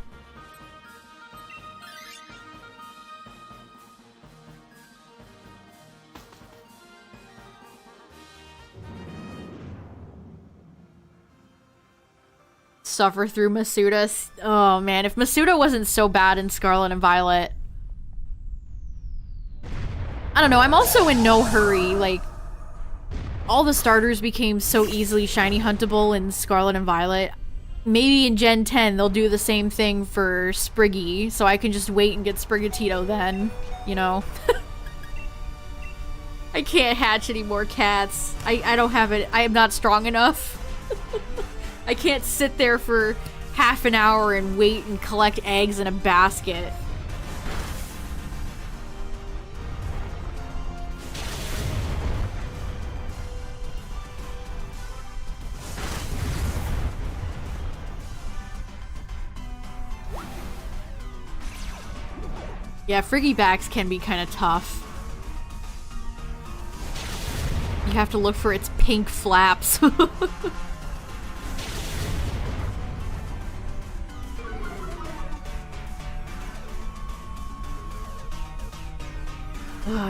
Suffer through Masuda. Oh man, if Masuda wasn't so bad in Scarlet and Violet. I don't know, I'm also in no hurry, like, all the starters became so easily shiny huntable in Scarlet and Violet. Maybe in Gen 10 they'll do the same thing for Spriggy, so I can just wait and get Sprigatito then, you know? I can't hatch any more cats. I don't have it. I am not strong enough. I can't sit there for half an hour and wait and collect eggs in a basket. Yeah, Friggybacks can be kind of tough. You have to look for its pink flaps.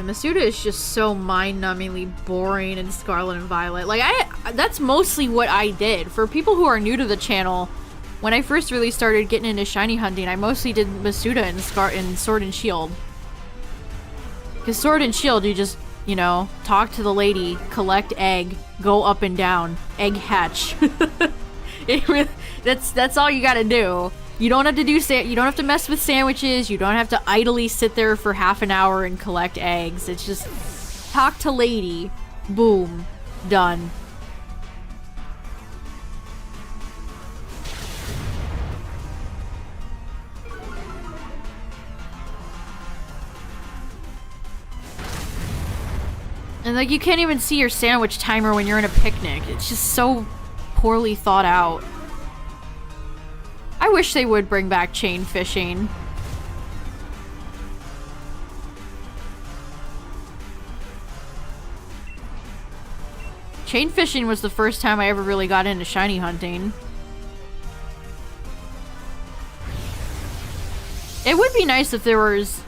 Masuda is just so mind-numbingly boring in Scarlet and Violet. Like, that's mostly what I did. For people who are new to the channel, when I first really started getting into shiny hunting, I mostly did Masuda in Sword and Shield. Because Sword and Shield, you just, you know, talk to the lady, collect egg, go up and down, egg hatch. That's all you gotta do. You don't have to you don't have to mess with sandwiches, you don't have to idly sit there for half an hour and collect eggs. It's just talk to lady, boom, done. And like, you can't even see your sandwich timer when you're in a picnic. It's just so poorly thought out. I wish they would bring back chain fishing. Chain fishing was the first time I ever really got into shiny hunting. It would be nice if there was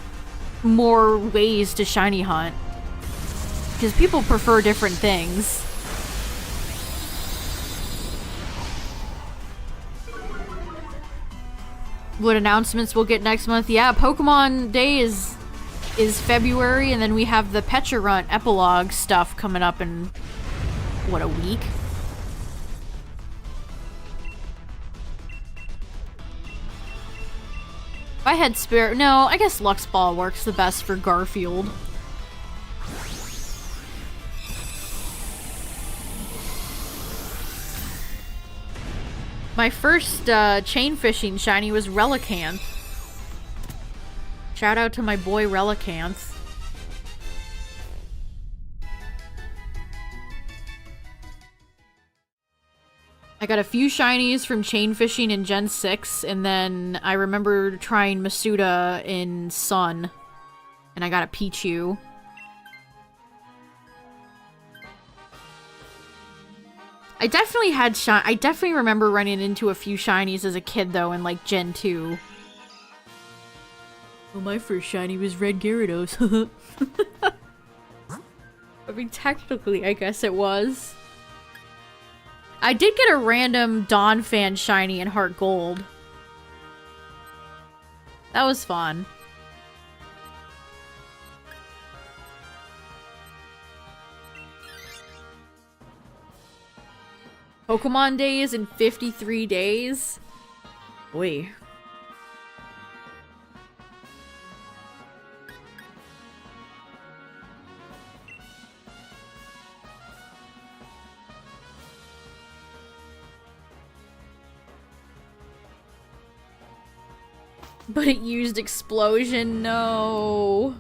more ways to shiny hunt. Because people prefer different things. What announcements we'll get next month? Yeah, Pokemon Day is February, and then we have the Pecharunt epilogue stuff coming up in, what, a week? If I had spare... No, I guess Lux Ball works the best for Garfield. My first chain fishing shiny was Relicanth. Shout out to my boy Relicanth. I got a few shinies from chain fishing in Gen 6, and then I remember trying Masuda in Sun, and I got a Pichu. I definitely had I definitely remember running into a few shinies as a kid, though, in, like, Gen 2. Well, my first shiny was Red Gyarados. I mean, technically, I guess it was. I did get a random Dawn Fan shiny in Heart Gold. That was fun. Pokemon Day is in 53 days? Boy. But it used Explosion? No.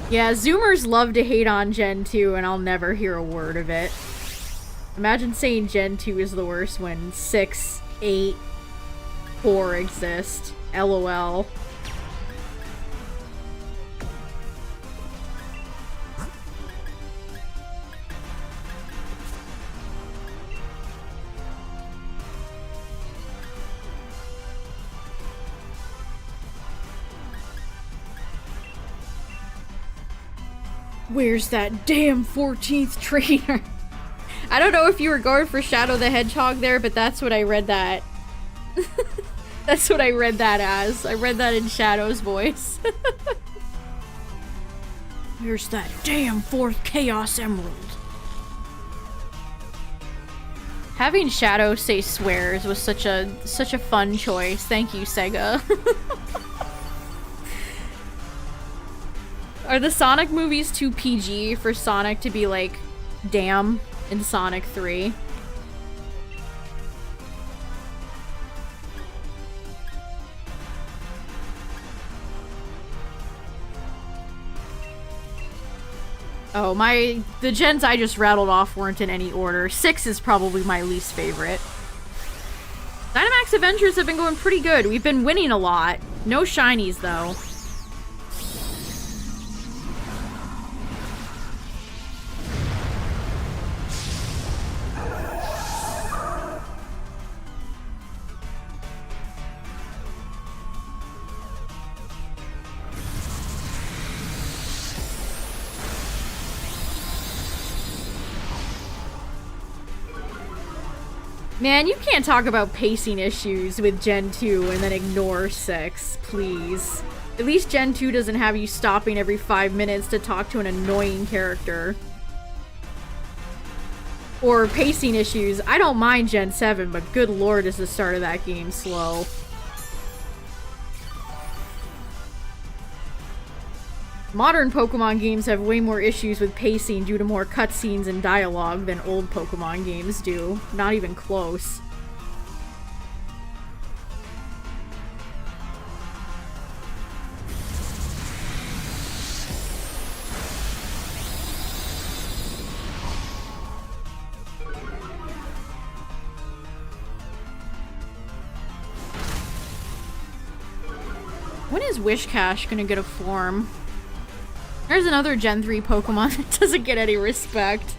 Yeah, Zoomers love to hate on Gen 2, and I'll never hear a word of it. Imagine saying Gen 2 is the worst when 6, 8, 4 exist. LOL. Where's that damn 14th trainer? I don't know if you were going for Shadow the Hedgehog there, but that's what I read that. That's what I read that as. I read that in Shadow's voice. Where's that damn 4th Chaos Emerald? Having Shadow say swears was such a fun choice. Thank you, Sega. Are the Sonic movies too PG for Sonic to be like, damn, in Sonic 3? Oh, the gens I just rattled off weren't in any order. 6 is probably my least favorite. Dynamax Adventures have been going pretty good. We've been winning a lot. No shinies, though. Man, you can't talk about pacing issues with Gen 2 and then ignore 6, please. At least Gen 2 doesn't have you stopping every 5 minutes to talk to an annoying character. Or pacing issues. I don't mind Gen 7, but good lord is the start of that game slow. Modern Pokemon games have way more issues with pacing due to more cutscenes and dialogue than old Pokemon games do. Not even close. is Wishcash gonna get a form? There's another Gen 3 Pokemon that doesn't get any respect.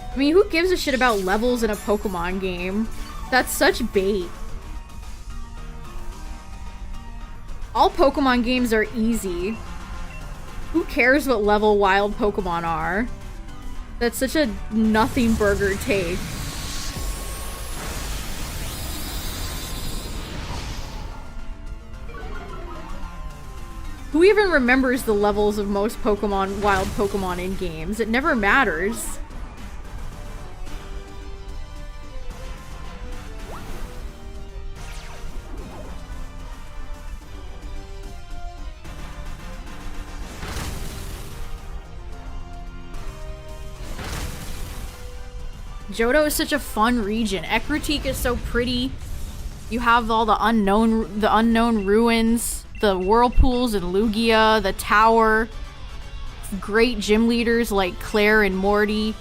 I mean, who gives a shit about levels in a Pokemon game? That's such bait. All Pokemon games are easy. Who cares what level wild Pokemon are? That's such a nothing burger take. Who even remembers the levels of most Pokemon, wild Pokemon in games? It never matters. Johto is such a fun region. Ekritik is so pretty. You have all the unknown ruins, the whirlpools in Lugia, the tower. Great gym leaders like Claire and Morty.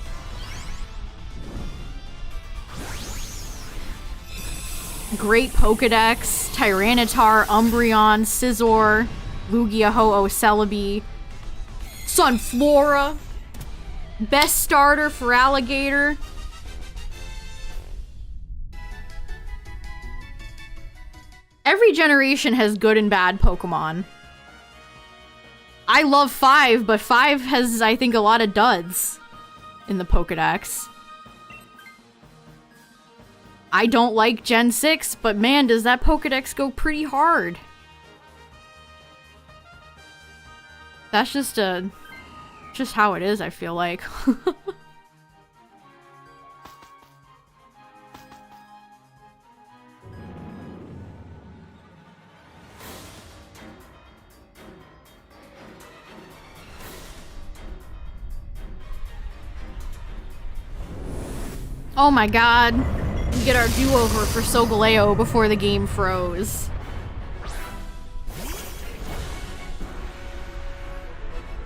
Great Pokedex, Tyranitar, Umbreon, Scizor, Lugia, Ho-Oh, Celebi, Sunflora. Best starter for Alligator. Every generation has good and bad Pokemon. I love 5, but 5 has, I think, a lot of duds in the Pokedex. I don't like Gen 6, but man, does that Pokedex go pretty hard. That's just how it is, I feel like. Oh my god. We get our do-over for Solgaleo before the game froze.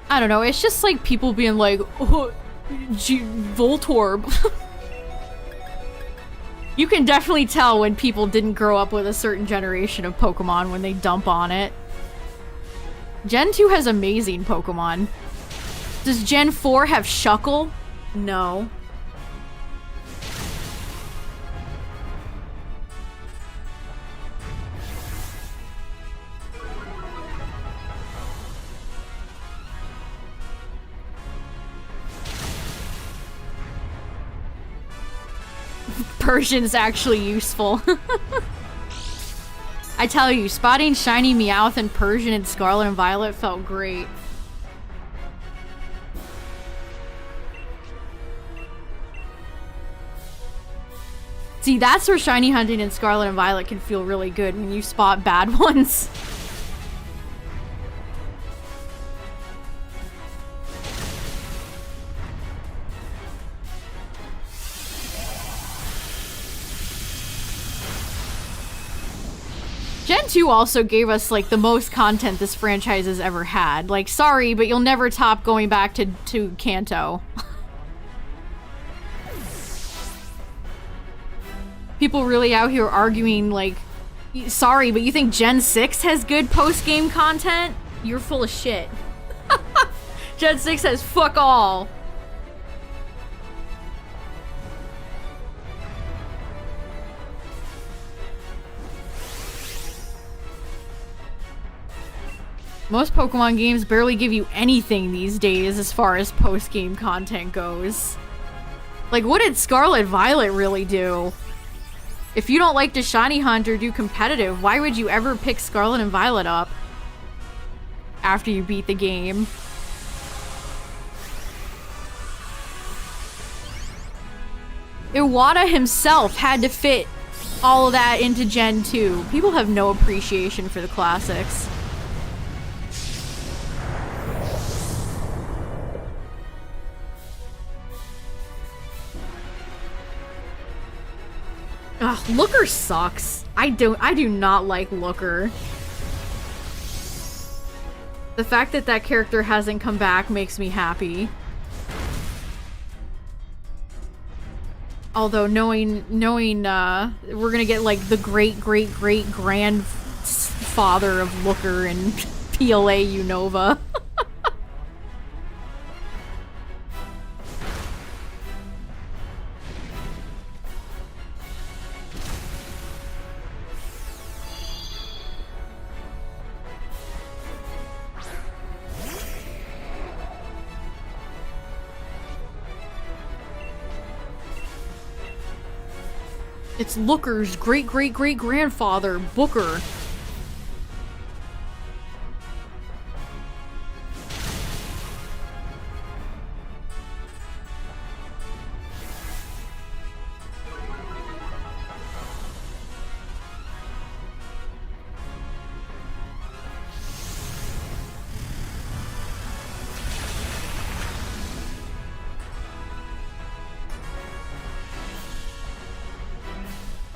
I don't know, it's just like people being like, oh, Voltorb. You can definitely tell when people didn't grow up with a certain generation of Pokemon when they dump on it. Gen 2 has amazing Pokemon. Does Gen 4 have Shuckle? No. Persian's actually useful. I tell you, spotting shiny Meowth and Persian in Scarlet and Violet felt great. See, that's where shiny hunting in Scarlet and Violet can feel really good, when you spot bad ones. Gen 2 also gave us, like, the most content this franchise has ever had. Like, sorry, but you'll never top going back to Kanto. People really out here arguing, like, sorry, but you think Gen 6 has good post-game content? You're full of shit. Gen 6 has fuck all. Most Pokemon games barely give you anything these days as far as post-game content goes. Like, what did Scarlet Violet really do? If you don't like to shiny hunt or do competitive, why would you ever pick Scarlet and Violet up after you beat the game? Iwata himself had to fit all of that into Gen 2. People have no appreciation for the classics. Ugh, Looker sucks. I do not like Looker. The fact that that character hasn't come back makes me happy. Although knowing we're gonna get like the great-great-great-grandfather of Looker and PLA Unova. It's Looker's great-great-great-grandfather, Booker.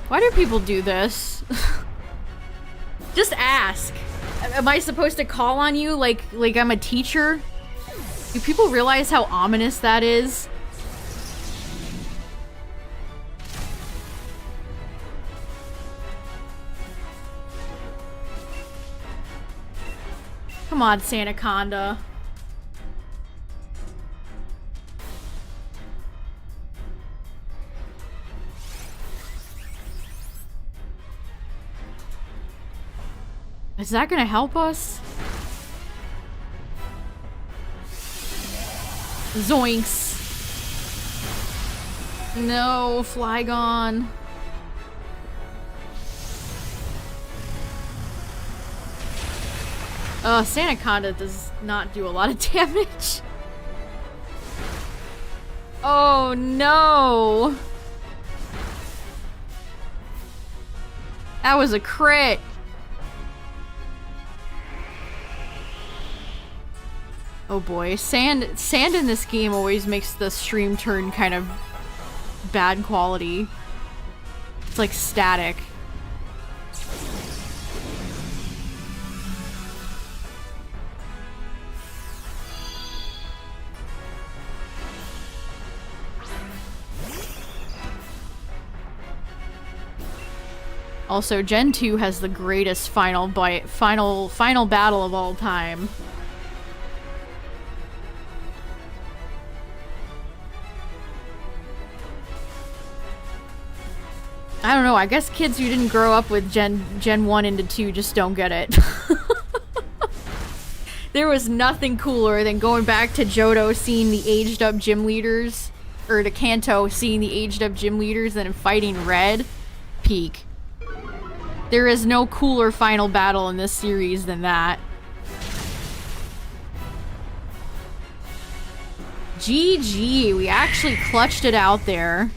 Why do people do this? Just ask. Am I supposed to call on you like I'm a teacher? Do people realize how ominous that is? Come on, Santaconda. Is that gonna help us? Zoinks. No, Flygon. Santaconda does not do a lot of damage. Oh no. That was a crit. Oh boy, sand in this game always makes the stream turn kind of bad quality. It's like static. Also, Gen 2 has the greatest final battle of all time. I don't know, I guess kids who didn't grow up with Gen 1 into 2 just don't get it. There was nothing cooler than going back to Johto seeing the aged up gym leaders, or to Kanto seeing the aged up gym leaders and fighting Red. Peak. There is no cooler final battle in this series than that. GG, we actually clutched it out there.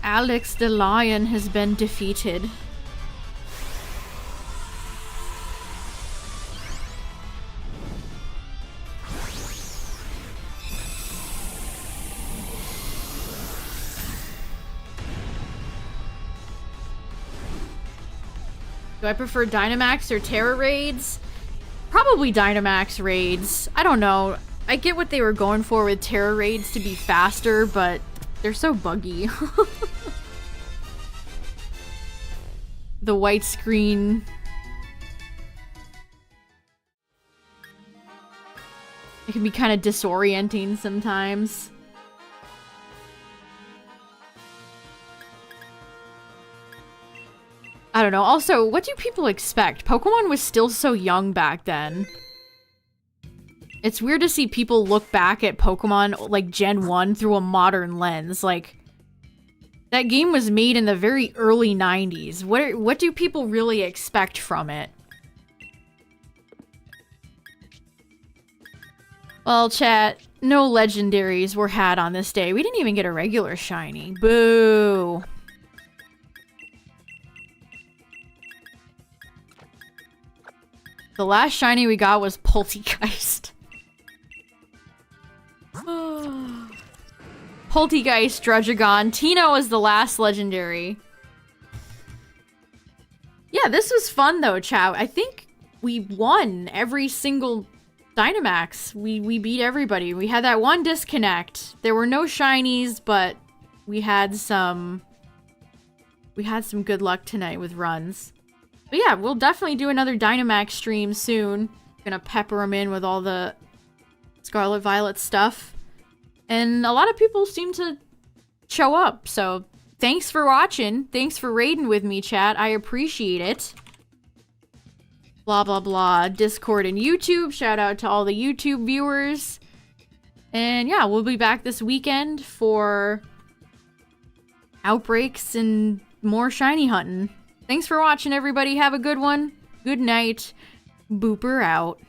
Alex the Lion has been defeated. Do I prefer Dynamax or Terra raids? Probably Dynamax raids. I don't know. I get what they were going for with Terra raids to be faster, but they're so buggy. The white screen. It can be kind of disorienting sometimes. I don't know. Also, what do people expect? Pokemon was still so young back then. It's weird to see people look back at Pokemon like Gen 1 through a modern lens. Like, that game was made in the very early 90s. What do people really expect from it? Well, chat, no legendaries were had on this day. We didn't even get a regular shiny. Boo. The last shiny we got was Poltegeist. Poltegeist, Druddigon. Tino is the last legendary. Yeah, this was fun though, chat. I think we won every single Dynamax. We beat everybody. We had that one disconnect. There were no shinies, but we had some good luck tonight with runs. But yeah, we'll definitely do another Dynamax stream soon. Gonna pepper them in with all the Scarlet Violet stuff. And a lot of people seem to show up, so thanks for watching. Thanks for raiding with me, chat. I appreciate it. Blah, blah, blah. Discord and YouTube. Shout out to all the YouTube viewers. And yeah, we'll be back this weekend for outbreaks and more shiny hunting. Thanks for watching, everybody. Have a good one. Good night. Booper out.